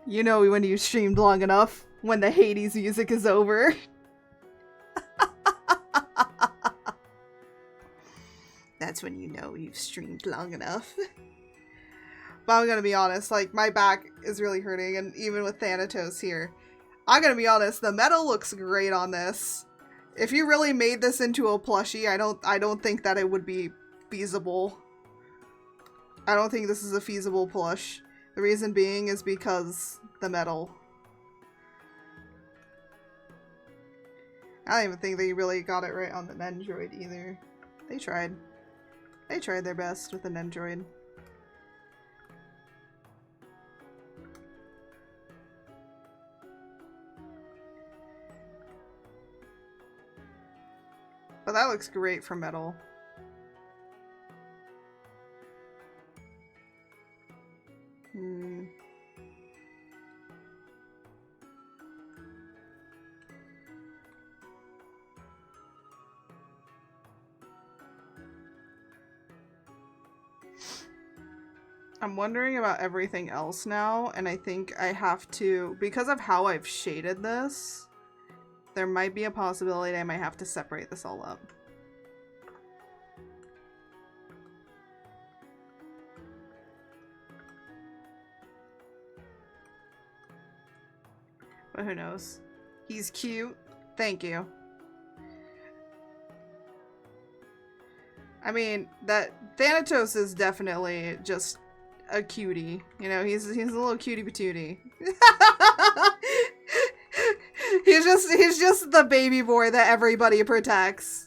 You know when you streamed long enough, when the Hades music is over. That's when you know you've streamed long enough. But I'm gonna be honest, like, my back is really hurting, and even with Thanatos here, I'm gonna be honest, the metal looks great on this. If you really made this into a plushie, I don't think that it would be feasible. I don't think this is a feasible plush. The reason being is because the metal. I don't even think they really got it right on the Nendroid either. They tried. They tried their best with the Nendroid. But that looks great for metal. I'm wondering about everything else now, and I think I have to, because of how I've shaded this, there might be a possibility I might have to separate this all up. But who knows? He's cute. Thank you. I mean, that Thanatos is definitely just a cutie. You know, he's a little cutie patootie. He's just the baby boy that everybody protects.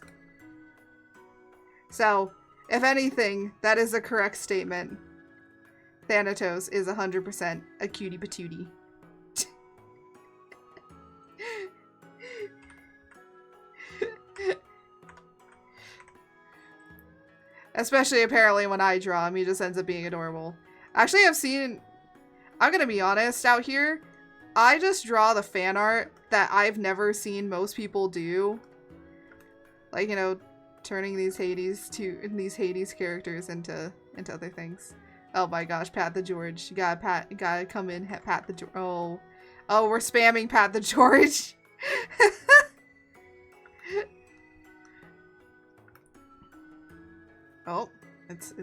So, if anything, that is a correct statement. Thanatos is 100% a cutie patootie. Especially apparently when I draw him, he just ends up being adorable. Actually, I'm gonna be honest out here, I just draw the fan art that I've never seen most people do. Like, you know, turning these Hades characters into other things. Oh my gosh, Pat the George. You gotta come in, Pat the George. Oh, we're spamming Pat the George. Oh, it's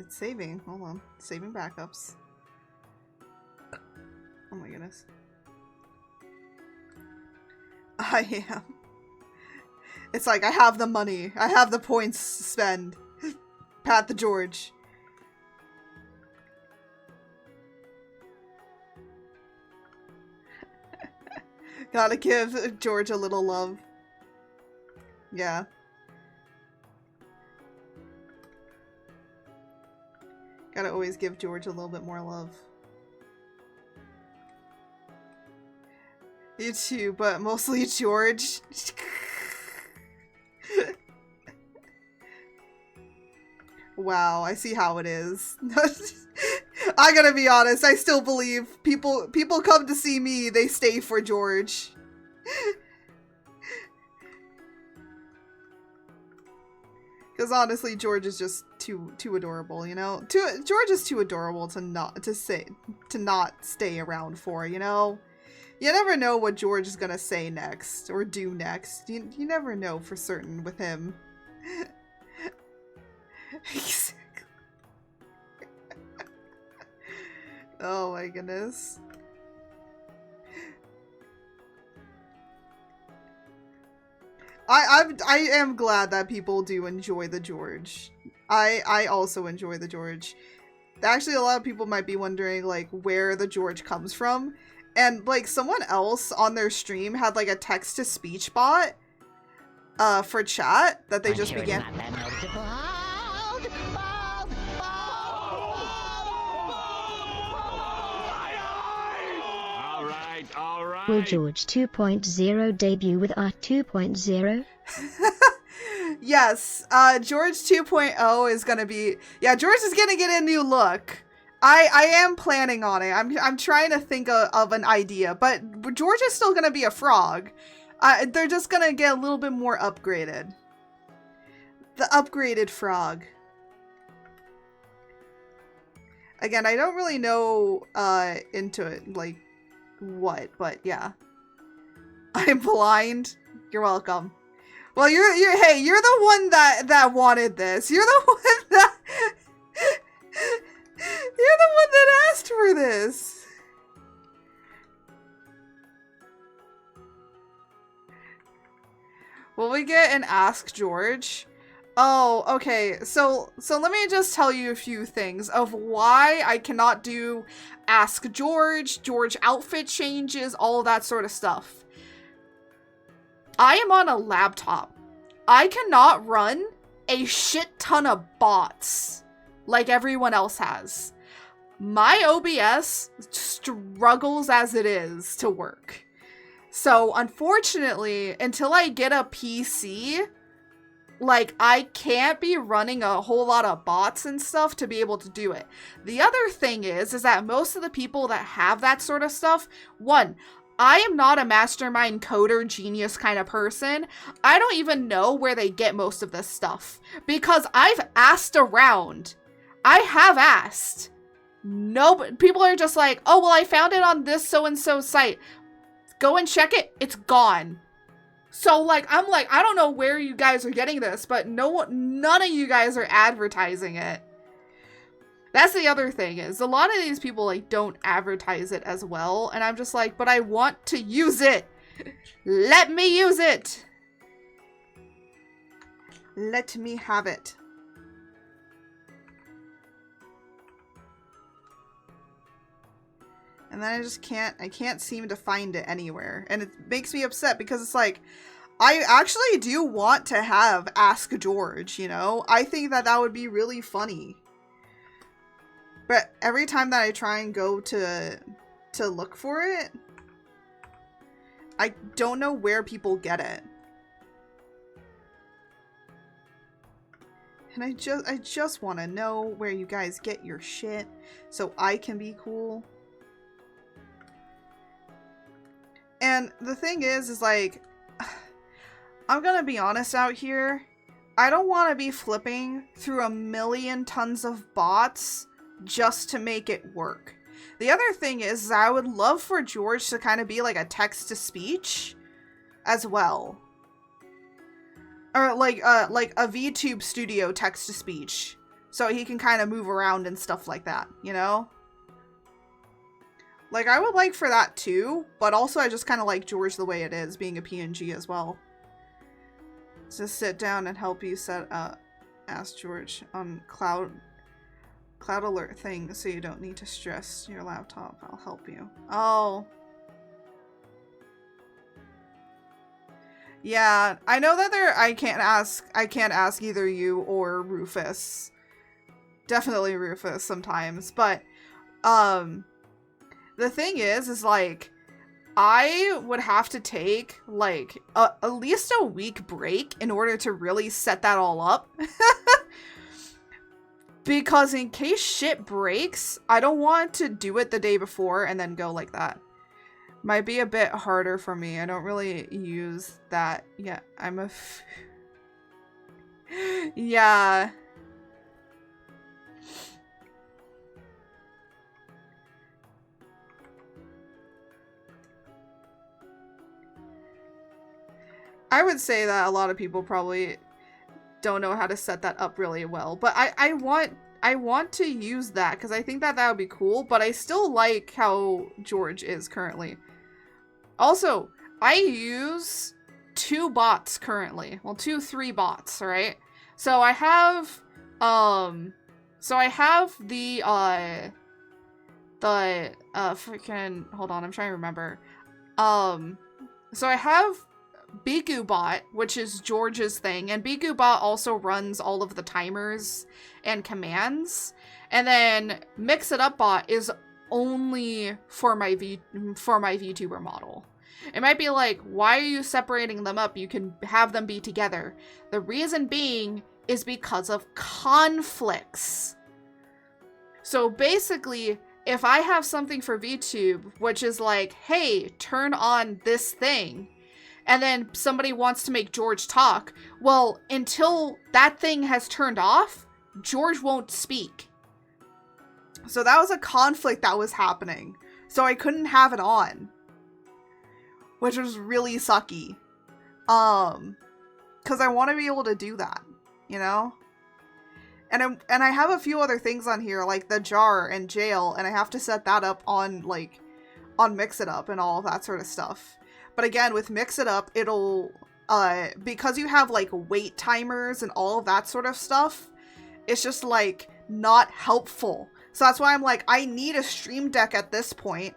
saving. Hold on, saving backups. Oh my goodness. I am. It's like I have the money. I have the points to spend. Pat the George. Gotta give George a little love. Yeah. Gotta always give George a little bit more love. You too, but mostly George. Wow, I see how it is. I gotta be honest, I still believe people come to see me, they stay for George. Because honestly, George is just too adorable, you know? George is too adorable to not stay around for, you know? You never know what George is gonna say next, or do next. You never know for certain with him. Oh my goodness. I am glad that people do enjoy the George. I also enjoy the George. Actually, a lot of people might be wondering, like, where the George comes from. And, like, someone else on their stream had, like, a text-to-speech bot for chat that they just began. All right. Will George 2.0 debut with Art 2.0? Yes, George 2.0 is gonna be... Yeah, George is gonna get a new look. I am planning on it. I'm trying to think of an idea, but George is still gonna be a frog. They're just gonna get a little bit more upgraded. The upgraded frog. Again, I don't really know into it, like, what, but yeah. I'm blind. You're welcome. Well, you're the one that wanted this. You're the one that you're the one that asked for this. Will we get an Ask George? Oh, okay. So let me just tell you a few things of why I cannot do Ask George, George outfit changes, all of that sort of stuff. I am on a laptop. I cannot run a shit ton of bots like everyone else has. My OBS struggles as it is to work. So unfortunately, until I get a PC, like, I can't be running a whole lot of bots and stuff to be able to do it. The other thing is that most of the people that have that sort of stuff, one, I am not a mastermind coder genius kind of person. I don't even know where they get most of this stuff because I've asked around. I have asked. No, people are just like, oh, well, I found it on this so-and-so site. Go and check it. It's gone. So, like, I'm like, I don't know where you guys are getting this, but none of you guys are advertising it. That's the other thing is a lot of these people, like, don't advertise it as well. And I'm just like, but I want to use it. Let me use it. Let me have it. And then I can't seem to find it anywhere. And it makes me upset because it's like, I actually do want to have Ask George, you know? I think that would be really funny. But every time that I try and go to look for it, I don't know where people get it. And I just want to know where you guys get your shit so I can be cool. And the thing is like, I'm gonna be honest out here. I don't want to be flipping through a million tons of bots just to make it work. The other thing is I would love for George to kind of be like a text-to-speech as well. Or like a VTube studio text-to-speech. So he can kind of move around and stuff like that, you know? Like, I would like for that too, but also I just kind of like George the way it is, being a PNG as well. Just sit down and help you set up. Ask George on cloud alert thing so you don't need to stress your laptop. I'll help you. Oh. Yeah, I know that I can't ask either you or Rufus. Definitely Rufus sometimes, but the thing is like I would have to take like at least a week break in order to really set that all up. Because in case shit breaks, I don't want to do it the day before and then go like that. Might be a bit harder for me. I don't really use that yet. Yeah. I would say that a lot of people probably don't know how to set that up really well, but I want to use that because I think that would be cool, but I still like how George is currently. Also, I use 2 bots currently. Well, 3 bots, right? So I have the freaking, hold on, I'm trying to remember. So I have BiguBot, which is George's thing, and BiguBot also runs all of the timers and commands. And then Mix It Up Bot is only for my VTuber model. It might be like, why are you separating them up? You can have them be together. The reason being is because of conflicts. So basically, if I have something for VTube, which is like, hey, turn on this thing, and then somebody wants to make George talk, well, until that thing has turned off, George won't speak. So that was a conflict that was happening. So I couldn't have it on, which was really sucky. Because I want to be able to do that, you know? And I have a few other things on here, like the jar and jail, and I have to set that up on, like, on Mix It Up and all of that sort of stuff. But again, with Mix It Up, it'll, because you have, like, wait timers and all of that sort of stuff, it's just, like, not helpful. So that's why I'm like, I need a Stream Deck at this point,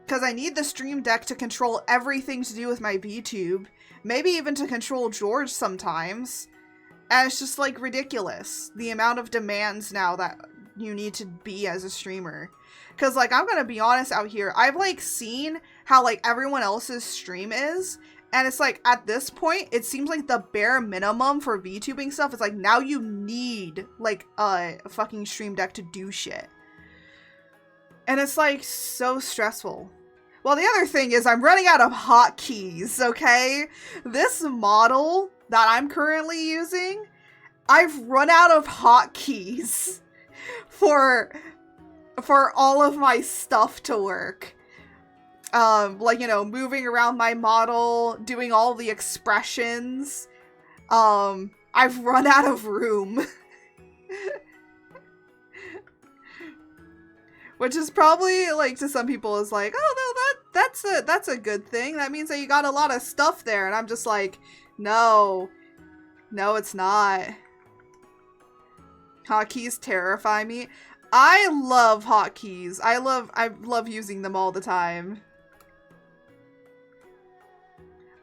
because I need the Stream Deck to control everything to do with my VTube, maybe even to control George sometimes, and it's just, like, ridiculous, the amount of demands now that you need to be as a streamer. Because, like, I'm gonna be honest out here, I've, like, seen how, like, everyone else's stream is, and it's, like, at this point, it seems like the bare minimum for VTubing stuff is, like, now you need, like, a fucking Stream Deck to do shit. And it's, like, so stressful. Well, the other thing is I'm running out of hotkeys, okay? This model that I'm currently using, I've run out of hotkeys for all of my stuff to work. Like, you know, moving around my model, doing all the expressions. I've run out of room. Which is probably, like, to some people is like, oh, no, that's a good thing. That means that you got a lot of stuff there. And I'm just like, no, it's not. Hotkeys terrify me. I love hotkeys. I love using them all the time.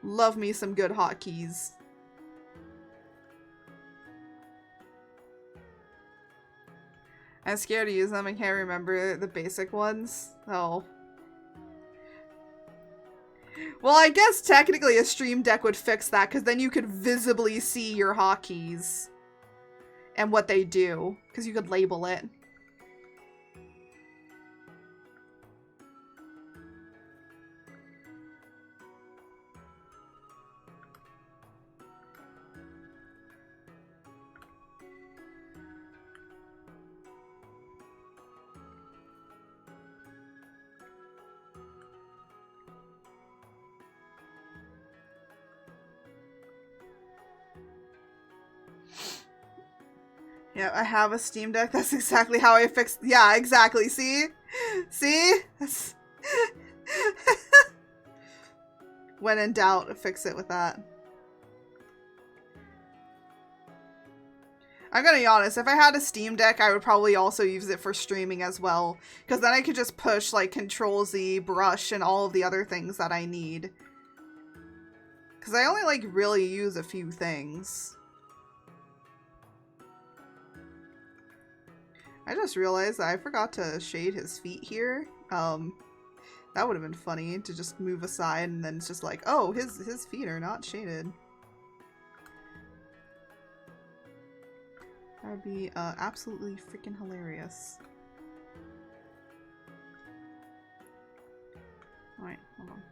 Love me some good hotkeys. I'm scared to use them. I can't remember the basic ones. Oh. Well, I guess technically a Stream Deck would fix that, because then you could visibly see your hotkeys. and what they do, because you could label it. Yeah, I have a Steam Deck. That's exactly how I fixed. Yeah, exactly. See? See? That's when in doubt, fix it with that. I'm gonna be honest, if I had a Steam Deck, I would probably also use it for streaming as well. Because then I could just push, like, Control-Z, brush, and all of the other things that I need. Because I only, like, really use a few things. I just realized that I forgot to shade his feet here. That would have been funny to just move aside and then it's just like, oh, his feet are not shaded. That would be absolutely freaking hilarious. Alright, hold on.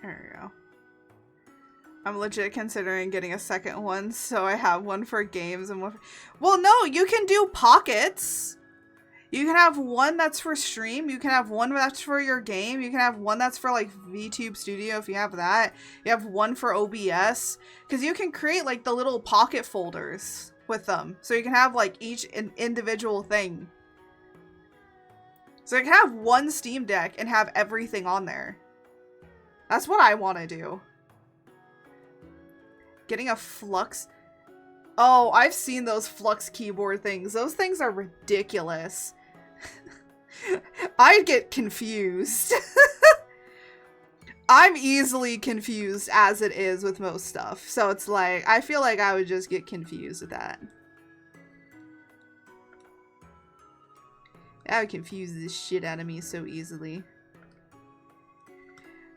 There we go. I'm legit considering getting a second one, so I have one for games and one for... Well, no, you can do pockets. You can have one that's for stream. You can have one that's for your game. You can have one that's for, like, VTube Studio if you have that. You have one for OBS. Because you can create, like, the little pocket folders with them. So you can have, like, each individual thing. So you can have one Steam Deck and have everything on there. That's what I want to do. Getting a Flux. Oh, I've seen those Flux keyboard things. Those things are ridiculous. I get confused. I'm easily confused as it is with most stuff. So it's like, I feel like I would just get confused with that. That would confuse the shit out of me so easily.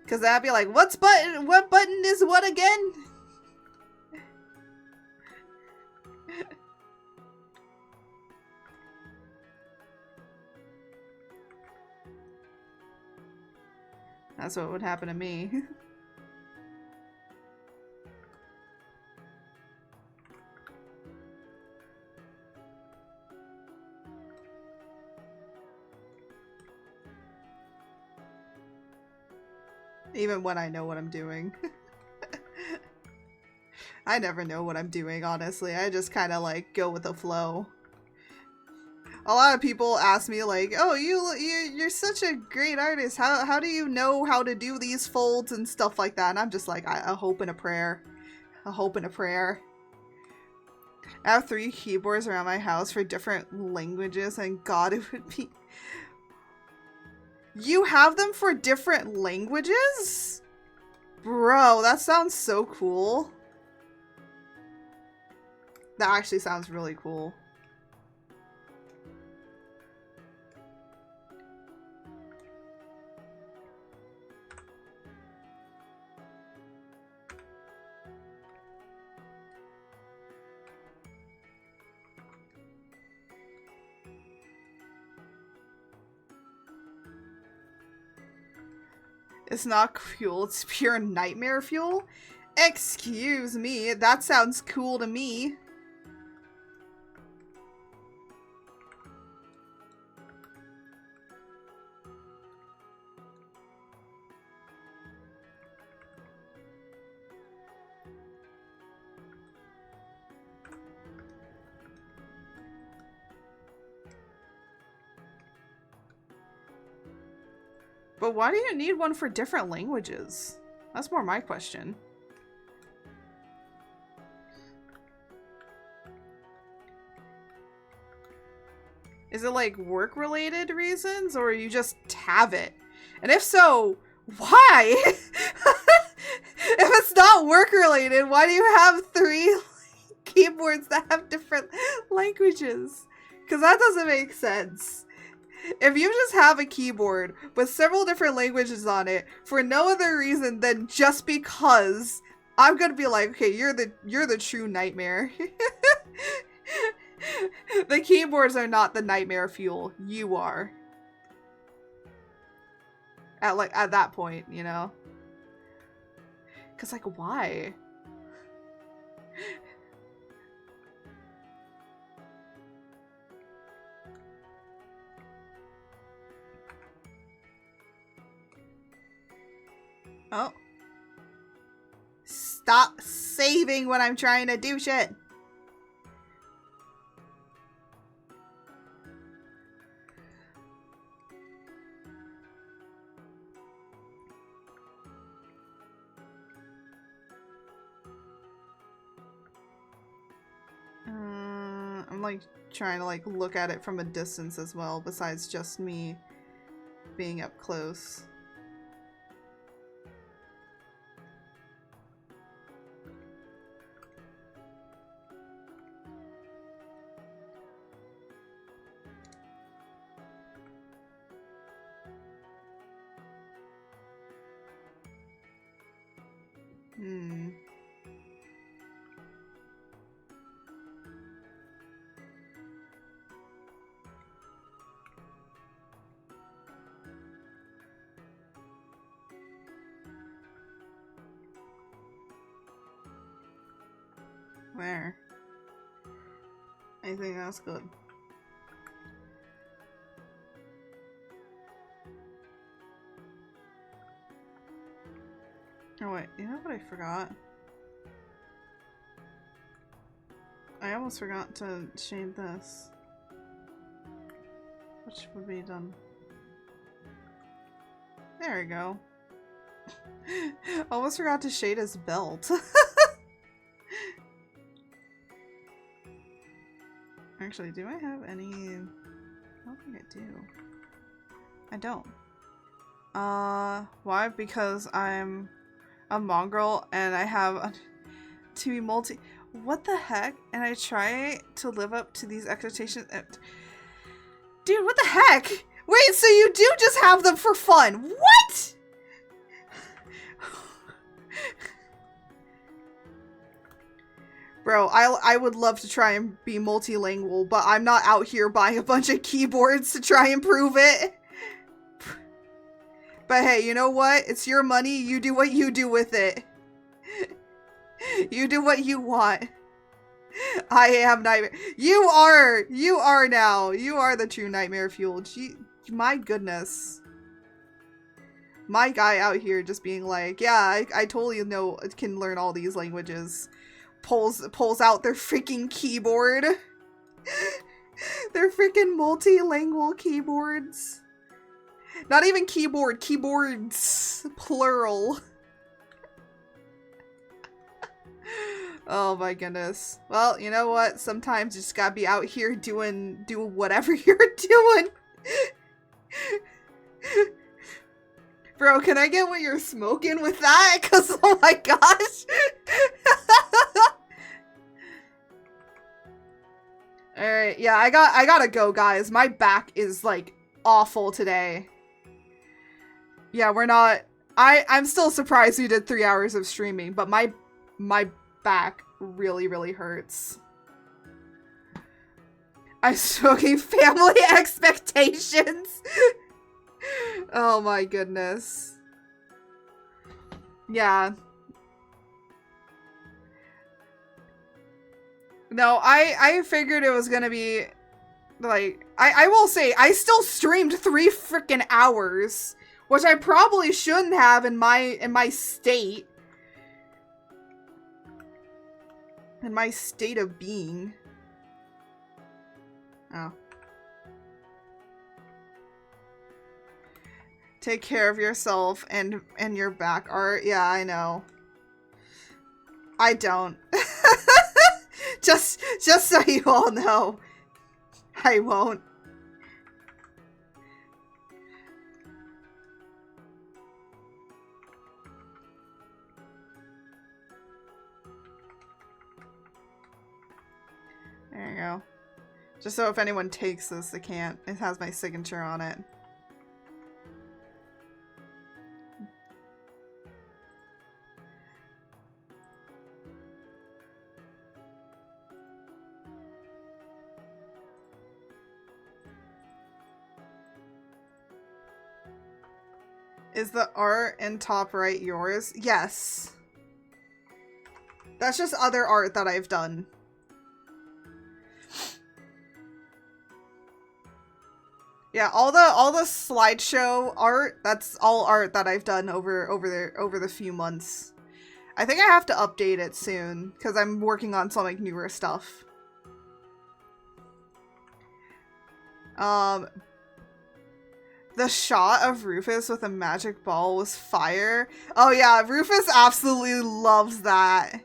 Because that'd be like, what button is what again? That's what would happen to me. Even when I know what I'm doing. I never know what I'm doing, honestly. I just kind of like go with the flow. A lot of people ask me like, "Oh, you're such a great artist. How do you know how to do these folds and stuff like that?" And I'm just like, a hope and a prayer. A hope and a prayer. I have 3 keyboards around my house for different languages, and God, it would be... You have them for different languages? Bro, that sounds so cool. That actually sounds really cool. It's not fuel, it's pure nightmare fuel? Excuse me, that sounds cool to me. But why do you need one for different languages? That's more my question. Is it like work-related reasons, or you just have it? And if so, why? If it's not work-related, why do you have 3 like keyboards that have different languages? Because that doesn't make sense. If you just have a keyboard with several different languages on it for no other reason than just because, I'm gonna be like, okay, you're the true nightmare. The keyboards are not the nightmare fuel. You are. At that point, you know? Cause like, why? Oh. Stop saving when I'm trying to do shit. I'm like trying to like look at it from a distance as well, besides just me being up close. Where? Anything else good? Oh wait, you know what I forgot? I almost forgot to shade this. Which would be done. There we go. Almost forgot to shade his belt. Actually, do I have any? I don't think I do. I don't. Why? Because I'm a mongrel and I have to be multi. What the heck? And I try to live up to these expectations. Dude, what the heck? Wait, so you do just have them for fun? What? Bro, I would love to try and be multilingual, but I'm not out here buying a bunch of keyboards to try and prove it. But hey, you know what? It's your money. You do what you do with it. You do what you want. I am nightmare. You are now. You are the true nightmare fuel. Gee, my goodness. My guy out here just being like, yeah, I totally know, can learn all these languages. Pulls out their freaking keyboard. Their freaking multilingual keyboards. Not even keyboard, keyboards. Plural. Oh my goodness. Well, you know what? Sometimes you just gotta be out here doing whatever you're doing. Bro, can I get what you're smoking with that? Cause oh my gosh. Alright, yeah, I gotta go, guys. My back is like awful today. Yeah, we're not I'm still surprised we did 3 hours of streaming, but my back really hurts. I'm smoking family expectations. Oh my goodness. Yeah. No, I figured it was gonna be like I will say I still streamed 3 freaking hours, which I probably shouldn't have in my state. In my state of being. Oh. Take care of yourself and your back art. Yeah, I know. I don't. Just so you all know. I won't. There you go. Just so if anyone takes this, they can't. It has my signature on it. Is the art in top right yours? Yes. That's just other art that I've done. Yeah, all the slideshow art, that's all art that I've done over the few months. I think I have to update it soon because I'm working on some like newer stuff. The shot of Rufus with a magic ball was fire. Oh yeah, Rufus absolutely loves that.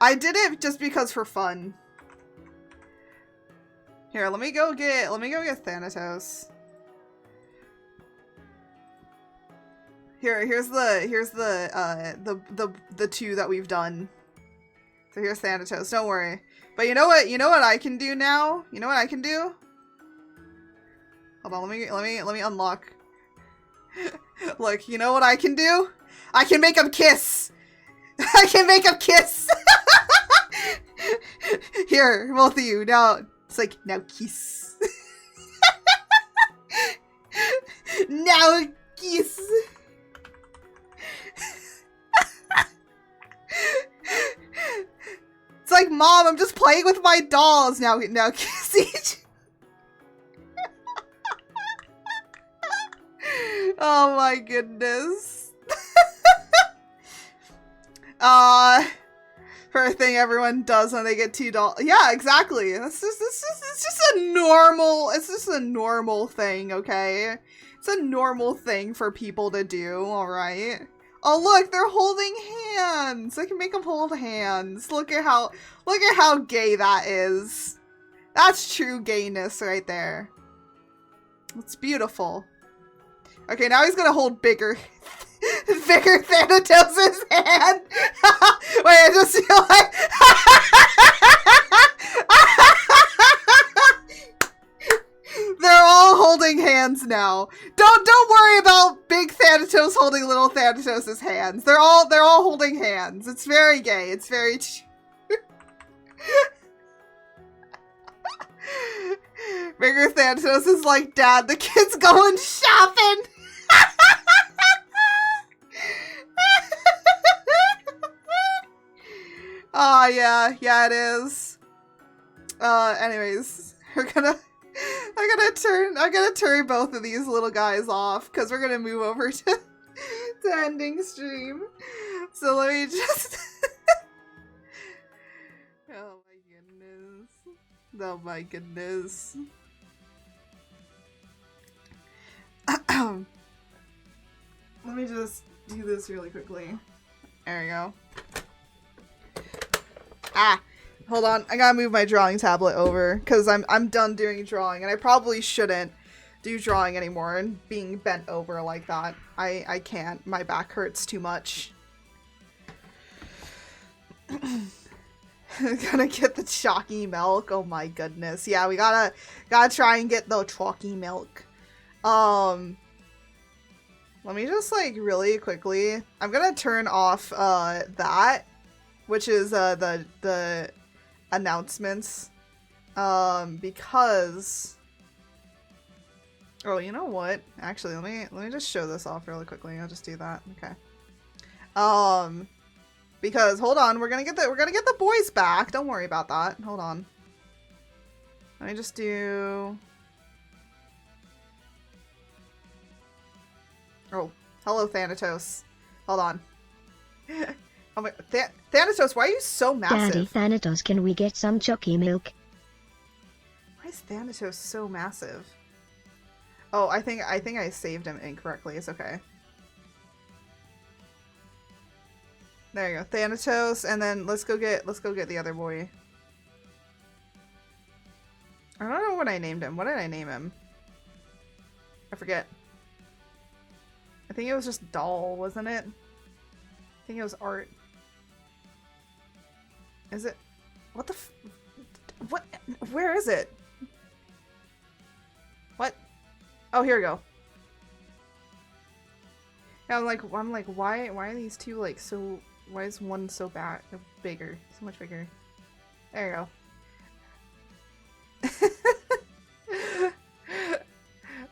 I did it just because for fun. Here, let me go get Thanatos. Here's the two that we've done. So here's Thanatos, don't worry. But you know what I can do now? You know what I can do? Hold on, let me unlock. Look, you know what I can do? I can make them kiss! I can make them kiss! Here, both of you, now, it's like, now kiss. Now kiss! It's like, Mom, I'm just playing with my dolls! Now kiss each. Oh my goodness. First thing everyone does when they get $2. Yeah, exactly. It's just a normal thing, okay? It's a normal thing for people to do, alright? Oh look, they're holding hands. I can make them hold hands. Look at how gay that is. That's true gayness right there. It's beautiful. Okay, now he's gonna hold bigger Thanatos' hand. Wait, I just feel like they're all holding hands now. Don't worry about big Thanatos holding little Thanatos' hands. They're all holding hands. It's very gay. It's very Bigger Thanatos is like, Dad, the kid's going shopping. Oh yeah it is. Anyways, I'm gonna turn both of these little guys off because we're gonna move over to ending stream. So let me just. Oh my goodness. Let me just do this really quickly. There we go. Ah, hold on. I gotta move my drawing tablet over because I'm done doing drawing, and I probably shouldn't do drawing anymore and being bent over like that. I can't. My back hurts too much. Gonna get the chalky milk. Oh my goodness. Yeah, we gotta try and get the chalky milk. Let me just like really quickly. I'm gonna turn off that, which is the announcements, because. Oh, you know what? Actually, let me just show this off really quickly. I'll just do that. Okay. Because hold on, we're gonna get the boys back. Don't worry about that. Hold on. Let me just do. Oh, hello, Thanatos. Hold on. Oh my, Thanatos, why are you so massive? Daddy Thanatos, can we get some chalky milk? Why is Thanatos so massive? Oh, I think I saved him incorrectly. It's okay. There you go, Thanatos, and then let's go get the other boy. I don't know what I named him. What did I name him? I forget. I think it was just Doll, wasn't it? I think it was Art. Is it? What the What? Where is it? What? Oh, here we go. Yeah, I'm like, why are these two like so? Why is one so bigger, so much bigger? There you go.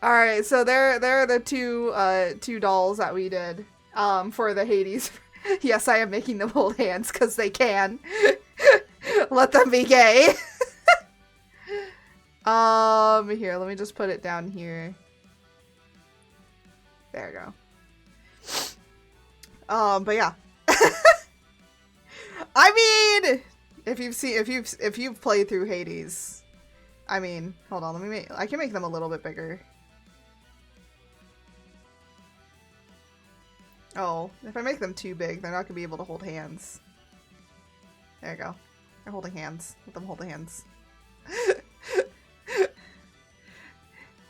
All right, so they're the two dolls that we did for the Hades. Yes, I am making them hold hands because they can. Let them be gay. Here, let me just put it down here. There we go. But yeah. I mean, if you've played through Hades, I mean, hold on, I can make them a little bit bigger. Oh, if I make them too big, they're not gonna be able to hold hands. There you go. They're holding hands. Let them hold the hands.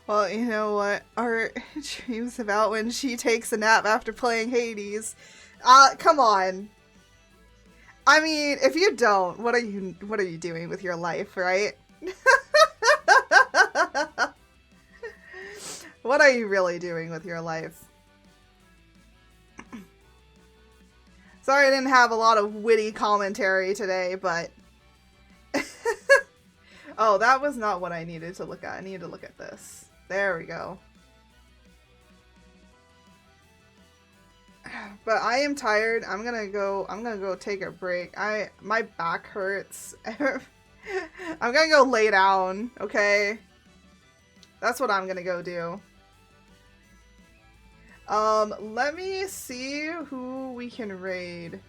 Well, you know what Art dreams about when she takes a nap after playing Hades. Come on. I mean, if you don't, what are you doing with your life, right? What are you really doing with your life? Sorry I didn't have a lot of witty commentary today, but... Oh, that was not what I needed to look at. I needed to look at this. There we go. But I am tired. I'm gonna go take a break. My back hurts. I'm gonna go lay down, okay? That's what I'm gonna go do. Let me see who we can raid.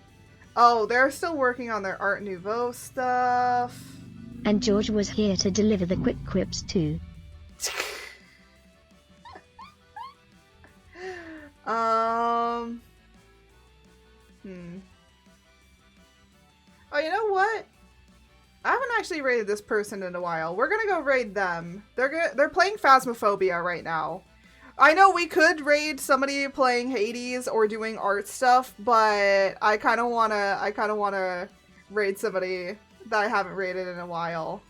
Oh, they're still working on their Art Nouveau stuff. And George was here to deliver the quick quips too. Oh, you know what? I haven't actually raided this person in a while. We're gonna go raid them. They're playing Phasmophobia right now. I know we could raid somebody playing Hades or doing art stuff, but I kind of wanna raid somebody that I haven't raided in a while.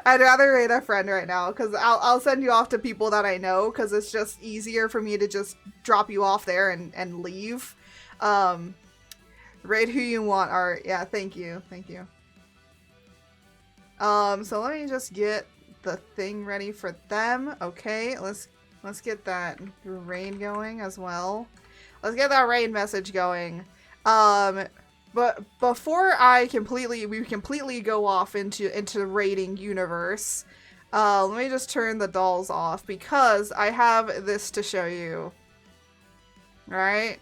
I'd rather raid a friend right now, because I'll send you off to people that I know, because it's just easier for me to just drop you off there and leave. Raid who you want, Art. Yeah, thank you. Thank you. So let me just get the thing ready for them. Okay, let's get that raid going as well. Let's get that raid message going. But before we completely go off into the raiding universe, let me just turn the dolls off because I have this to show you. Alright?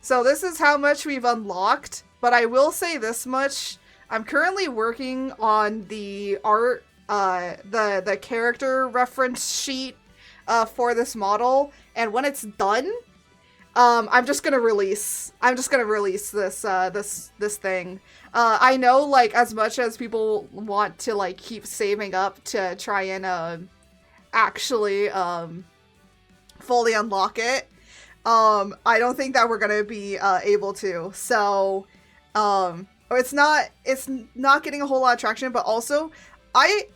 So this is how much we've unlocked, but I will say this much. I'm currently working on the art, the character reference sheet for this model, and when it's done, I'm just gonna release this this thing. I know, like, as much as people want to like keep saving up to try and actually fully unlock it, I don't think that we're gonna be able to. So it's not getting a whole lot of traction, but also I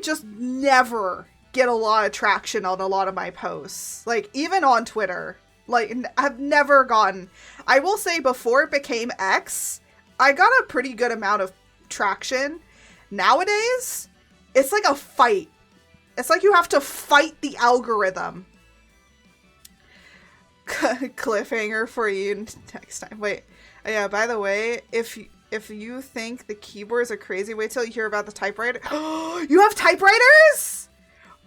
just never get a lot of traction on a lot of my posts, like even on Twitter. Like, I've never gotten... I will say, before it became X, I got a pretty good amount of traction. Nowadays, it's like a fight. It's like you have to fight the algorithm. Cliffhanger for you next time. Wait. Yeah, by the way, if you think the keyboards are crazy, wait till you hear about the typewriter. You have typewriters?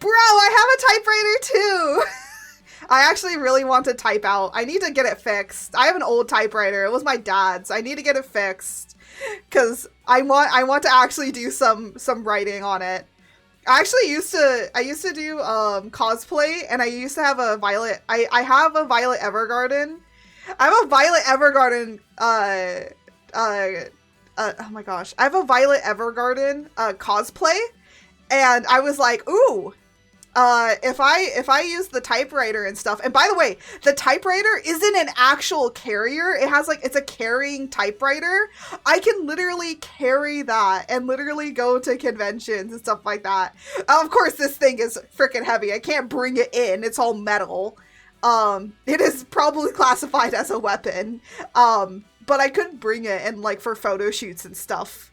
Bro, I have a typewriter too! I actually really want to type out. I need to get it fixed. I have an old typewriter. It was my dad's. I need to get it fixed because I want to actually do some writing on it. I used to do cosplay, and I used to have a Violet. I have a Violet Evergarden. I have a Violet Evergarden. Oh my gosh, I have a Violet Evergarden cosplay, and I was like, ooh. if I use the typewriter and stuff, and by the way, the typewriter isn't an actual carrier. It has like, it's a carrying typewriter. I can literally carry that and literally go to conventions and stuff like that. Of course, this thing is freaking heavy. I can't bring it in. It's all metal. It is probably classified as a weapon. But I could bring it in like for photo shoots and stuff.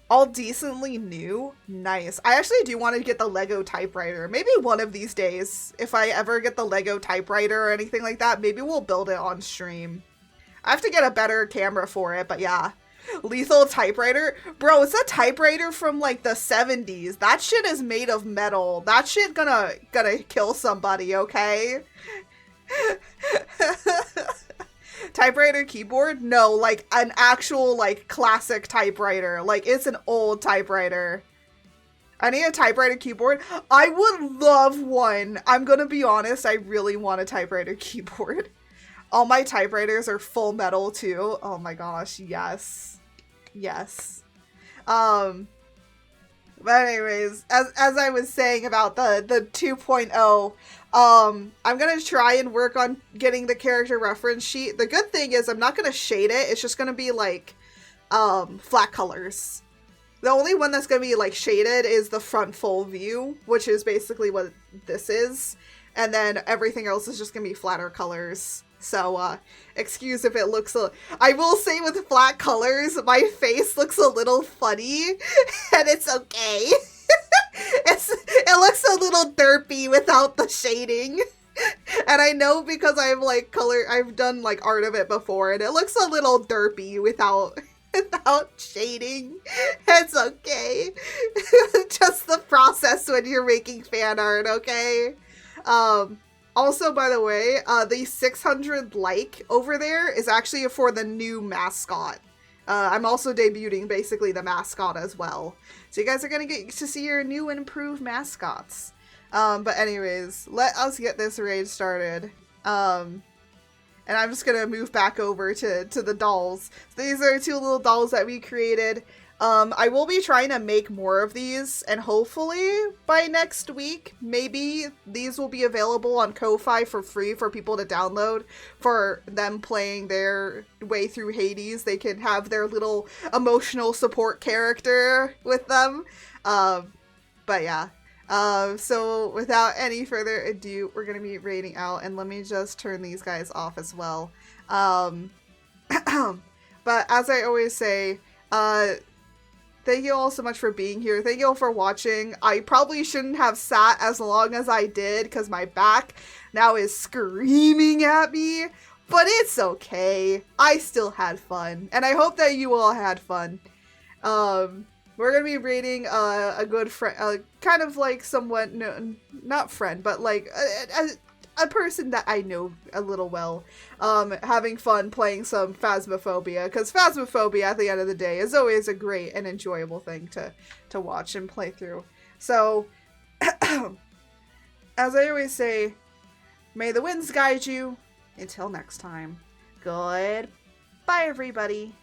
All decently new? Nice. I actually do want to get the Lego typewriter. Maybe one of these days, if I ever get the Lego typewriter or anything like that, maybe we'll build it on stream. I have to get a better camera for it, but yeah. Lethal typewriter? Bro, it's a typewriter from like the 70s. That shit is made of metal. That shit gonna kill somebody, okay? Typewriter keyboard? No, like an actual like classic typewriter. Like it's an old typewriter. I need a typewriter keyboard. I would love one. I'm gonna be honest, I really want a typewriter keyboard. All my typewriters are full metal too. Oh my gosh, yes. Yes. But anyways, as I was saying about the 2.0, I'm gonna try and work on getting the character reference sheet. The good thing is I'm not gonna shade it. It's just gonna be like flat colors. The only one that's gonna be like shaded is the front full view, which is basically what this is, and then everything else is just gonna be flatter colors. So excuse if it looks I will say with flat colors my face looks a little funny and it's okay. It looks a little derpy without the shading. And I know because I've done like art of it before and it looks a little derpy without shading. It's okay. Just the process when you're making fan art, okay? Also, by the way, the 600 like over there is actually for the new mascot. I'm also debuting basically the mascot as well. So you guys are going to get to see your new and improved mascots. But anyways, let us get this raid started. And I'm just going to move back over to the dolls. So these are 2 little dolls that we created. I will be trying to make more of these, and hopefully by next week, maybe these will be available on Ko-Fi for free for people to download for them playing their way through Hades. They can have their little emotional support character with them. But yeah. So without any further ado, we're going to be raiding out, and let me just turn these guys off as well. But as I always say, thank you all so much for being here. Thank you all for watching. I probably shouldn't have sat as long as I did because my back now is screaming at me, but it's okay. I still had fun, and I hope that you all had fun. We're gonna be rating a good friend, kind of like somewhat, no, not friend, but like a person that I know a little well, having fun playing some Phasmophobia, because Phasmophobia at the end of the day is always a great and enjoyable thing to watch and play through. So, as I always say, may the winds guide you. Until next time, goodbye everybody.